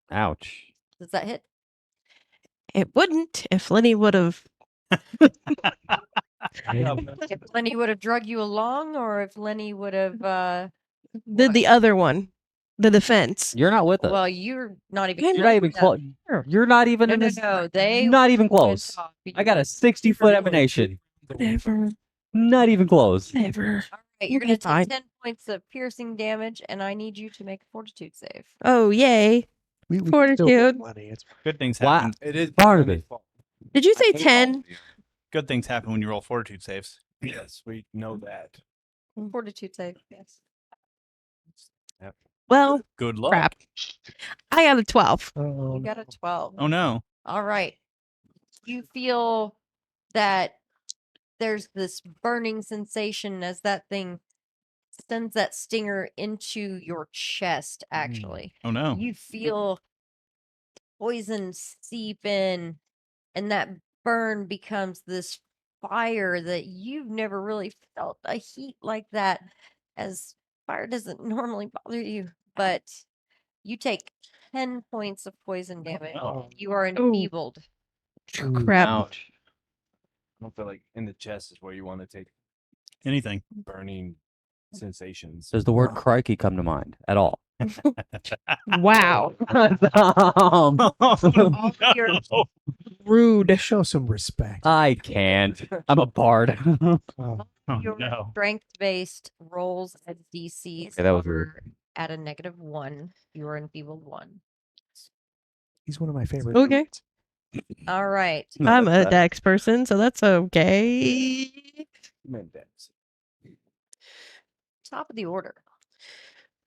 E: Ouch.
A: Does that hit?
C: It wouldn't if Lenny would have.
A: If Lenny would have drug you along, or if Lenny would have,
C: Did the other one, the defense.
E: You're not with us.
A: well, you're not even.
C: I'm
E: You're not even
A: close
E: close. You're not even
A: No,
E: in
A: no,
E: this.
A: no. They
E: Not even
A: went
E: close.
A: off.
E: I got a 60-foot emanation.
C: Whatever.
E: Not even close.
C: Whatever.
A: All right, you're
C: Okay,
A: going to
C: fine.
A: take 10 points of piercing damage, and I need you to make a fortitude save.
C: Oh, yay.
B: We can still
C: Fortitude.
B: get money. It's
D: Good things
E: Wow.
D: happen.
F: It is
E: Part of
F: Benny's
E: it.
F: fault.
C: Did you
F: I
C: say
F: hate all
C: 10?
F: of you.
D: Good things happen when you roll fortitude saves.
F: Yes, we know that.
A: Fortitude save, yes.
C: Well,
D: Good luck.
C: crap. I got a 12.
A: You got a 12.
D: Oh no.
A: All right. You feel that there's this burning sensation as that thing sends that stinger into your chest, actually.
D: Oh no.
A: You feel poison seep in, and that burn becomes this fire that you've never really felt a heat like that, as fire doesn't normally bother you, but you take 10 points of poison damage.
D: Oh.
A: You are enfeebled.
C: Crap.
E: Ouch.
F: I don't feel like in the chest is where you want to take
D: Anything.
F: burning sensations.
E: Does the word crikey come to mind at all?
C: Wow.
D: Oh,
A: your-
D: no.
C: Rude.
B: show some respect.
E: I can't. I'm a bard.
B: Oh,
D: Oh,
A: Your
D: no.
A: strength-based rolls at DCs
E: Okay, that was rude.
A: are at a -1. You are enfeebled 1.
B: he's one of my favorite.
C: Okay.
B: druids.
A: All right.
C: I'm a dex person, so that's okay.
F: Mendex.
A: Top of the order.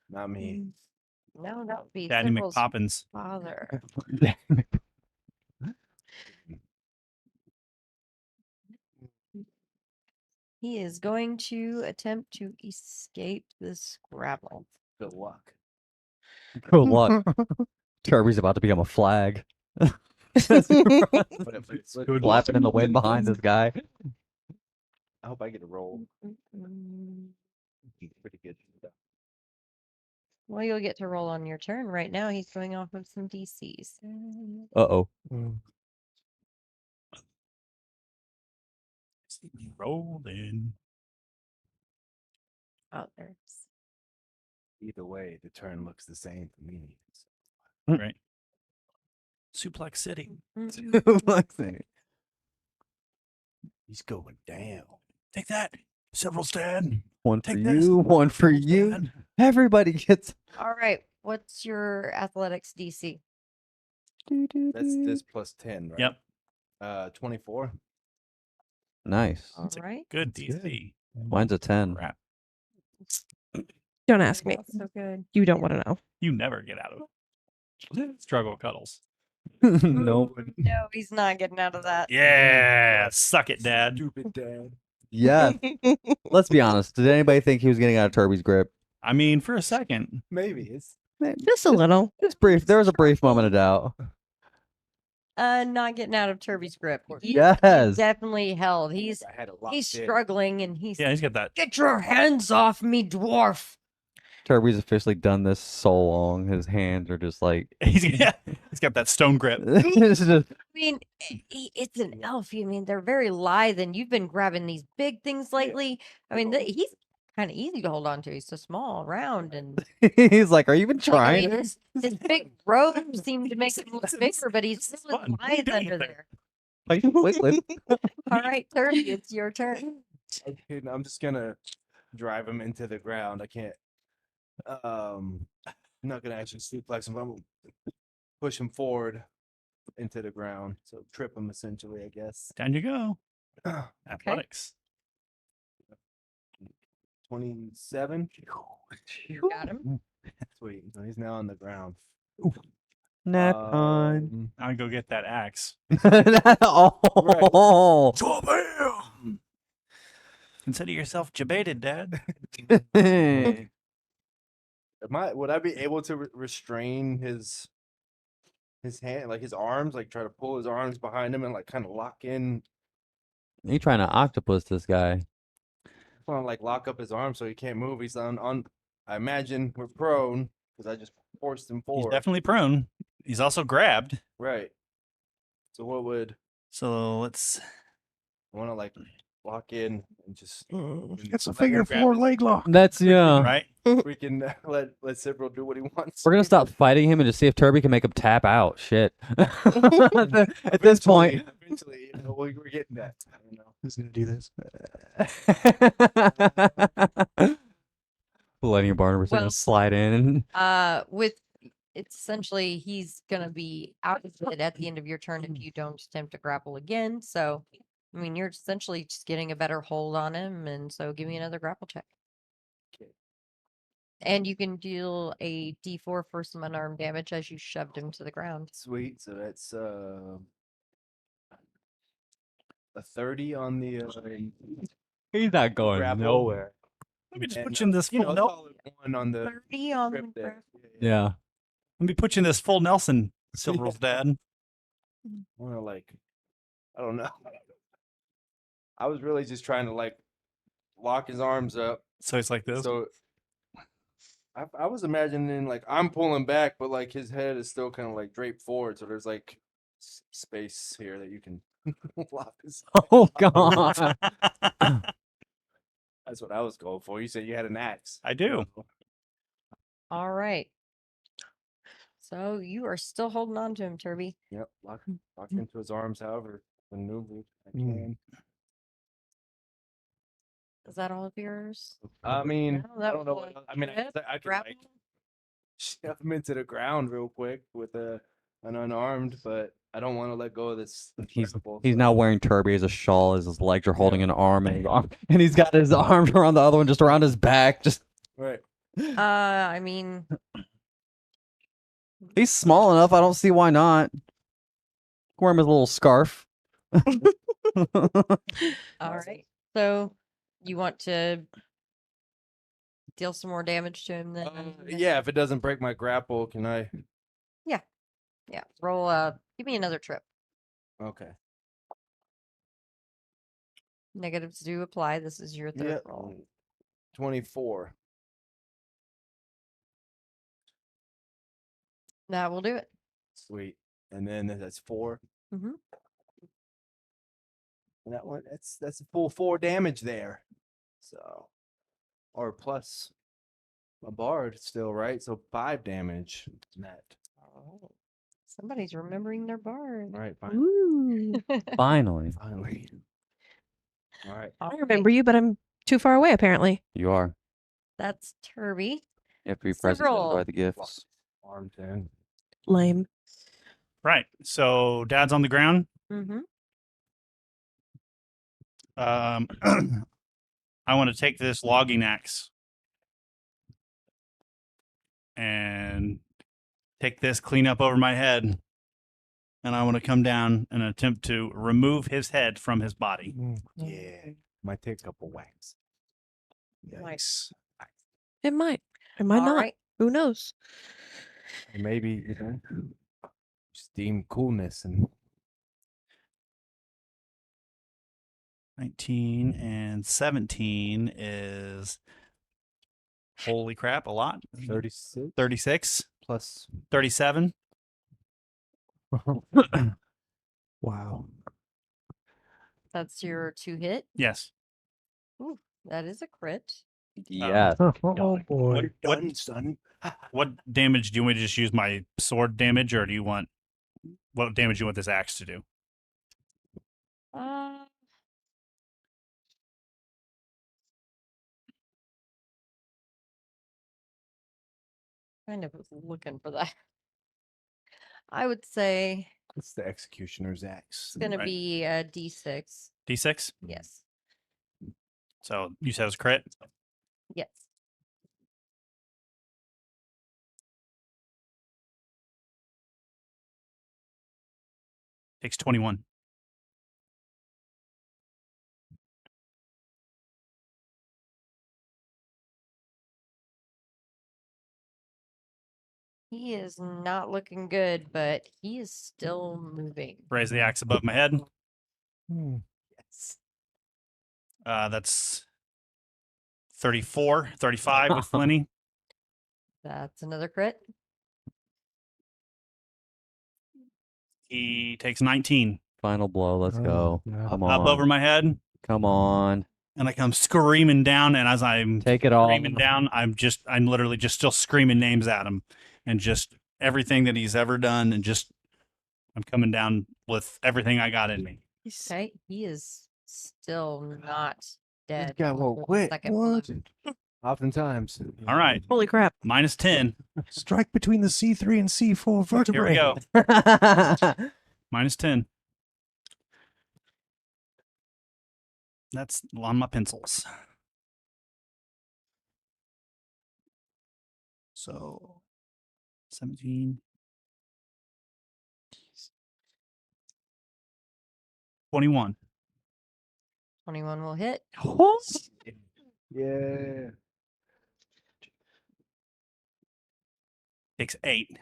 F: Not me.
A: No, that would be
D: Daddy
A: Cyril's
D: McPoppins.
A: father. He is going to attempt to escape this grapple.
F: Good luck.
E: Good luck. Kirby's about to become a flag.
F: But if it's
D: Good
E: Flapping in the wind behind this guy.
F: I hope I get a roll.
A: Mm,
F: Pretty good.
A: Well, you'll get to roll on your turn. Right now, he's going off of some DCs.
E: Uh-oh.
B: Mm.
D: Rolled in.
A: Oh, there's.
F: Either way, the turn looks the same to me.
D: Right. Suplex City.
F: He's going down.
D: Take that. Several stand.
E: One for
D: Take this.
E: you, one for you.
D: Stand.
E: Everybody gets.
A: All right. What's your athletics DC?
F: That's this plus 10, right?
D: Yep.
F: 24.
E: Nice.
A: All right.
D: Good
B: That's good.
D: DC.
E: Mine's a 10.
D: Crap.
C: Don't ask me.
A: So good.
C: You don't want to know.
D: You never get out of it. Struggle cuddles.
E: No.
A: No, he's not getting out of that.
D: Yeah, suck it, Dad.
F: Stupid dad.
E: Yeah. Let's be honest. Did anybody think he was getting out of Turby's grip?
D: I mean, for a second.
F: Maybe it's
C: Just a little.
E: Just brief. There was a brief moment of doubt.
A: Not getting out of Turby's grip. He's
E: Yes.
A: definitely held. He's
F: I had a lot.
A: struggling, and he's
D: Yeah, he's got that.
A: get your hands off me, dwarf.
E: Turby's officially done this so long. His hands are just like.
D: He's got that stone grip.
E: It's just-
A: I mean, it's an elf. I mean, they're very lithe, and you've been grabbing these big things lately. I mean, he's kind of easy to hold on to. He's so small, round, and
E: he's like, "Are you even
A: I
E: trying?"
A: mean, his big robes seem to make him look bigger, but he's still
D: fun. What are you
A: lithe
D: doing
A: under
D: there?
A: there.
E: Like, wait.
A: All right, Turby, it's your turn.
F: Okay, I'm just gonna drive him into the ground. I can't. I'm not gonna actually suplex him. I'm gonna push him forward into the ground. So trip him essentially, I guess.
D: Down you go. Athletics.
F: 27.
A: Got him.
F: Sweet. So he's now on the ground.
E: Nat time.
D: I'll go get that axe.
E: Oh.
D: Bam! Consider yourself jabated, Dad.
F: Would I be able to restrain his hand, like his arms, like try to pull his arms behind him and like kind of lock in?
E: You trying to octopus this guy?
F: I want to like lock up his arms so he can't move. He's on. I imagine we're prone because I just forced him
D: He's
F: forward.
D: definitely prone. He's also grabbed.
F: Right. So what would
D: So let's.
F: I want to like lock in and just
B: It's a
F: let
B: figure
F: him grab
B: four
F: his-
B: leg lock.
E: That's yeah.
D: Right?
F: We can let Cipro do what he wants.
E: We're gonna stop fighting him and just see if Turby can make him tap out. Shit. At this point.
F: Eventually, we're getting that. I don't know.
B: Who's gonna do this?
E: Lenny and Barnabas are
A: Well,
E: gonna slide in.
A: With it's essentially he's gonna be out of it at the end of your turn if you don't attempt to grapple again. So, I mean, you're essentially just getting a better hold on him, and so give me another grapple check.
F: Okay.
A: And you can deal a D4 for some unarmed damage as you shoved him to the ground.
F: Sweet. So that's a 30 on the
E: He's not going
F: grapple.
E: nowhere.
D: Let me just
F: And,
D: put you in this
F: you
D: full
F: know,
D: Nelson.
F: solid 1 on the
A: 30 on the
F: grip there.
E: Yeah.
D: Let me put you in this full Nelson, Silver's dad.
F: I want to like, I don't know. I was really just trying to like lock his arms up.
D: So he's like this.
F: So I was imagining like I'm pulling back, but like his head is still kind of like draped forward. So there's like space here that you can lock his.
E: Oh god.
F: That's what I was going for. You said you had an axe.
D: I do.
A: All right. So you are still holding on to him, Turby.
F: Yep. Lock into his arms, however maneuvered I
B: Mm.
F: can.
A: Is that all of yours?
F: I mean,
A: No, that
F: I don't know.
A: was
F: What
A: a
F: else. I mean,
A: grip,
F: I could
A: grapple.
F: like shove him into the ground real quick with an unarmed, but I don't want to let go of this.
E: He's
F: grapple,
E: he's
F: so-
E: now wearing Turby as a shawl as his legs are holding an arm and he's got his arms around the other one just around his back. Just
F: right.
A: I mean,
E: he's small enough. I don't see why not. Wear him as a little scarf.
A: all right. So you want to deal some more damage to him then?
F: Yeah, if it doesn't break my grapple, can I?
A: Yeah. Roll give me another trip.
F: Okay.
A: Negatives do apply. This is your third
F: Yep.
A: roll.
F: 24.
A: That will do it.
F: Sweet. And then that's 4.
A: Mhm.
F: And that one, that's a full 4 damage there. So, or plus a bard still, right? So 5 damage net.
A: Oh, somebody's remembering their bard.
F: All right, fine.
C: Ooh.
E: Finally.
F: Finally. All right.
A: All
C: I
A: right,
C: remember you, but I'm too far away apparently.
E: You are.
A: That's Turby.
E: You have to be present to
A: Several.
E: enjoy the gifts.
F: Armed in.
C: Lame.
D: Right. So Dad's on the ground.
A: Mm-hmm.
D: I want to take this logging axe and take this clean up over my head. And I want to come down and attempt to remove his head from his body.
F: Yeah. Might take a couple whacks.
B: Yikes.
C: It might. It might
A: All
C: not.
A: right.
C: Who knows?
F: Or maybe, steam coolness and
D: 19 and 17 is, holy crap, a lot.
F: 36
D: 36,
F: plus.
D: 37.
B: Wow.
A: That's your 2 hit.
D: Yes.
A: Ooh, that is a crit.
E: Yes.
B: Oh boy.
D: What,
F: Done, son.
D: what damage do you want me to just use my sword damage, or do you want what damage do you want this axe to do?
A: Uh, kind of was looking for that. I would say
F: It's the executioner's axe.
A: it's going to
D: Right.
A: be a D6.
D: D6.
A: Yes.
D: So you said it was crit.
A: Yes.
D: Takes 21.
A: He is not looking good, but he is still moving.
D: Raise the axe above my head.
B: Hmm.
A: Yes.
D: That's 34, 35 with Flinny.
A: That's another crit.
D: He takes 19.
E: Final blow. Let's
B: Oh,
E: go.
B: yeah.
E: Come
D: Up
E: on.
D: over my head,
E: Come on.
D: and I come screaming down. And as I'm
E: Take it all.
D: screaming down, I'm literally just still screaming names at him, and just everything that he's ever done, and just I'm coming down with everything I got in me.
A: Okay. He is still not dead.
F: This guy won't quit.
A: Second blow.
B: What?
F: Oftentimes.
D: All right,
C: Holy crap.
D: minus 10.
B: Strike between the C3 and C4 vertebrae.
D: Here we go. Minus 10. That's on my pencils. So 17. 21.
A: 21 will hit.
F: Yeah.
D: Takes 8.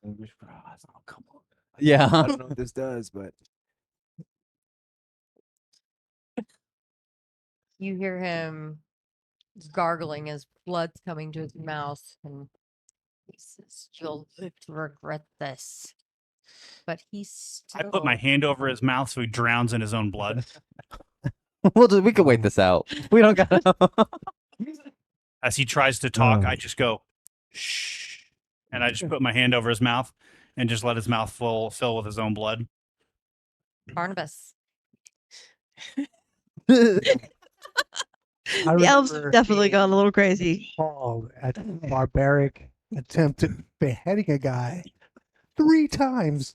F: English fries. Oh, come on. I
E: Yeah.
F: don't know what this does, but
A: You hear him gargling as blood's coming to his mouth, and he says, "You'll live to regret this." But he's
D: I
A: still.
D: put my hand over his mouth so he drowns in his own blood.
E: We can wait this out. We don't gotta.
D: As he tries to talk,
B: Oh.
D: I just go, shh. And I just put my hand over his mouth and just let his mouth fill with his own blood.
A: Barnabas.
B: I
C: The elves have
B: remember
C: definitely gone a little crazy.
B: Paul at barbaric attempted beheading a guy 3 times.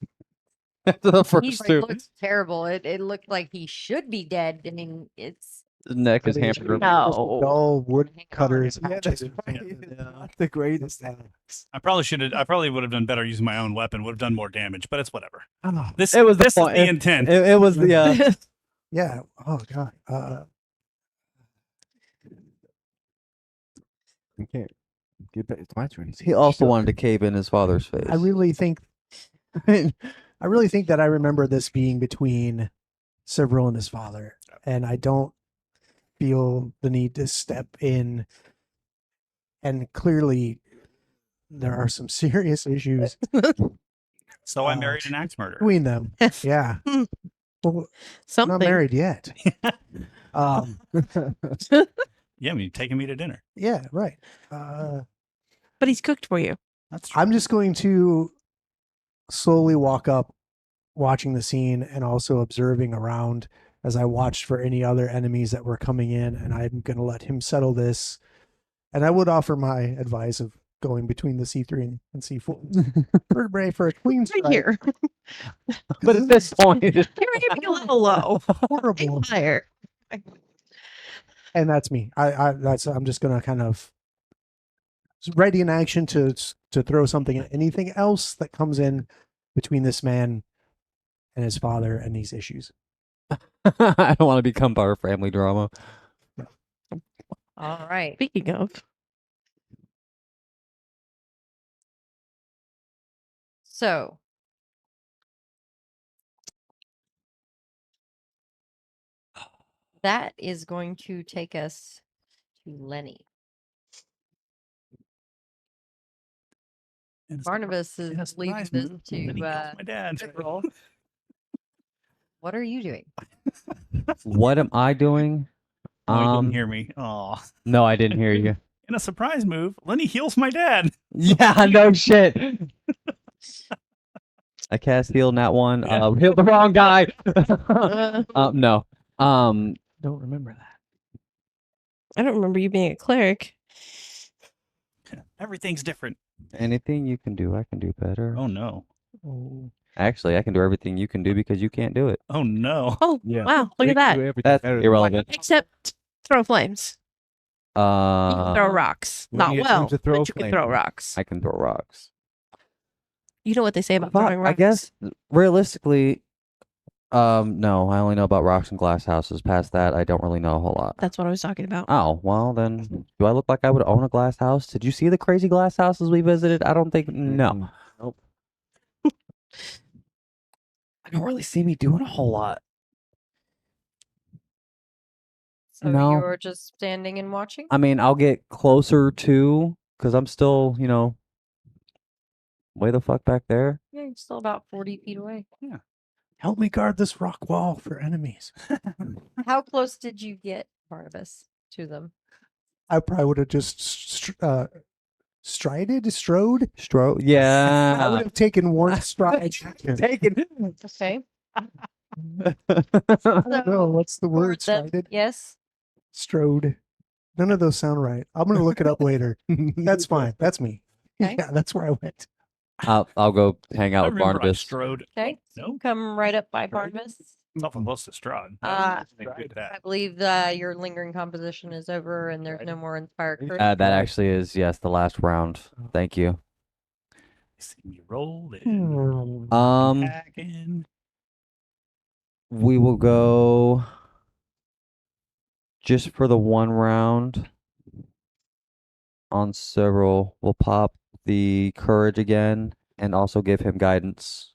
E: After the
A: He
E: first two,
A: looks terrible. It looked like he should be dead. I mean, it's
E: his neck is
B: I mean,
E: hampered.
C: No.
B: Dull wood
A: Hang on.
B: cutters.
F: yeah, that's
B: hatchets,
F: right.
B: and
F: It's not the greatest.
D: I probably would have done better using my own weapon, would have done more damage, but it's whatever.
B: Oh,
D: This
E: It was the
D: this is
E: point.
D: the intent.
E: It was the.
B: yeah. Oh god.
F: You can't get back. It's my turn.
E: He also wanted to cave in his father's face.
B: I really think that I remember this being between Several and his father, and I don't feel the need to step in. And clearly, there are some serious issues
D: So I married an axe murderer.
B: between them. Yeah. Well,
C: Something.
B: not married yet. um,
D: Yeah, I mean, taking me to dinner.
B: yeah, right.
C: But he's cooked for you.
D: That's true.
B: I'm just going to slowly walk up, watching the scene and also observing around as I watched for any other enemies that were coming in, and I'm going to let him settle this. And I would offer my advice of going between the C3 and C4 vertebrae for a clean
C: Right
B: strike.
C: here.
E: But at this point,
C: You're aiming a little low. Aim
B: Horrible.
C: higher.
B: And that's me. I'm just going to kind of ready in action to throw something at anything else that comes in between this man and his father and these issues.
E: I don't want to become part of family drama.
A: All right.
C: Speaking of,
A: So that is going to take us to Lenny.
D: And it's
A: Barnabas is
D: a surprise
A: leaving this
D: move. And he
A: to
D: kills my dad.
A: roll. What are you doing?
E: What am I doing?
D: Oh, you didn't hear me. Oh,
E: No, I didn't hear you.
D: in a surprise move, Lenny heals my dad.
E: Yeah, no shit. I cast heal that one.
D: Yeah.
E: Healed the wrong guy. No.
B: Don't remember that.
C: I don't remember you being a cleric.
D: Everything's different.
E: Anything you can do, I can do better.
D: Oh no.
B: Oh,
E: Actually, I can do everything you can do because you can't do it.
D: Oh no.
C: Oh,
F: Yeah.
C: wow. Look
F: They
C: at
F: can
C: that.
F: do everything
E: That's
F: better than
E: irrelevant.
C: Except throw flames. You can throw rocks.
F: when
C: Not
F: he
C: well,
F: attempts to throw
C: but you can
F: flame.
C: throw rocks.
E: I can throw rocks.
C: You know what they say about
E: But
C: throwing rocks.
E: I guess realistically, no, I only know about rocks and glass houses. Past that, I don't really know a whole lot.
C: That's what I was talking about.
E: Oh, well then, do I look like I would own a glass house? Did you see the crazy glass houses we visited? I don't think, no.
F: Mm.
E: Nope. I don't really see me doing a whole lot.
A: So
E: No.
A: you're just standing and watching?
E: I mean, I'll get closer to, because I'm still, way the fuck back there.
A: Yeah, you're still about 40 feet away.
B: help me guard this rock wall for enemies.
A: How close did you get, Barnabas, to them?
B: I probably would have just strode.
E: Stro,
B: I
E: yeah.
B: would have taken one stride.
E: Taken.
A: Okay.
B: I don't know what's the
A: For
B: word.
A: them-
B: Strided,
A: yes.
B: strode. None of those sound right. I'm gonna look it up later. That's fine. That's me.
A: Okay.
B: Yeah, that's where I went.
E: I'll go hang out
D: I
E: with
D: remember I
E: Barnabas.
D: strode.
A: Okay.
D: No,
A: Come right up by Barnabas.
D: nothing close to Strahd.
A: Uh,
D: Think good
A: I
D: that.
A: believe your lingering composition is over and there's no more inspired courage.
E: That actually is, yes, the last round. Thank you.
D: See me rolling.
E: Um,
D: Hacking.
E: we will go just for the one round on several. We'll pop the courage again and also give him guidance.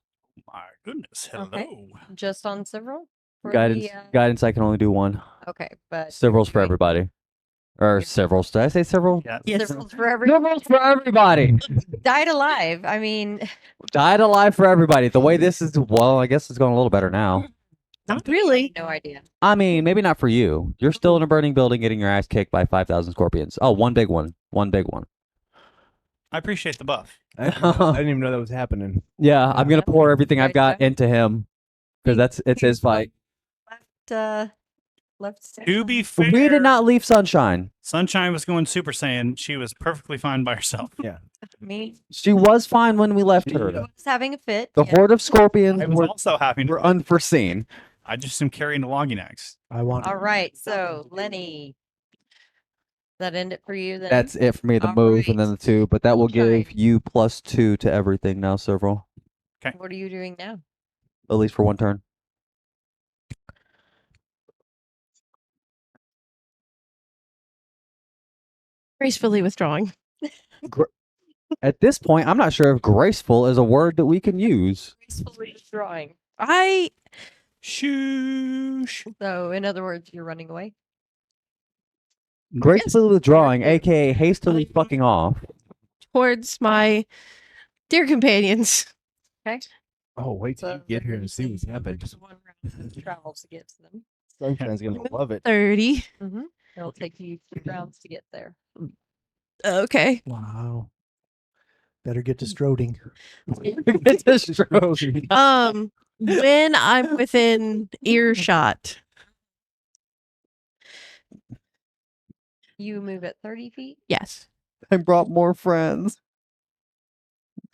D: My goodness. Hello.
A: Okay. Just on several? For
E: Guidance,
A: the,
E: guidance. I can only do one.
A: okay, but
E: Several's for
A: doing-
E: everybody, or
A: You're-
E: severals. Did I say several?
D: Yeah.
C: Yes.
A: several's for every
E: Severals for everybody.
A: died alive. I mean,
E: Died alive for everybody. The way this is, well, I guess it's going a little better now.
C: Not really.
A: no idea.
E: I mean, maybe not for you. You're still in a burning building getting your ass kicked by 5,000 scorpions. Oh, one big one. One big one.
D: I appreciate the buff.
F: I didn't even know that was happening.
E: Yeah, I'm going to pour everything I've got
A: Right.
E: into him because it's his fight.
A: Left.
D: To be fair,
E: We did not leave Sunshine.
D: Sunshine was going Super Saiyan. She was perfectly fine by herself.
A: Me.
E: She was fine when we left
F: She
E: her.
A: Was having a fit.
E: The
A: yeah.
E: horde of scorpions
D: I was
E: were,
D: also happy.
E: were unforeseen.
D: I just am carrying the logging axe.
B: I want.
A: All right. So Lenny, does that end it for you then?
E: That's it for me, the
A: All
E: move and then the
A: right.
E: 2, but that will give
A: Sunshine.
E: you +2 to everything now, several.
A: What are you doing now?
E: At least for one turn.
C: Gracefully withdrawing.
E: At this point, I'm not sure if graceful is a word that we can use.
A: Gracefully withdrawing.
C: I
D: Shoosh.
A: So in other words, you're running away.
E: Gracefully withdrawing,
A: you.
E: aka hastily fucking off.
C: towards my dear companions.
F: Oh, wait till
A: So
F: you get here and see what's
A: there's
F: happening.
A: one round of travel to get to them.
F: Sunshine's gonna love it.
C: 30.
A: It'll take you 2 rounds to get there.
C: Okay.
B: Wow. Better get to stroding.
C: When I'm within earshot,
A: You move at 30 feet.
C: yes.
E: I brought more friends.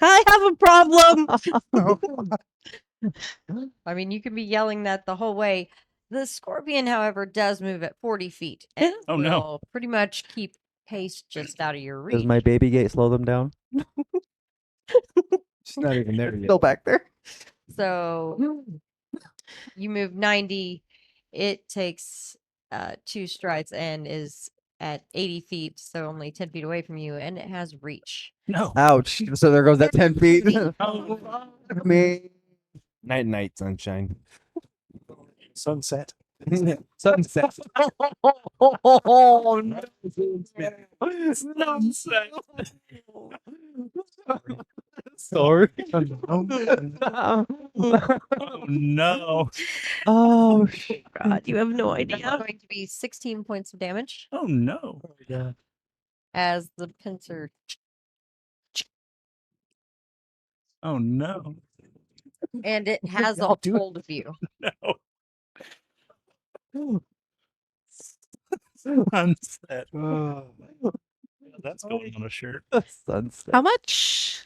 C: I have a problem.
A: I mean, you can be yelling that the whole way. The scorpion, however, does move at 40 feet. And
D: Oh, no.
A: will pretty much keep pace just out of your
E: Does
A: reach.
E: my baby gate slow them down?
F: She's not even there yet.
E: Still back there.
A: So you move 90. It takes 2 strides and is at 80 feet, so only 10 feet away from you, and it has reach.
D: No.
E: Ouch. So there goes that 10 feet.
D: Oh,
E: Fuck me.
F: Night, night, sunshine.
B: Sunset.
F: Sunset.
E: Oh, no.
D: sunset.
E: Sorry.
D: Oh no.
E: Oh, shit.
C: God, you have no
A: That's
C: idea.
A: going to be 16 points of damage
D: Oh no.
B: Yeah.
A: as the pincer.
D: Oh no.
A: And it has a
B: y'all do?
A: hold of you.
D: No. Sunset.
B: Oh,
D: That's going on a shirt.
E: Sunset.
C: How much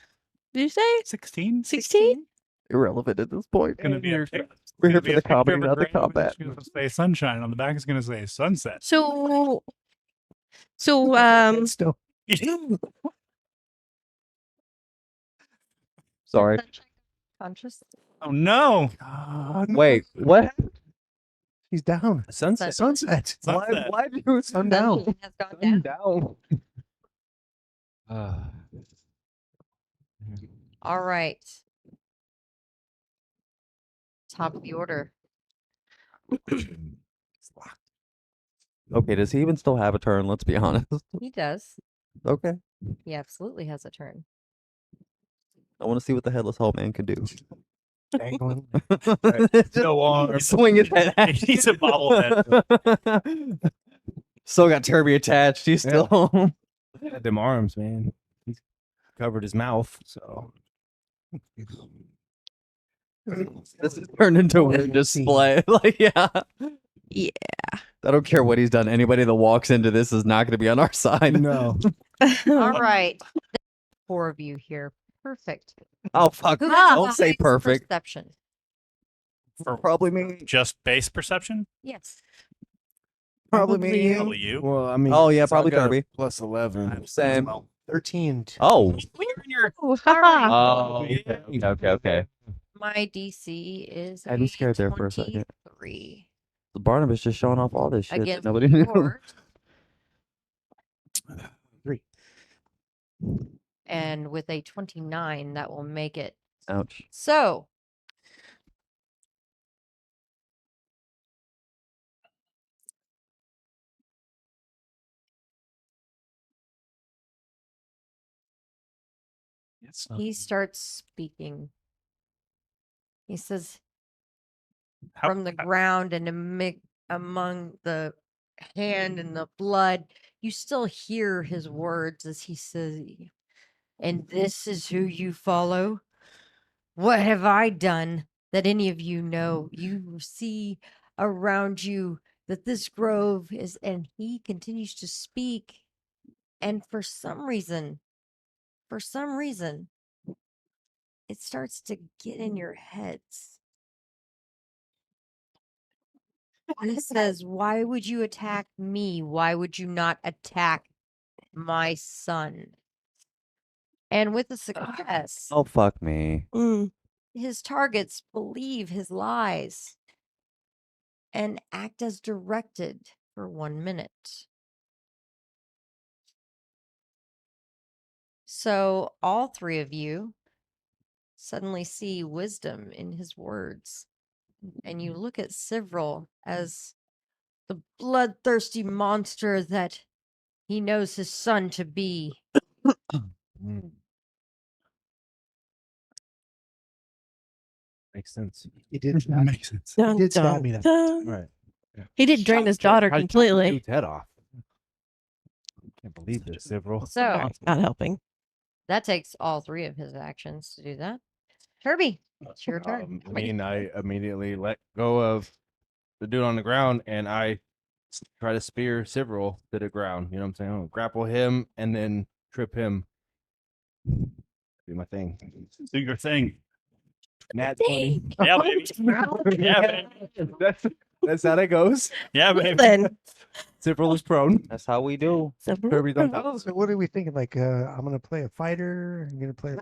C: did you say?
D: 16?
C: 16?
E: Irrelevant at this point.
D: Gonna be a
B: We're
D: pic-
E: We're here
D: gonna
E: for
D: be a
E: the
D: picture
E: comedy,
D: of a
E: not the
D: grave, and
E: combat.
D: It's gonna say sunshine on the back. It's gonna say sunset.
C: So,
B: still.
E: Sorry.
A: Conscious.
D: Oh no.
E: Wait, what?
B: He's down.
F: Sunset.
B: Sunset.
D: Sunset.
E: Why do you
B: Sundown.
A: Sunshine has gone down.
E: down?
A: All right. Top of the order.
E: Okay, does he even still have a turn? Let's be honest.
A: He does.
E: Okay.
A: He absolutely has a turn.
E: I want to see what the headless Hall man can do.
B: Dangling.
E: Just
D: No arm.
E: swing his head at
D: He's a bobblehead.
E: Still got Turby attached. He's
F: Yeah.
E: still.
F: Had them arms, man. He's covered his mouth, so.
E: This is turned into a weird display. Like, yeah.
C: yeah.
E: I don't care what he's done. Anybody that walks into this is not going to be on our side.
F: No.
A: All right. 4 of you here. Perfect.
E: Oh, fuck.
A: Who has the
E: Don't say
A: highest
E: perfect.
A: Perception.
D: For
E: Probably me.
D: just base perception?
A: Yes.
E: Probably
C: Probably
E: me.
C: you.
D: Probably you.
F: Well, I mean.
E: Oh, yeah,
F: so I
E: probably
F: got a
E: Darby.
F: Plus 11.
D: I'm
E: Same.
D: well.
B: 13.
E: Oh.
D: You're in your
C: Oh, haha.
E: Oh.
D: yeah.
E: Okay.
A: My DC is
E: I'd be scared there for a second.
A: 23
E: Barnabas just showing off all this shit that
A: against
E: nobody knew.
A: yours.
B: 3.
A: And with a 29, that will make it.
E: Ouch.
A: So,
B: It's
A: he starts speaking. He says,
D: How-
A: from the ground and among the hand and the blood, you still hear his words as he says, and this is who you follow? What have I done that any of you know? You see around you that this grove is, and he continues to speak. And for some reason, it starts to get in your heads. And it says, why would you attack me? Why would you not attack my son? And with the success,
E: Oh, fuck me.
C: Mm.
A: his targets believe his lies and act as directed for 1 minute. So all 3 of you suddenly see wisdom in his words. And you look at Sivril as the bloodthirsty monster that he knows his son to be.
F: Mm. Makes sense.
B: He did
D: That
B: stab,
D: makes sense.
B: he
C: Dun,
B: did stab me
C: dun,
B: that.
C: dun.
F: Right.
C: He did drain his daughter
F: How'd you chop the
C: completely.
F: dude's head off. Can't believe this, several.
A: So
C: Not helping.
A: that takes all 3 of his actions to do that. Kirby, it's your turn.
F: I mean, I immediately let go of the dude on the ground and I try to spear Sivril to the ground. You know what I'm saying? I'll grapple him and then trip him. Do my thing.
D: Do your thing.
F: Nat 20.
D: Yeah, baby. Yeah, baby.
F: That's That's how that goes.
D: Yeah, baby.
C: Then
F: Cyril is prone.
E: That's how we do.
F: Kirby's on top.
B: Oh, so what are we thinking? Like, I'm gonna play a fighter. I'm gonna play.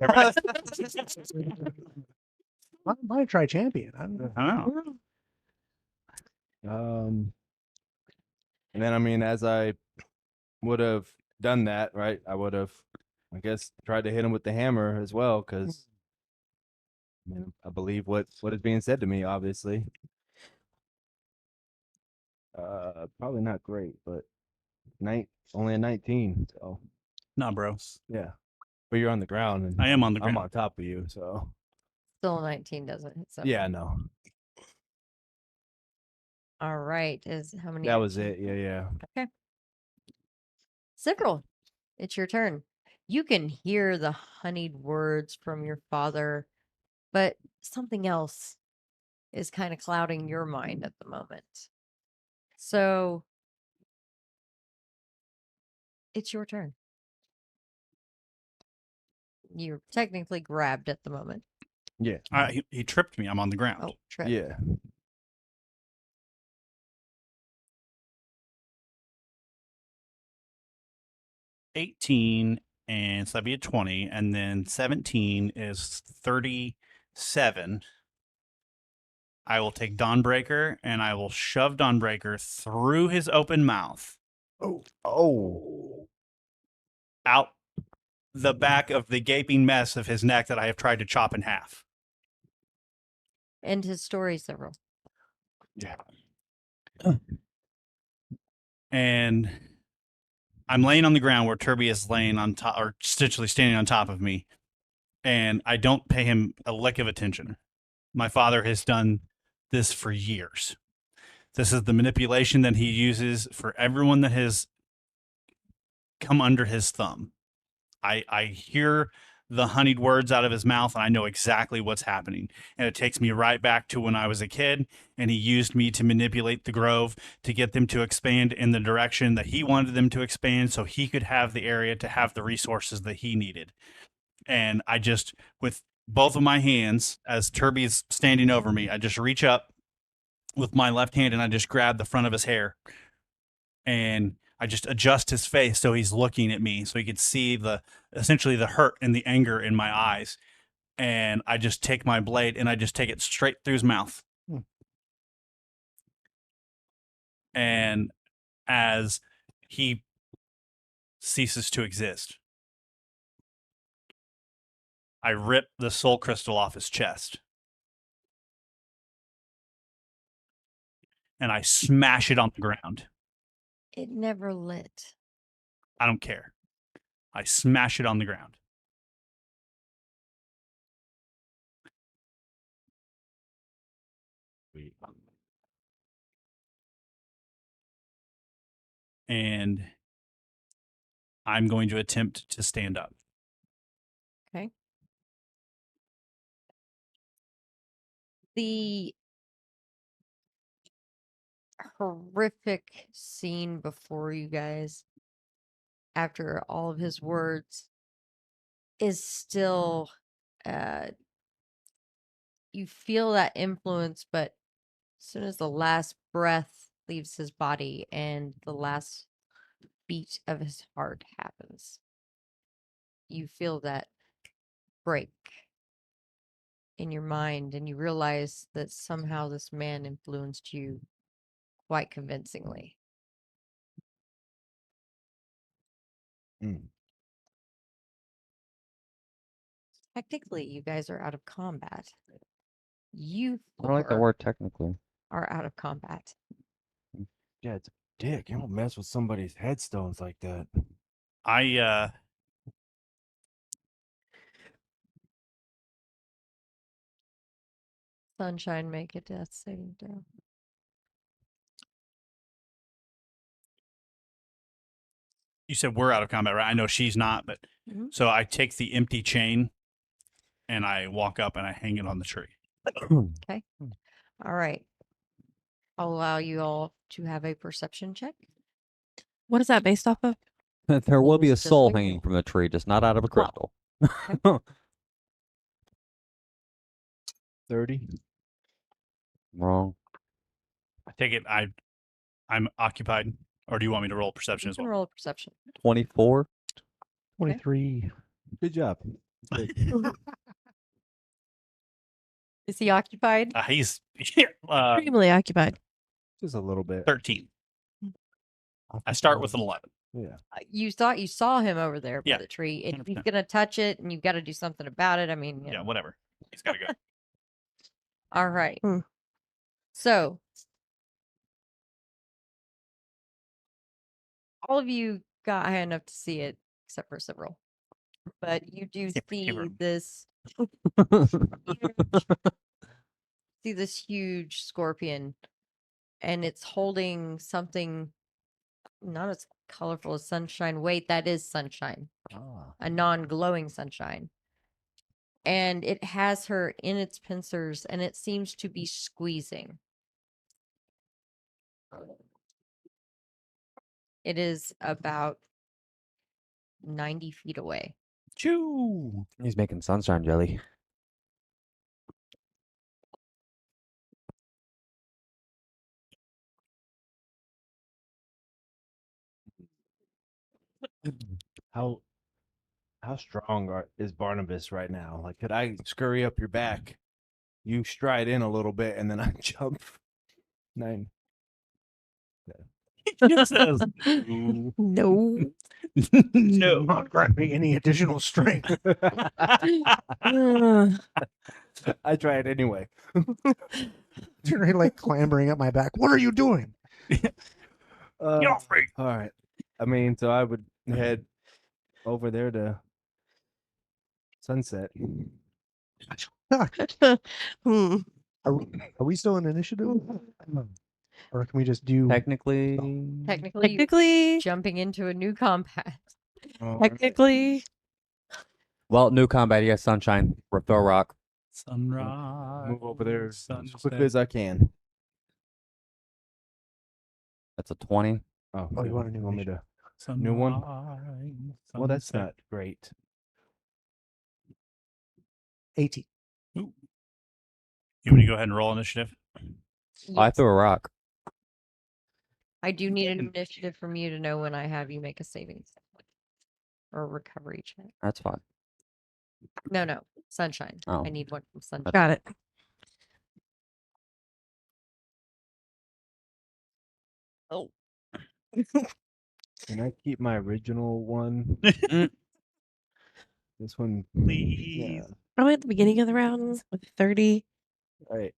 B: I might try champion. I don't know.
D: I don't know.
F: And then I mean, as I would have done that, right? I would have, I guess, tried to hit him with the hammer as well, because I mean, I believe what is being said to me, obviously. Probably not great, but only a 19, so
D: Nah, bro.
F: yeah. But you're on the ground, and
D: I am on the
F: I'm
D: ground.
F: on top of you, so
A: Still 19 doesn't hit. So.
F: yeah, no,
A: All right. Is how many?
F: that was it. Yeah.
A: Okay. Cyril, it's your turn. You can hear the honeyed words from your father, but something else is kind of clouding your mind at the moment. So it's your turn. You're technically grabbed at the moment.
F: Yeah.
D: He tripped me. I'm on the ground.
A: Oh, trip.
F: Yeah.
D: Yeah. 18, and so that'd be a 20, and then 17 is 37. I will take Dawnbreaker, and I will shove Dawnbreaker through his open mouth
F: Oh.
D: out the back of the gaping mess of his neck that I have tried to chop in half.
A: End his story, Cyril.
F: Yeah.
D: And I'm laying on the ground where Turby is laying on top, or essentially standing on top of me, and I don't pay him a lick of attention. My father has done this for years. This is the manipulation that he uses for everyone that has come under his thumb. I hear the honeyed words out of his mouth, and I know exactly what's happening. And it takes me right back to when I was a kid, and he used me to manipulate the Grove to get them to expand in the direction that he wanted them to expand so he could have the area to have the resources that he needed. And I just, with both of my hands, as Turby's standing over me, I just reach up with my left hand and I just grab the front of his hair. And I just adjust his face so he's looking at me so he could see essentially the hurt and the anger in my eyes. And I just take my blade and I just take it straight through his mouth. And as he ceases to exist, I rip the soul crystal off his chest. And I smash it on the ground.
A: It never lit.
D: I don't care. I smash it on the ground. And I'm going to attempt to stand up.
A: Okay. The horrific scene before you guys, after all of his words, is still, you feel that influence, but as soon as the last breath leaves his body and the last beat of his heart happens, you feel that break in your mind and you realize that somehow this man influenced you quite convincingly. Technically, you guys are out of combat. You
E: I don't like the
A: four
E: word technically.
A: are out of combat.
F: Yeah, it's a dick. You don't mess with somebody's headstones like that.
A: Sunshine, make a death saving throw.
D: You said we're out of combat, right? I know she's not, but so I take the empty chain and I walk up and I hang it on the tree.
A: Okay. All right. I'll allow you all to have a perception check.
C: What is that based off of?
E: There will be a
A: Just
E: soul
A: like
E: hanging
A: me.
E: from the tree, just not out of a crystal.
F: 30.
E: Wrong.
D: take it I'm occupied, or do you want me to roll perception
A: You
D: as
A: can
D: well?
A: roll perception.
E: 24.
B: 23.
F: Good job.
A: Is he occupied?
D: He's
C: Extremely occupied.
F: Just a little bit.
D: 13. I start with an 11.
F: Yeah.
A: You thought you saw him over there by
D: Yeah.
A: the tree. If he's
D: 100%.
A: gonna touch it, and you've got to do something about it. I mean,
D: Yeah, whatever. He's got to go.
A: All right.
C: Hmm.
A: So, all of you got high enough to see it, except for several. But you do
D: Except for
A: see
D: several.
A: this huge scorpion, and it's holding something not as colorful as sunshine. Wait, that is sunshine, a non-glowing sunshine. And it has her in its pincers, and it seems to be squeezing. It is about 90 feet away.
D: Choo!
E: He's making sunshine jelly.
F: How strong is Barnabas right now? Like, could I scurry up your back? You stride in a little bit, and then I jump 9.
D: He says, "Ooh."
C: No.
D: No.
B: Not grant me any additional strength.
C: Uh,
F: I try it anyway.
B: You're like clambering up my back. What are you doing?
D: Get off me.
F: All right. I mean, so I would head over there to Sunset.
C: hmm.
B: Are we still in initiative? Or can we just do
C: Oh.
E: Technically,
A: Technically, you're
C: Technically,
A: jumping into a new combat.
C: technically,
E: well, new combat. Yes, sunshine. Throw rock.
D: Sunrise.
F: Move over there as
D: sunset.
F: quickly as I can.
E: That's a 20.
F: Oh,
B: you want a new
F: me
B: initiative?
F: to? New one?
D: Sunrise,
F: Well, that's
D: sunset.
F: not great.
B: 18.
D: You want me to go ahead and roll initiative?
E: I
A: Yes.
E: threw a rock.
A: I do need an initiative from you to know when I have you make a savings or a recovery check.
E: That's fine.
A: No, sunshine.
E: Oh.
A: I need one from sunshine.
C: got it.
A: Oh,
F: Can I keep my original one? This one,
D: Please.
F: yeah.
C: Probably at the beginning of the round with 30.
F: Right.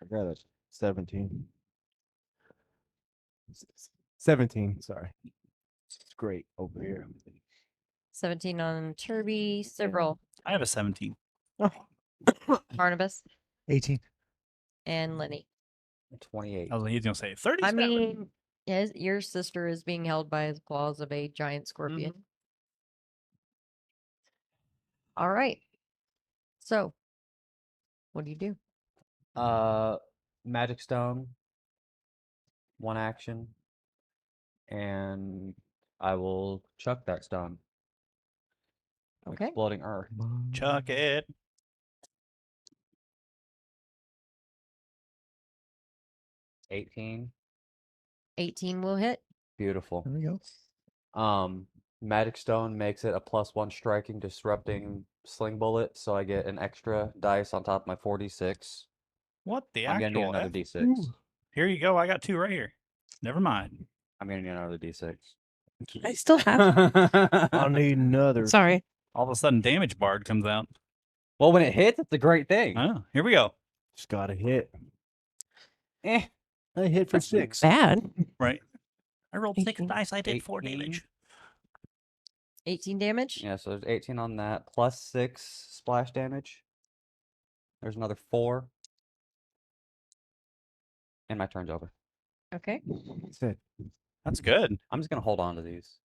F: I got a 17. 17. Sorry. It's great over here.
A: 17 on Turby, several
D: I have a 17.
A: Barnabas,
B: 18.
A: and Lenny.
E: 28.
D: I was like, he's going to say 30.
A: I mean, yes, your sister is being held by the claws of a giant scorpion. All right. So, what do you do?
E: Magic stone. One action. And I will chuck that stone.
A: Okay.
E: Exploding earth.
D: Chuck it.
E: 18.
A: 18 will hit.
E: Beautiful.
B: There we go.
E: Magic stone makes it a +1 striking, disrupting sling bullet, so I get an extra dice on top of my 4d6.
D: What the
E: I'm gonna need
D: actual
E: another
D: F?
E: d6.
D: Here you go. I got 2 right here. Never mind.
E: I'm gonna need another d6.
C: I still have.
F: I'll need another.
C: Sorry.
D: All of a sudden, damage bard comes out.
E: Well, when it hits, it's a great thing.
D: Oh, here we go.
F: Just got to hit.
E: Eh.
F: I hit for 6.
C: Bad.
D: Right. I rolled 6
C: 18.
D: dice. I did 4
E: 18.
D: damage.
A: 18 damage.
E: Yeah, so there's 18 on that, +6 splash damage. There's another 4. And my turn's over.
A: Okay.
F: That's it.
D: That's good.
E: I'm just gonna hold on to these.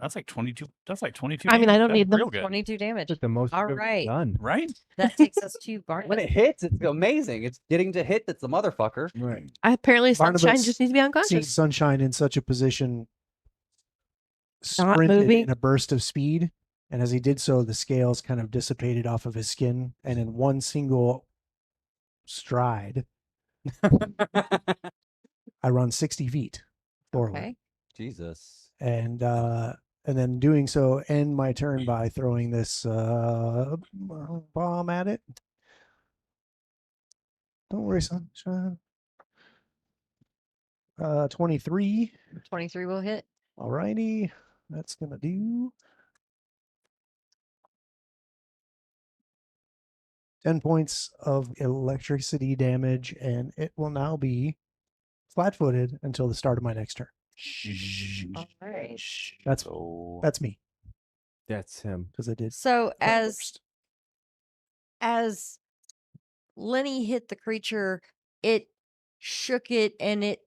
D: That's like 22. That's like 22.
C: I mean, I
D: damage.
C: don't
D: That's
C: need them.
D: real good.
A: 22 damage.
F: That's the most
A: All
F: I've ever
A: right.
F: done.
D: Right?
A: That takes us to
E: When
A: Barnabas.
E: it hits, it's amazing. It's getting to hit that's the motherfucker.
F: Right.
C: Apparently, Sunshine
B: Barnabas
C: just needs to be
B: Seeing
C: unconscious.
B: Sunshine in such a position,
C: Not
B: sprinted
C: moving.
B: in a burst of speed. And as he did so, the scales kind of dissipated off of his skin. And in one single stride, I run 60 feet forward.
A: Okay.
E: Jesus.
B: And then doing so end my turn by throwing this bomb at it. Don't worry, sunshine. 23.
A: 23 will hit.
B: Alrighty. That's going to do 10 points of electricity damage, and it will now be flat-footed until the start of my next turn.
A: All right.
B: That's me,
F: That's him.
B: because I did.
A: So
B: fight
A: as
B: first.
A: as Lenny hit the creature, it shook it and it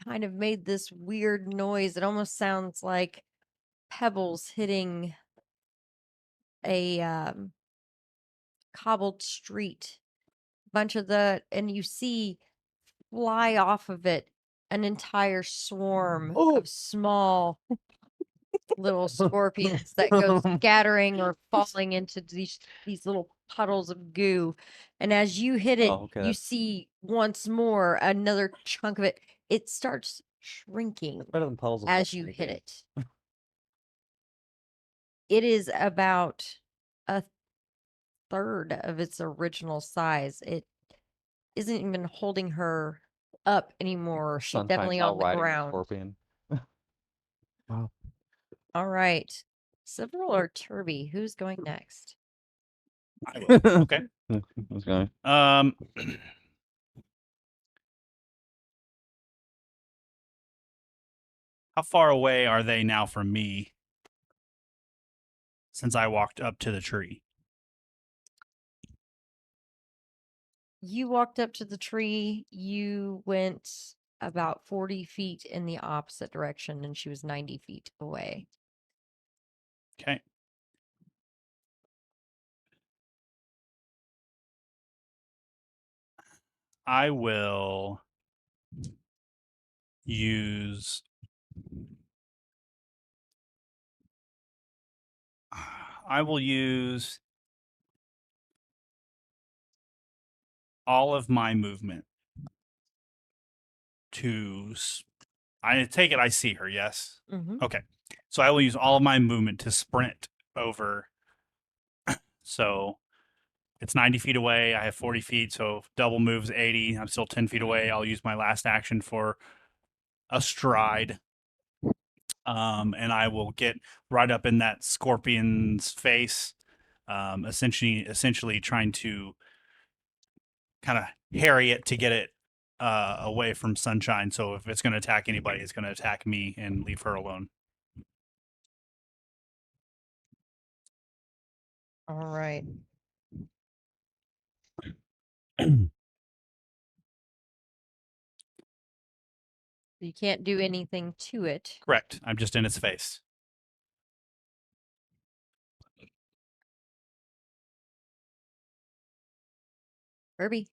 A: kind of made this weird noise. It almost sounds like pebbles hitting a cobbled street. Bunch of and you see fly off of it an entire swarm of small little scorpions that go scattering or falling into these little puddles of goo. And as you hit it,
E: Oh, okay.
A: you see once more another chunk of it. It starts shrinking
E: Better than puddles of
A: as
E: blood
A: you
E: in a
A: hit
E: game.
A: it. It is about a third of its original size. It isn't even holding her up anymore. She's
E: Sunshine's
A: definitely
E: now
A: on the
E: riding a
A: ground.
E: scorpion.
A: All right. Cyril or Turby, who's going next?
D: I will. Okay.
E: Who's going?
D: How far away are they now from me since I walked up to the tree?
A: You walked up to the tree. You went about 40 feet in the opposite direction, and she was 90 feet away.
D: Okay. I will use all of my movement to I take it I see her, yes?
A: Mm-hmm.
D: Okay. So I will use all of my movement to sprint over. So it's 90 feet away. I have 40 feet, so double moves 80. I'm still 10 feet away. I'll use my last action for a stride. And I will get right up in that scorpion's face, essentially trying to kind of harry it to get it away from Sunshine. So if it's going to attack anybody, it's going to attack me and leave her alone.
A: All right. You can't do anything to it.
D: Correct. I'm just in its face.
A: Kirby.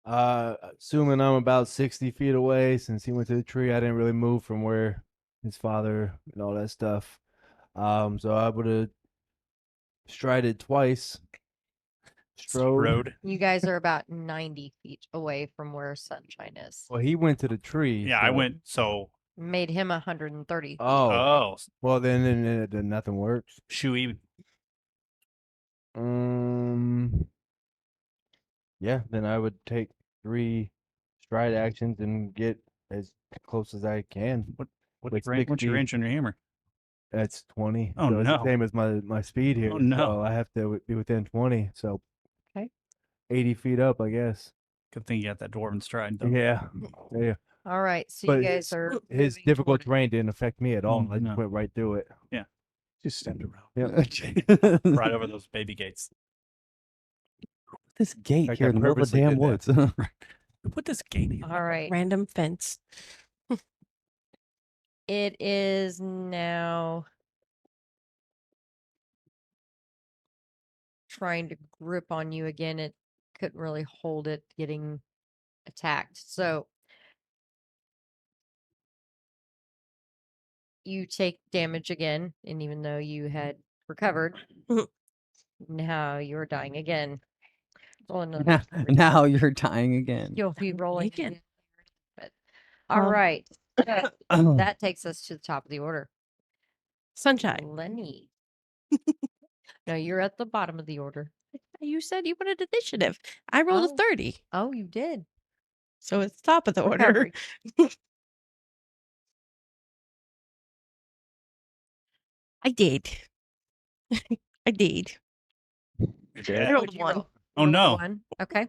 F: Assuming I'm about 60 feet away, since he went to the tree, I didn't really move from where his father and all that stuff. So I would have strided twice.
D: Road.
A: You guys are about 90 feet away from where Sunshine is.
F: Well, he went to the tree.
D: Yeah, I went. So
A: Made him 130 feet.
F: Oh, well, then nothing works.
D: Shui.
F: Yeah, then I would take 3 stride actions and get as close as I can.
D: What's your range on your hammer?
F: That's 20.
D: Oh,
F: so it's the
D: no.
F: same as my speed here.
D: Oh, no.
F: So I have to be within 20. So
A: Okay.
F: 80 feet up, I guess.
D: Good thing you got that dwarven stride, though.
F: Yeah.
A: All right. So
F: But
A: you guys are
F: his
A: moving
F: difficult
A: toward it.
F: terrain didn't affect me at all. I just
D: No.
F: went right through it.
B: Just stepped around.
F: Yeah.
D: Right over those baby gates.
E: This gate
F: Like,
E: here
F: I
E: in the middle of the
F: purposely
E: damn
F: did that.
E: woods.
D: Who put this gate here?
A: All right.
C: Random fence.
A: It is now trying to grip on you again. It couldn't really hold it getting attacked. So you take damage again. And even though you had recovered, now you're dying again. Roll another.
E: Now you're dying again.
A: You'll be rolling
C: Again.
A: again. But, all
C: Um,
A: right. That takes us to the top of the order.
C: Sunshine.
A: Lenny. No, you're at the bottom of the order.
C: You said you wanted initiative. I rolled
A: Oh.
C: a 30.
A: Oh, you did.
C: So it's top of the order.
A: Recovery.
C: I did. I did.
D: Yeah.
C: I rolled
A: What'd
C: a
A: you
C: 1.
A: roll?
D: Oh,
A: You rolled a
D: no.
A: 1. Okay.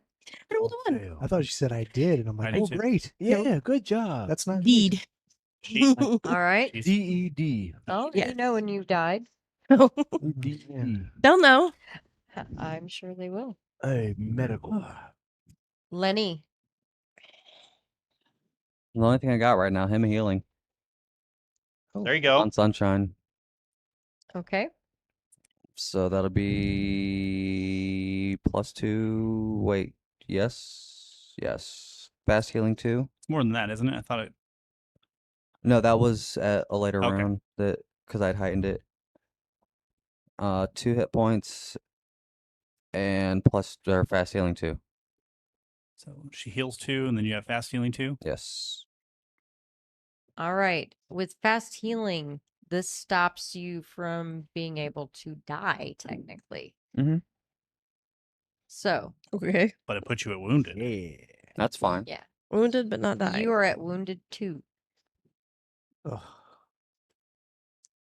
C: I rolled a 1.
F: Fail.
B: I thought she said I did, and I'm like,
D: I did
B: oh,
D: too.
B: great.
F: Yeah, good job.
B: That's not
C: Deed.
D: She,
A: All right.
D: she's,
F: DED.
A: Oh,
C: Yes.
A: you know when you died.
F: DED.
C: Don't know.
A: I'm sure they will.
F: A medical.
A: Lenny.
E: The only thing I got right now, him healing
D: there you go.
E: on Sunshine.
A: Okay.
E: So that'll be +2. Wait, yes. Fast healing 2.
D: It's more than that, isn't it? I thought it.
E: No, that was at a later
D: Okay.
E: round that because I'd heightened it. 2 hit points and plus or fast healing 2.
D: So she heals 2, and then you have fast healing 2.
E: Yes.
A: All right. With fast healing, this stops you from being able to die, technically.
E: Mhm.
A: So
C: Okay.
D: But it puts you at wounded.
F: Yeah.
E: That's fine.
A: yeah,
C: Wounded but not dying.
A: you are at wounded 2.
B: Ugh.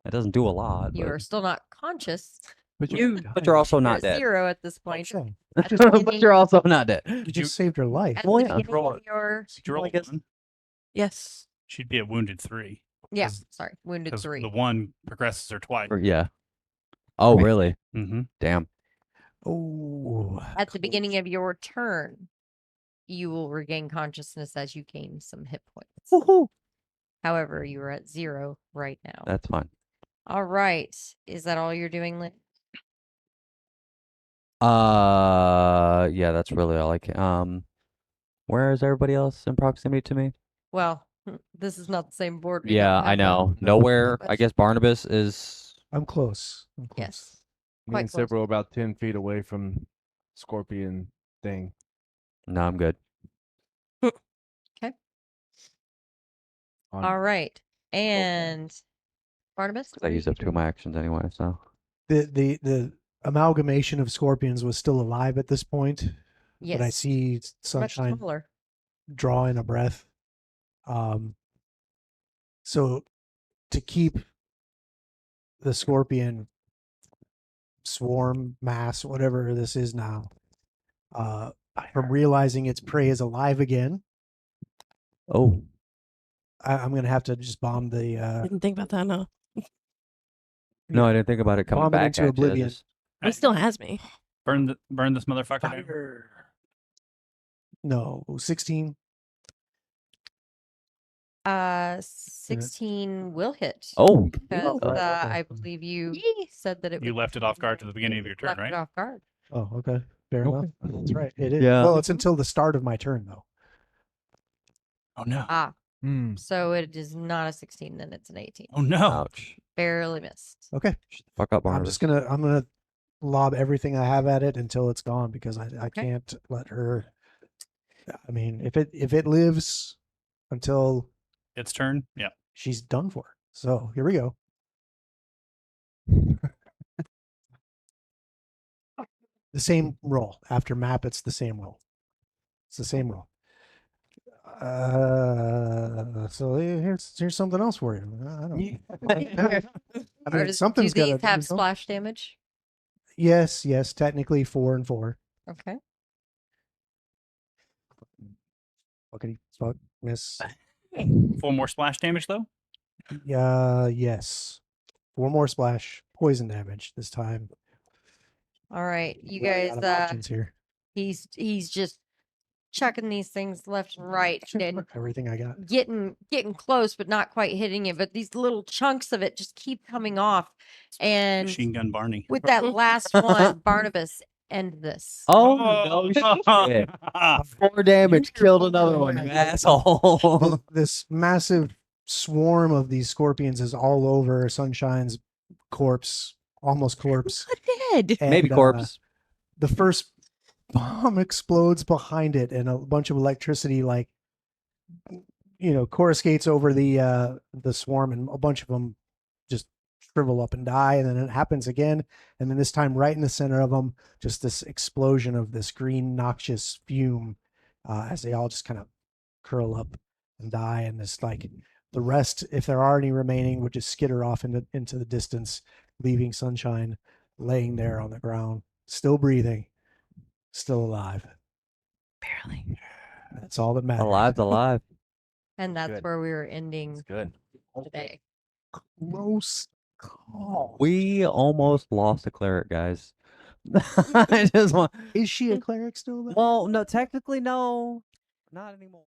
E: It doesn't do a lot,
A: You
E: but
A: are still not conscious.
F: But
E: but you're also
A: You're
E: not
A: at
E: dead.
A: 0 at this point.
B: Okay.
A: At the
E: but
A: beginning-
E: you're also not dead.
B: You just saved her life.
A: At
E: Well,
A: the
E: yeah.
A: beginning
F: Roll
A: of your
D: Did you roll
E: I
D: a
E: guess-
D: 1?
C: Yes.
D: She'd be at wounded 3.
A: yeah,
D: 'Cause-
A: sorry, wounded
D: Because
A: 3.
D: the 1 progresses her twice.
E: Yeah. Oh, really?
D: Mm-hmm.
E: Damn.
B: Oh.
A: At the beginning of your turn, you will regain consciousness as you gain some hit points.
E: Woohoo.
A: However, you are at 0 right now.
E: That's fine.
A: All right. Is that all you're doing, Lynn?
E: Yeah, that's really all I can. Where is everybody else in proximity to me?
A: Well, this is not the same board. We
E: Yeah,
A: don't
E: I
A: have
E: know.
A: that.
E: Nowhere. I
A: But-
E: guess Barnabas is.
B: I'm close. I'm close.
A: Yes.
F: Me
A: Quite
F: and
A: close.
F: Cipro about 10 feet away from Scorpion thing.
E: No, I'm good.
F: On
A: All right. And Barnabas?
E: 'Cause I used up 2 of my actions anyway. So
B: The amalgamation of scorpions was still alive at this point,
A: Yes.
B: but I see
A: Much
B: Sunshine
A: smaller.
B: drawing a breath. So to keep the scorpion swarm mass, whatever this is now, from realizing its prey is alive again,
E: oh,
B: I'm gonna have to just bomb the
C: Didn't think about that, no.
E: no, I didn't think about it coming
B: Bomb it
E: back
B: into
E: at you.
B: oblivion.
E: Just-
C: It still has me.
D: Burn this motherfucker down.
B: fire. No, 16.
A: 16 will hit.
E: Oh,
A: Because
B: right, okay.
A: I believe you said that it
D: You
A: would
D: left it off guard to the beginning of your turn,
A: left
D: right?
A: it off guard.
B: Oh, okay. Fair
F: Okay.
B: enough. That's right. It is.
E: Yeah.
B: Well, it's until the start of my turn, though.
D: Oh no!
A: Ah,
F: Mm.
A: so it is not a 16, then it's an 18.
D: Oh no!
E: ouch.
A: Barely missed.
B: Okay.
E: Fuck up,
B: I'm
E: Barnabas.
B: just gonna lob everything I have at it until it's gone because I
A: Okay.
B: can't let her. I mean, if it lives until
D: Its turn. Yeah.
B: she's done for. So here we go. The same roll after map. It's the same roll. It's the same roll. So here's something else for you. I don't. I mean, something's
A: do
B: got
A: these
B: to
A: have splash damage?
B: Yes, technically 4 and 4.
A: Okay.
B: Fuckity fuck miss.
D: 4 more splash damage though.
B: Yes. 4 more splash poison damage this time.
A: All right. You
B: Running out
A: guys,
B: of options here.
A: he's just chucking these things left and right and
B: Everything I got.
A: getting close but not quite hitting it, but these little chunks of it just keep coming off. And
D: Machine Gun Barney.
A: with that last one, Barnabas, end this.
E: Oh, no shit. 4 damage, killed another one, you asshole.
B: This massive swarm of these scorpions is all over Sunshine's corpse, almost corpse.
C: Dead.
B: And,
E: Maybe corpse.
B: The first bomb explodes behind it, and a bunch of electricity, like, coruscates over the swarm, and a bunch of them just shrivel up and die. And then it happens again, and then this time right in the center of them, just this explosion of this green noxious fume, as they all just kind of curl up and die. And this, like, the rest, if there are any remaining, would just skitter off into the distance, leaving Sunshine laying there on the ground, still breathing, still alive.
C: Barely.
B: That's all that matters.
E: Alive.
A: And that's
F: Good.
A: where we were ending
F: It's good.
A: today.
B: Close call.
E: We almost lost a cleric, guys. I just want.
B: Is she a cleric still, though?
E: Well, no, technically, no, not anymore.